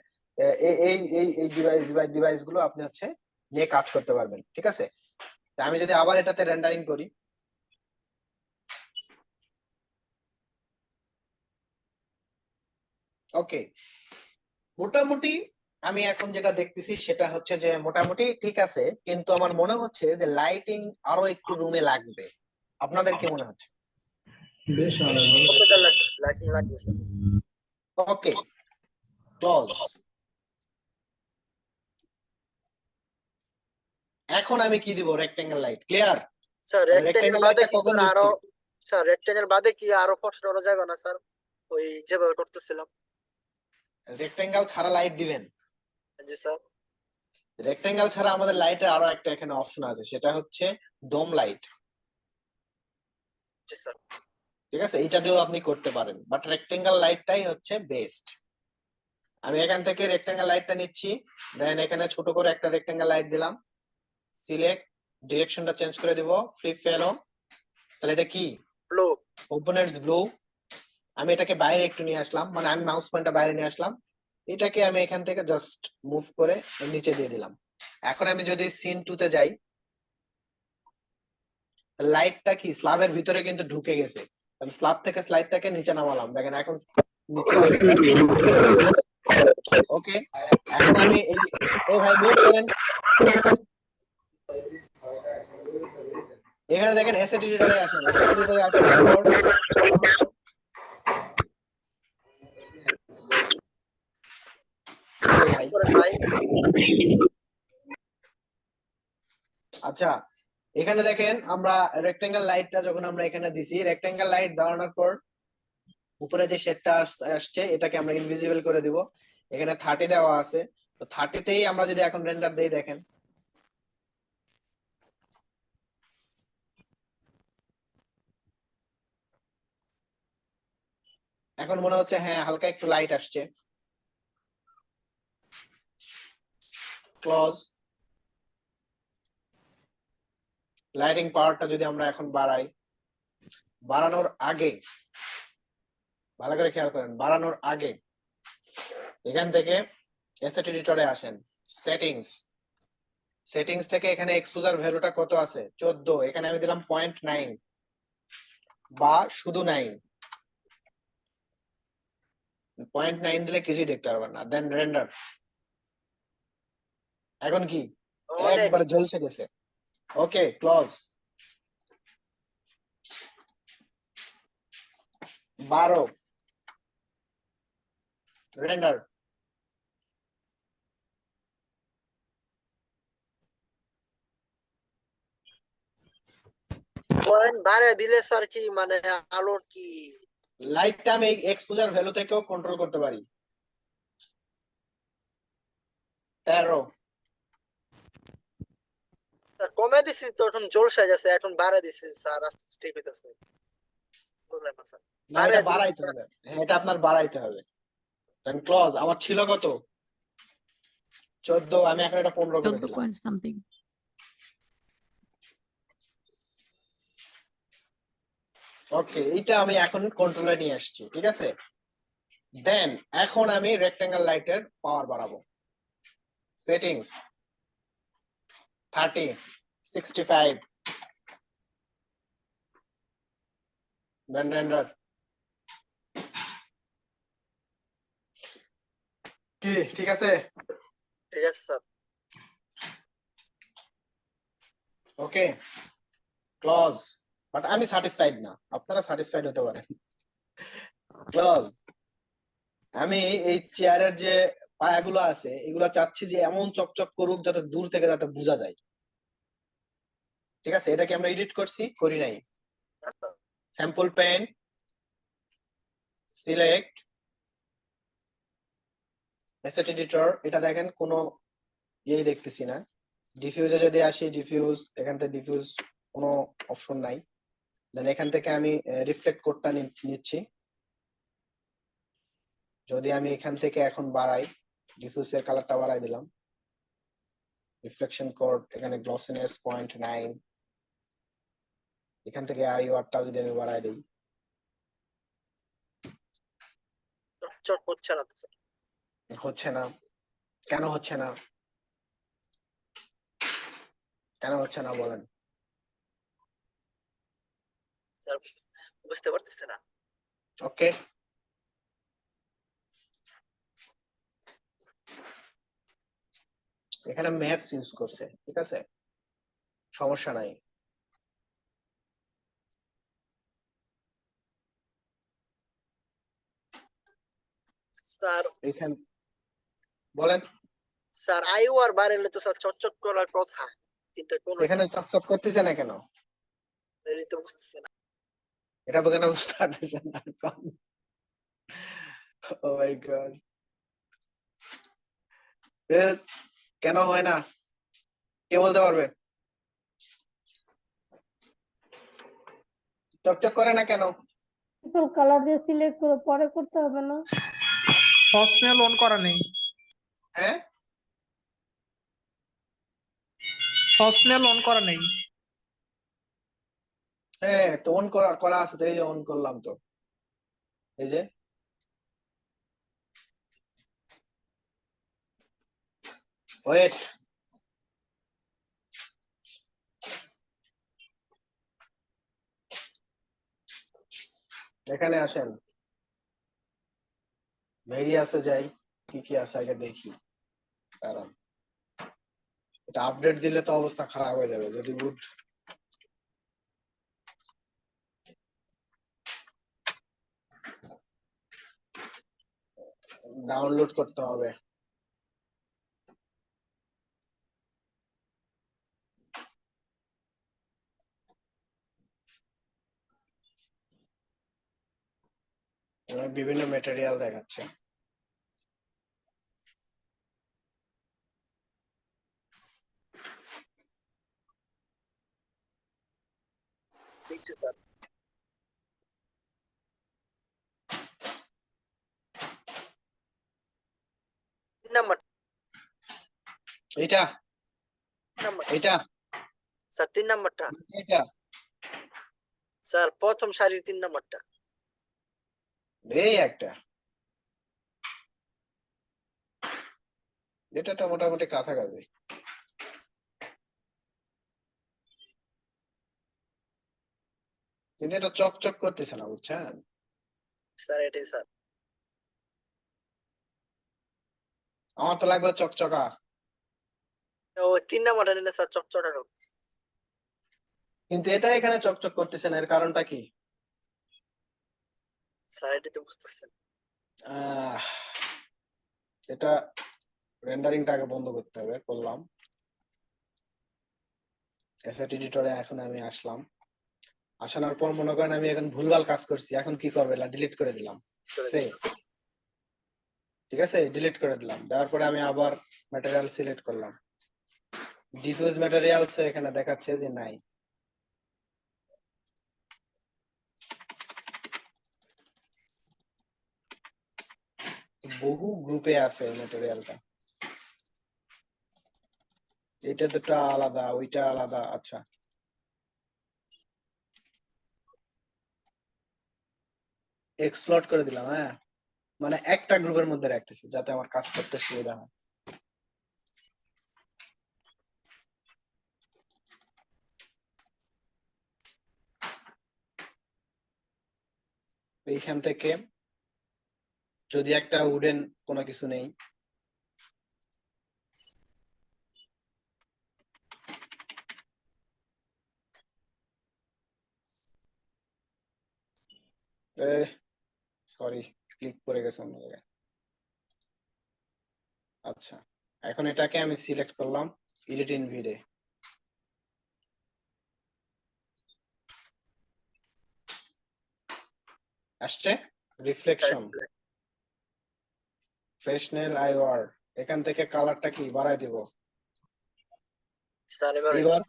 এই ডিভাইস গুলো আপনি হচ্ছে নিয়ে কাজ করতে পারবেন, ঠিক আছে। তা আমি যদি আবার এটাতে রেন্ডারিং করি, ওকে, মোটামুটি আমি এখন যেটা দেখতেছি সেটা হচ্ছে যে মোটামুটি ঠিক আছে, কিন্তু আমার মনে হচ্ছে যে লাইটিং আরো একটু রুমে লাগবে। আপনাদের কি মনে হচ্ছে? কম্পিউটার লাগতেছে, লাইটিং লাগবে স্যার। ওকে, ক্লোজ। এখন আমি কি দিব? Rectangle light. Clear? Sir rectangle rectangle বাদে লাইটটা কি কখন স্যার দিচ্ছি? আরো, স্যার রেক্টেঙ্গেল বাদে কি আরো ফটো করা যাবে না স্যার? ওই যেভাবে করতেছিলাম। রেক্টেঙ্গেল ছাড়া লাইট দিবেন? জি স্যার। রেক্টেঙ্গেল ছাড়া আমাদের লাইটের আরো একটা এখানে অপশন আছে, সেটা হচ্ছে ডোম লাইট। জি স্যার। ঠিক আছে, এটা দিয়েও আপনি করতে পারেন, বাট রেক্টেঙ্গেল লাইটটাই হচ্ছে বেস্ট। আমি এখান থেকে রেক্টেঙ্গেল লাইটটা নিচ্ছি, দেন এখানে ছোট করে একটা রেক্টেঙ্গেল লাইট দিলাম, সিলেক্ট, ডিরেকশনটা চেঞ্জ করে দিব, ফ্লিপ ফেলো। তাহলে এটা কি? ব্লু। Components blue. আমি এটাকে বাইরে একটু নিয়ে আসলাম, মানে আমি মাউস পয়েন্টটা বাইরে নিয়ে আসলাম, এটাকে আমি এখান থেকে জাস্ট মুভ করে নিচে দিয়ে দিলাম। এখন আমি যদি সিন 2 তে যাই, লাইটটা কি স্ল্যাবের ভিতরে কিন্তু ঢুকে গেছে। আমি স্ল্যাব থেকে স্লাইডটাকে নিচে নামালাম, দেখেন এখন নিচে আছে। ওকে, এখন আমি এই ভাই মিউট করেন। এখানে দেখেন অ্যাসেট এডিটরে আসেন, অ্যাসেট এডিটরে আসার পর ভাই ভাই আচ্ছা, এখানে দেখেন আমরা রেক্টেঙ্গেল লাইটটা যখন আমরা এখানে দিছি, রেক্টেঙ্গেল লাইট দেওয়ানোর পর উপরে যে শেডটা আসছে এটাকে আমরা ইনভিজিবল করে দিব। এখানে 30 দেওয়া আছে, তো 30 তেই আমরা যদি এখন রেন্ডার দেই, দেখেন এখন মনে হচ্ছে হ্যাঁ হালকা একটু লাইট আসছে। ক্লোজ। লাইটিং পাওয়ারটা যদি আমরা এখন বাড়াই, বাড়ানোর আগে ভালো করে খেয়াল করেন, বাড়ানোর আগে এখান থেকে অ্যাসেট এডিটরে আসেন, সেটিংস, সেটিংস থেকে এখানে এক্সপোজার ভ্যালুটা কত আছে? 14। এখানে আমি দিলাম 0.9 বা শুধু 9। 0.9 দিলে কিছুই দেখতে পারবেন না। দেন রেন্ডার। এখন কি অনেক একবারে ঝলসে গেছে। ওকে, ক্লোজ। 12 রেন্ডার। পয়েন্ট বাড়িয়ে দিলে স্যার কি মানে আলোর কি লাইটটা আমি এক্সপোজার ভ্যালু থেকেও কন্ট্রোল করতে পারি। 13 স্যার কমে দিছি তো এখন জলসা গেছে, এখন বাড়িয়ে দিছি স্যার, আস্তে আস্তে ঠিক হইতাছে। বুঝলেন না স্যার? না, এটা বাড়িয়ে দিলে বাড়াইতে হবে। হ্যাঁ, এটা আপনার বাড়াইতে হবে। দেন ক্লোজ। আমার ছিল কত? 14, আমি এখন এটা 15 করে 14 দিলাম। Point something. ওকে, এইটা আমি এখন কন্ট্রোলে নিয়ে আসছি, ঠিক আছে। দেন এখন আমি রেক্টেঙ্গেল লাইটের পাওয়ার বাড়াবো। সেটিংস 30, 65, দেন রেন্ডার। কি ঠিক আছে? ঠিক আছে স্যার। Okay, close. বাট আমি স্যাটিসফাইড না, আপনারা স্যাটিসফাইড হতে পারেন। ক্লোজ। আমি এই চেয়ারের যে পায়াগুলো আছে এগুলো চাচ্ছি যে এমন চকচক করুক যাতে দূর থেকে যাতে বোঝা যায়। ঠিক আছে, এটা কি আমরা এডিট করছি? করি নাই। Sample pen, select, asset editor. এটা দেখেন কোনো ইয়ে দেখতেছি না। ডিফিউজে যদি আসি, ডিফিউজ, এখান থেকে ডিফিউজ কোনো অপশন নাই। দেন এখান থেকে আমি রিফ্লেক্ট কোডটা নিচ্ছি। যদি আমি এখান থেকে এখন বাড়াই, ডিফিউজের কালারটা বাড়াই দিলাম, রিফ্লেকশন কোড এখানে গ্লসিনেস 0.9, এখান থেকে আইওআরটা যদি আমি বাড়াই দিই, চট হচ্ছে না তো স্যার। হচ্ছে না। কেন হচ্ছে না? কেন হচ্ছে না বলেন? স্যার বুঝতে পারতেছি না। ওকে, এখানে ম্যাপস ইউজ করছে, ঠিক আছে, সমস্যা নাই। স্যার এখানে বলেন, স্যার আইও আর বাড়াইলে তো স্যার চকচক করার কথা, কিন্তু কোনো এখানে চকচক করতেছে না কেন? কিছুই তো বুঝতেছে না। এটা কেন বুঝতে পারতেছেন না? ও মাই গড, কেন হয় না কে বলতে পারবে? চকচক করে না কেন? কালার দিয়ে সিলেক্ট করে পরে করতে হবে না? ফার্স্টনেল অন করা নেই, হ্যাঁ, ফার্স্টনেল অন করা নেই। হ্যাঁ তো অন করা করা আছে তো, এই যে অন করলাম তো, এই যে ওয়েট, এখানে আসেন, ভেরিয়াসে যাই, কি কি আছে আগে দেখি। কারণ এটা আপডেট দিলে তো অবস্থা খারাপ হয়ে যাবে যদি বুট ডাউনলোড করতে হবে। বিভিন্ন ম্যাটেরিয়াল দেখাচ্ছে। দেখছি স্যার। 3 নাম্বার এটা নাম্বার এটা স্যার 3 নাম্বারটা এটা স্যার, প্রথম সারির 3 নাম্বারটা। এই একটা, এটা মোটামুটি কাছাকাছি। কিন্তু এটা চকচক করতেছে না, বুঝছেন? স্যার এটাই স্যার। আমার তো লাগবে চকচকা। ও 3 নাম্বারটা নিলে স্যার চকচকা করতেছে। কিন্তু এটা এখানে চকচক করতেছে না, এর কারণটা কি? স্যার এটাই তো বুঝতেছেন। আহ, এটা রেন্ডারিংটা আগে বন্ধ করতে হবে, করলাম। অ্যাসেট এডিটরে এখন আমি আসলাম, আসানোর পর মনে করেন আমি এখন ভুলভাল কাজ করছি, এখন কি করবে? ডিলিট করে দিলাম, সে ঠিক আছে, ডিলিট করে দিলাম। দেওয়ার পরে আমি আবার ম্যাটেরিয়াল সিলেক্ট করলাম, ডিফিউজ ম্যাটেরিয়ালস এখানে দেখাচ্ছে যে নাই। বহু গ্রুপে আছে ম্যাটেরিয়ালটা, এটা দুটো আলাদা, ওইটা আলাদা। আচ্ছা, এক্সপ্লোর করে দিলাম। হ্যাঁ, মানে একটা গ্রুপের মধ্যে রাখতেছি যাতে আমার কাজ করতে সুবিধা হয়। এইখান থেকে যদি একটা উডেন কোনো কিছু নেই, সরি ক্লিক করে গেছে অন্য জায়গায়। আচ্ছা, এখন এটাকে আমি সিলেক্ট করলাম, এডিট ইন ভিডে। আসছে রিফ্লেকশন, ফ্রেশনেল আইওয়ার। এখান থেকে কালারটা কি বাড়াই দিব। স্যার এবার এবার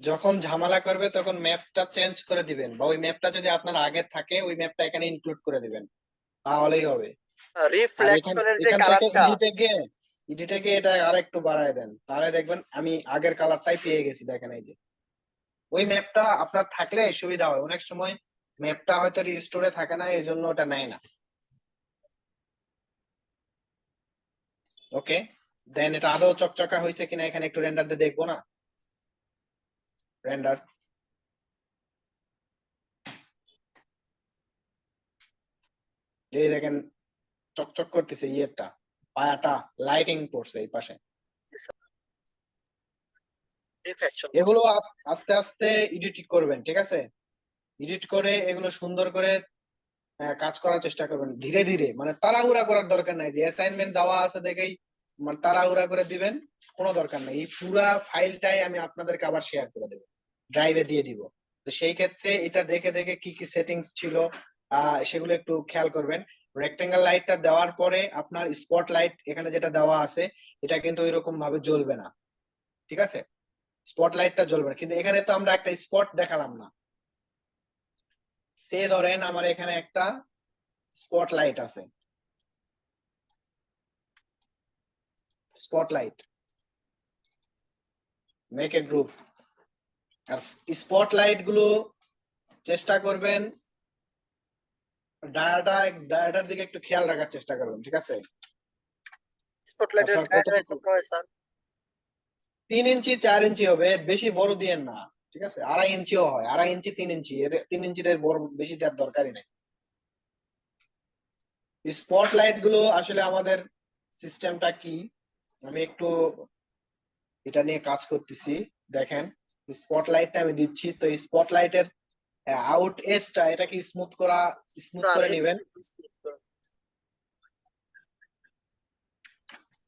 যখন ঝামেলা করবে তখন ম্যাপটা চেঞ্জ করে দিবেন, বা ওই ম্যাপটা যদি আপনার আগে থাকে ওই ম্যাপটা এখানে ইনক্লুড করে দিবেন, তাহলেই হবে। আর রিফ্লেকশনের যে এখান থেকে কালারটা, এডিটে গিয়ে এটা আরেকটু বাড়ায় দেন, তাহলে দেখবেন আমি আগের কালারটাই পেয়ে গেছি। দেখেন এই যে ওই ম্যাপটা আপনার থাকলে সুবিধা হয়। অনেক সময় ম্যাপটা হয়তো রিস্টোরে থাকে না, এই জন্য ওটা নেয় না। ওকে, দেন এটা আদৌ চকচকা হয়েছে কিনা এখানে একটু রেন্ডার দিয়ে দেখবো না। রেন্ডার, এই দেখেন চকচক করতেছে ইয়েটা, পায়াটা লাইটিং পড়ছে এই পাশে। রিফ্লেকশন এগুলো আস্তে আস্তে এডিট করবেন, ঠিক আছে? এডিট করে এগুলো সুন্দর করে কাজ করার চেষ্টা করবেন ধীরে ধীরে, মানে তাড়াহুড়া করার দরকার নাই যে অ্যাসাইনমেন্ট দেওয়া আছে দেখেই মানে তাড়াহুড়া করে দিবেন, কোনো দরকার নাই। এই পুরা ফাইলটাই আমি আপনাদেরকে আবার শেয়ার করে দেবো, ড্রাইভে দিয়ে দিব। তো সেই ক্ষেত্রে এটা দেখে দেখে কি কি সেটিংস ছিল সেগুলো একটু খেয়াল করবেন। রেক্টেঙ্গেল লাইটটা দেওয়ার পরে আপনার স্পট লাইট এখানে যেটা দেওয়া আছে এটা কিন্তু ওইরকম ভাবে জ্বলবে না, ঠিক আছে? স্পট লাইটটা জ্বলবে না, কিন্তু এখানে তো আমরা একটা স্পট দেখালাম না। সে ধরেন আমার এখানে একটা স্পটলাইট আছে, স্পটলাইট মেক এ গ্রুপ। আর স্পটলাইট গুলো চেষ্টা করবেন ডায়াটার দিকে একটু খেয়াল রাখার চেষ্টা করবেন, ঠিক আছে? স্পটলাইটের আপনার কতটুকু? কত হয় স্যার? 3 ইঞ্চি 4 ইঞ্চি হবে, এর বেশি বড় দিয়েন না, ঠিক আছে? 2.5 ইঞ্চিও হয়, 2.5 ইঞ্চি 3 ইঞ্চি, এর 3 ইঞ্চির এর বড় বেশি দেওয়ার দরকারই নেই। স্পটলাইট গুলো আসলে আমাদের সিস্টেমটা কি, আমি একটু এটা নিয়ে কাজ করতেছি। দেখেন স্পটলাইটটা আমি দিচ্ছি, তো স্পটলাইটের আউট এজটা এটা কি স্মুথ স্যার করে নেবেন।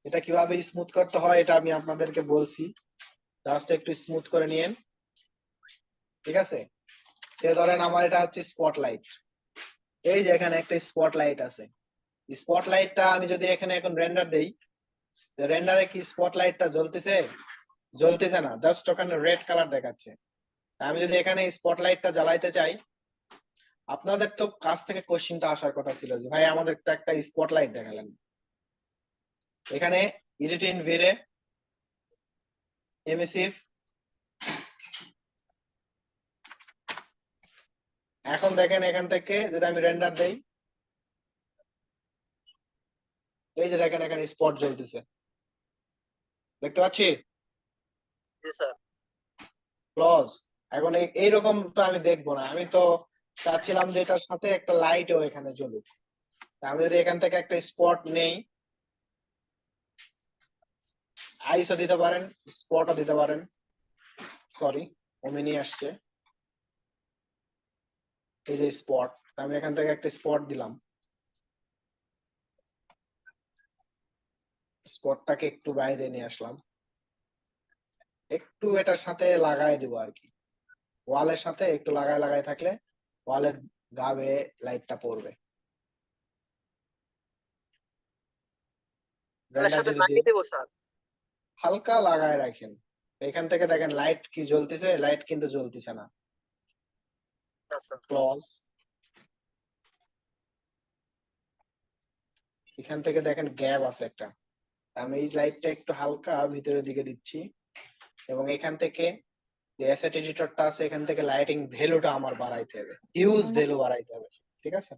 এটা কিভাবে স্মুথ করতে হয় এটা আমি আপনাদেরকে বলছি, জাস্ট একটু স্মুথ করে নিয়েন, ঠিক আছে? সে ধরেন আমার এটা হচ্ছে স্পটলাইট, এই যে এখানে একটা স্পটলাইট আছে। স্পটলাইটটা আমি যদি এখানে এখন রেন্ডার দেই, রেন্ডারে কি স্পটলাইটটা জ্বলতেছে? জ্বলতেছে না, জাস্ট ওখানে রেড কালার দেখাচ্ছে। আমি যদি এখানে স্পটলাইটটা জ্বালাইতে চাই, আপনাদের তো কাছ থেকে কোশ্চেনটা আসার কথা ছিল যে ভাই আমাদের তো একটা স্পটলাইট দেখালেন। এখানে এডিট ইন ভিরে এমিসিভ, এখন দেখেন এখান থেকে যদি আমি রেন্ডার দেই, এই যে দেখেন এখানে স্পট জ্বলতেছে, দেখতে পাচ্ছি জি স্যার। ক্লোজ। এখন এইরকম তো আমি দেখবো না, আমি তো চাচ্ছিলাম যে এটার সাথে একটা লাইটও এখানে জ্বলুক। আমি যদি এখান থেকে একটা স্পট নেই, আইসও দিতে পারেন, স্পটও দিতে পারেন, সরি ওমিনি আসছে, এই যে স্পট, আমি এখান থেকে একটা স্পট দিলাম, স্পটটাকে একটু বাইরে নিয়ে আসলাম, একটু এটার সাথে লাগাই দিব আর কি, ওয়ালের সাথে একটু লাগাই থাকলে ওয়ালের গা বেয়ে লাইটটা পড়বে। তাহলে সাথে লাগিয়ে দেবো স্যার। হালকা লাগায় রাখেন, এখান থেকে দেখেন লাইট কি জ্বলতেছে, লাইট কিন্তু জ্বলতেছে না। ক্লোজ, এখান থেকে দেখেন গ্যাপ আছে একটা, আমি এই লাইটটা একটু হালকা ভিতরের দিকে দিচ্ছি, এবং এখান থেকে যে অ্যাসেট এডিটরটা আছে এখান থেকে লাইটিং ভ্যালুটা আমার বাড়াইতে হবে, হিউজ ভ্যালু বাড়াইতে হবে, ঠিক আছে?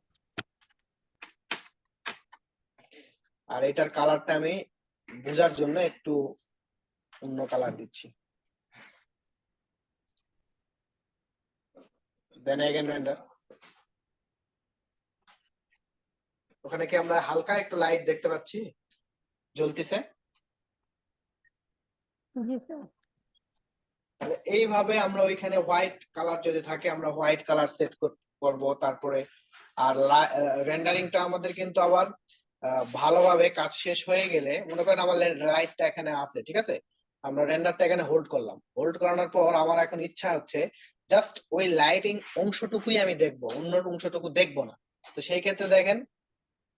আর এটার কালারটা আমি বোঝার জন্য একটু অন্য কালার দিচ্ছি, দেন এগেন রেন্ডার। ওখানে কি আমরা হালকা একটু লাইট দেখতে পাচ্ছি জ্বলতেছে? জি স্যার। তাহলে এইভাবে আমরা ওইখানে হোয়াইট কালার যদি থাকে আমরা হোয়াইট কালার সেট করব। তারপরে আর রেন্ডারিংটা আমাদের কিন্তু আবার ভালোভাবে কাজ শেষ হয়ে গেলে, মনে করেন আমার লাইটটা এখানে আছে, ঠিক আছে? আমরা রেন্ডারটা এখানে হোল্ড করলাম, হোল্ড করানোর পর আমার এখন ইচ্ছা হচ্ছে জাস্ট ওই লাইটিং অংশটুকুই আমি দেখবো, অন্য অংশটুকু দেখবো না। তো সেই ক্ষেত্রে দেখেন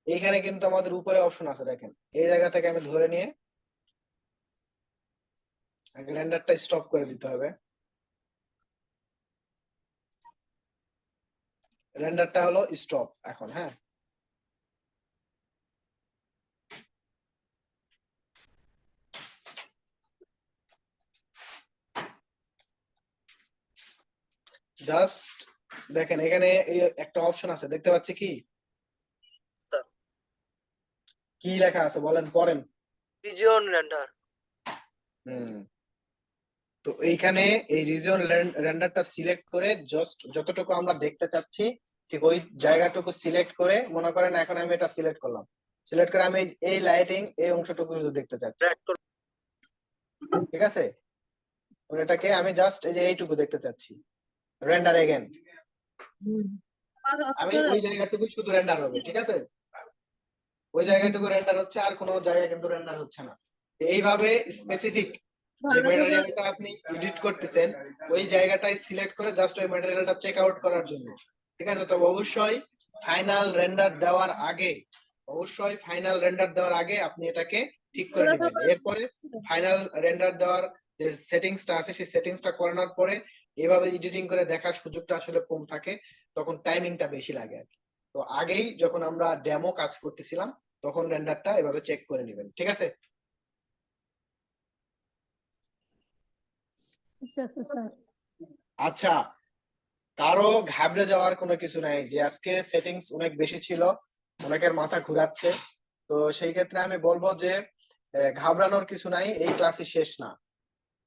এইখানে কিন্তু আমাদের উপরে অপশন আছে, দেখেন এই জায়গা থেকে আমি ধরে নিয়ে রেন্ডারটা স্টপ করে দিতে হবে। রেন্ডারটা হলো স্টপ এখন, হ্যাঁ। জাস্ট দেখেন এখানে একটা অপশন আছে, দেখতে পাচ্ছি কি স্যার কি লেখা আছে বলেন, পড়েন। Region render. তো এইখানে এই রিজিয়ন রেন্ডারটা সিলেক্ট করে জাস্ট যতটুকু আমরা দেখতে চাচ্ছি ঠিক ওই জায়গাটুকু সিলেক্ট করে, মনে করেন এখন আমি এটা সিলেক্ট করলাম, সিলেক্ট করে আমি এই লাইটিং এই অংশটুকু শুধু দেখতে চাচ্ছি, ড্র্যাগ করে ঠিক আছে? এটাকে আমি জাস্ট এই যে এইটুকু দেখতে চাচ্ছি, রেন্ডার এগেন, আমি ওই জায়গাটুকু শুধু রেন্ডার হবে, ঠিক আছে? ওই জায়গাটুকু রেন্ডার হচ্ছে, আর কোনো জায়গায় কিন্তু রেন্ডার হচ্ছে না। এইভাবে স্পেসিফিক যে ম্যাটেরিয়ালটা আপনি এডিট করতেছেন ওই জায়গাটাই সিলেক্ট করে জাস্ট ওই ম্যাটেরিয়ালটা চেক আউট করার জন্য, ঠিক আছে? তবে অবশ্যই ফাইনাল রেন্ডার দেওয়ার আগে আপনি এটাকে ঠিক করে নেবেন। এরপরে ফাইনাল রেন্ডার দেওয়ার যে সেটিংসটা আছে সেই সেটিংসটা করানোর পরে এভাবে এডিটিং করে দেখার সুযোগটা আসলে কম থাকে, তখন টাইমিংটা বেশি লাগে আর কি। তো আগেই যখন আমরা ডেমো কাজ করতেছিলাম তখন রেন্ডারটা এভাবে চেক করে নেবেন, ঠিক আছে? ঠিক আছে স্যার। আচ্ছা, কারো ঘাবড়ে যাওয়ার কোনো কিছু নাই যে আজকে সেটিংস অনেক বেশি ছিল, অনেকের মাথা ঘুরাচ্ছে। তো সেই ক্ষেত্রে আমি বলবো যে ঘাবড়ানোর কিছু নাই, এই ক্লাসই শেষ না,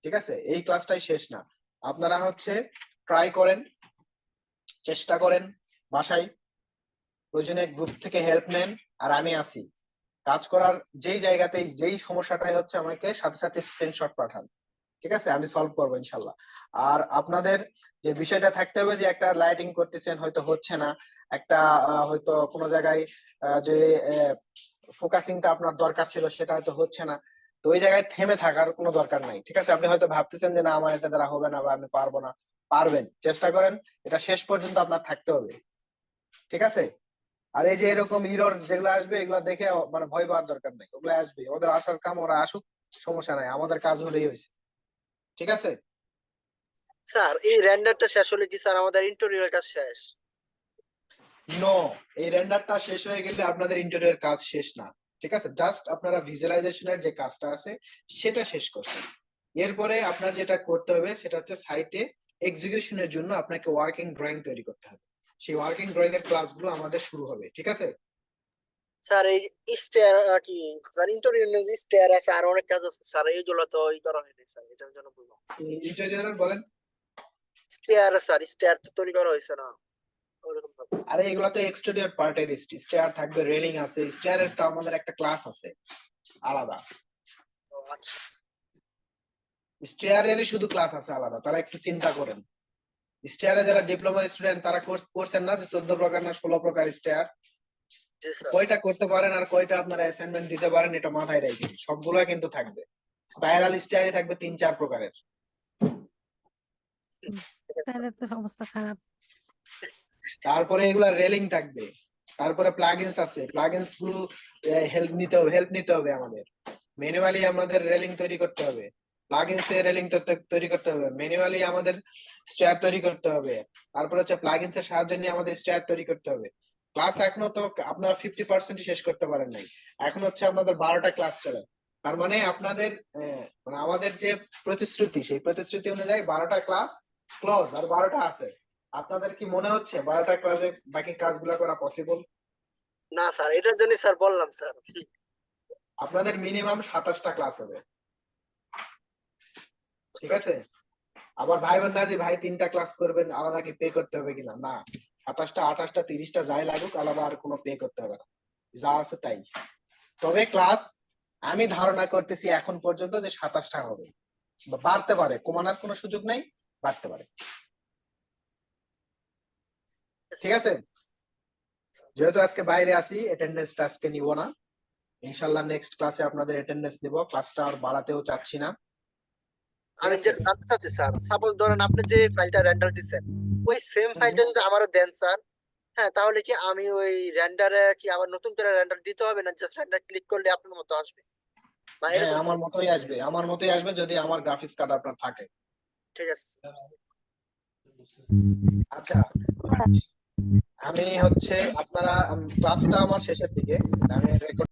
ঠিক আছে? এই ক্লাসটাই শেষ না। আপনারা হচ্ছে ট্রাই করেন, চেষ্টা করেন, বাসায় প্রয়োজনে গ্রুপ থেকে হেল্প নেন, আর আমি আছি। কাজ করার যেই জায়গাতেই যেই সমস্যাটাই হচ্ছে আমাকে সাথে সাথে স্ক্রিনশট পাঠান, ঠিক আছে? আমি সলভ করবো ইনশাল্লাহ। আর আপনাদের যে বিষয়টা থাকতে হবে যে একটা লাইটিং করতেছেন হয়তো হচ্ছে না, একটা হয়তো কোনো জায়গায় যে ফোকাসিংটা আপনার দরকার ছিল সেটা হয়তো হচ্ছে না, তো ওই জায়গায় থেমে থাকার কোনো দরকার নাই, ঠিক আছে? আপনি হয়তো ভাবতেছেন যে না আমার এটা দ্বারা হবে না বা আমি পারবো না, পারবেন, চেষ্টা করেন, এটা শেষ পর্যন্ত আপনার থাকতে হবে, ঠিক আছে? আর এই যে এরকম ইরর যেগুলো আসবে এগুলো দেখে মানে ভয় পাওয়ার দরকার নেই, ওগুলো আসবে, ওদের আসার কাম, ওরা আসুক, সমস্যা নাই, আমাদের কাজ হলেই হয়েছে, ঠিক আছে? স্যার এই রেন্ডারটা শেষ হলে কি স্যার আমাদের ইন্টেরিয়রটা শেষ? নো, এই রেন্ডারটা শেষ হয়ে গেলে আপনাদের ইন্টেরিয়র কাজ শেষ না, ঠিক আছে? জাস্ট আপনারা ভিজুয়ালাইজেশনের যে কাজটা আছে সেটা শেষ করছেন। এরপরে আপনার যেটা করতে হবে সেটা হচ্ছে সাইটে এক্সিকিউশনের জন্য আপনাকে ওয়ার্কিং ড্রয়িং তৈরি করতে হবে। সেই ওয়ার্কিং ড্রয়িং এর ক্লাসগুলো আমাদের শুরু হবে, ঠিক আছে? স্যার এই স্টেয়ার কি স্যার ইন্টেরিয়র যে স্টেয়ার আছে আর অনেক কাজ আছে স্যার, এইগুলো তো ই করা হয়নি স্যার, এটার জন্য বললাম। ইন্টেরিয়র বলেন। স্টেয়ার স্যার, স্টেয়ার তো তৈরি করা হয়েছে না ওরকম ভাবে। আরে এগুলা তো এক্সটেরিয়র পার্টের, স্টেয়ার থাকবে, রেলিং আছে, স্টেয়ারের তো আমাদের একটা ক্লাস আছে আলাদা, ও আচ্ছা স্টেয়ারেরই শুধু ক্লাস আছে আলাদা, তারা একটু চিন্তা করেন। স্টেয়ারে যারা ডিপ্লোমা স্টুডেন্ট তারা কোর্স করছেন না যে 14 প্রকার না 16 প্রকার স্টেয়ার, জি স্যার। কয়টা করতে পারেন আর কয়টা আপনারা অ্যাসাইনমেন্ট দিতে পারেন এটা মাথায় রাখবেন, সবগুলা কিন্তু থাকবে। স্পাইরাল স্টেয়ারই থাকবে 3-4 প্রকারের। তাহলে তো অবস্থা খারাপ। তারপরে এগুলা রেলিং থাকবে, তারপরে প্লাগইনস আছে, প্লাগইনস গুলো হেল্প নিতে হবে আমাদের, ম্যানুয়ালি আমাদের রেলিং তৈরি করতে হবে, প্লাগইনস এর রেলিং তৈরি করতে হবে, ম্যানুয়ালি আমাদের স্টেয়ার তৈরি করতে হবে, তারপরে হচ্ছে প্লাগইনস এর সাহায্য নিয়ে আমাদের স্টেয়ার তৈরি করতে হবে। ক্লাস এখনো তো আপনারা 50% শেষ করতে পারেন নাই, এখন হচ্ছে আপনাদের 12টা ক্লাস চলে। তার মানে আপনাদের মানে আমাদের যে প্রতিশ্রুতি সেই প্রতিশ্রুতি অনুযায়ী 12টা ক্লাস ক্লোজ আর 12টা আছে। আপনাদের কি মনে হচ্ছে 12টা ক্লাসে বাকি কাজগুলো করা পসিবল? না স্যার, এটার জন্য স্যার বললাম স্যার। আপনাদের মিনিমাম 27টা ক্লাস হবে, ঠিক আছে? আবার ভাইবেন না যে ভাই 3টা ক্লাস করবেন আলাদা কি পে করতে হবে কিনা, না, 27টা 28টা 30টা যাই লাগুক আলাদা আর কোনো পে করতে হবে না, যা আছে তাই। তবে ক্লাস আমি ধারণা করতেছি এখন পর্যন্ত যে 27টা হবে, বাড়তে পারে, কমানোর কোনো সুযোগ নাই, বাড়তে পারে, ঠিক আছে? যেহেতু আজকে বাইরে আছি অ্যাটেন্ডেন্সটা আজকে নিব না, ইনশাআল্লাহ নেক্সট ক্লাসে আপনাদের অ্যাটেন্ডেন্স নিব, ক্লাসটা আর বাড়াতেও চাচ্ছি না। আমি যেটা জানতে চাচ্ছি স্যার, সাপোজ ধরেন আপনি যে ফাইলটা রেন্ডার দিচ্ছেন ওই সেম ফাইলটা যদি আমারও দেন স্যার, হ্যাঁ তাহলে কি আমি ওই রেন্ডারে কি আবার নতুন করে রেন্ডার দিতে হবে না জাস্ট রেন্ডার ক্লিক করলে আপনার মতো আসবে বা হ্যাঁ এরকম? আমার মতোই আসবে যদি আমার গ্রাফিক্স কার্ড আপনার থাকে। ঠিক আছে। আচ্ছা, আমি হচ্ছে আপনারা ক্লাসটা আমার শেষের দিকে, আমি রেকর্ড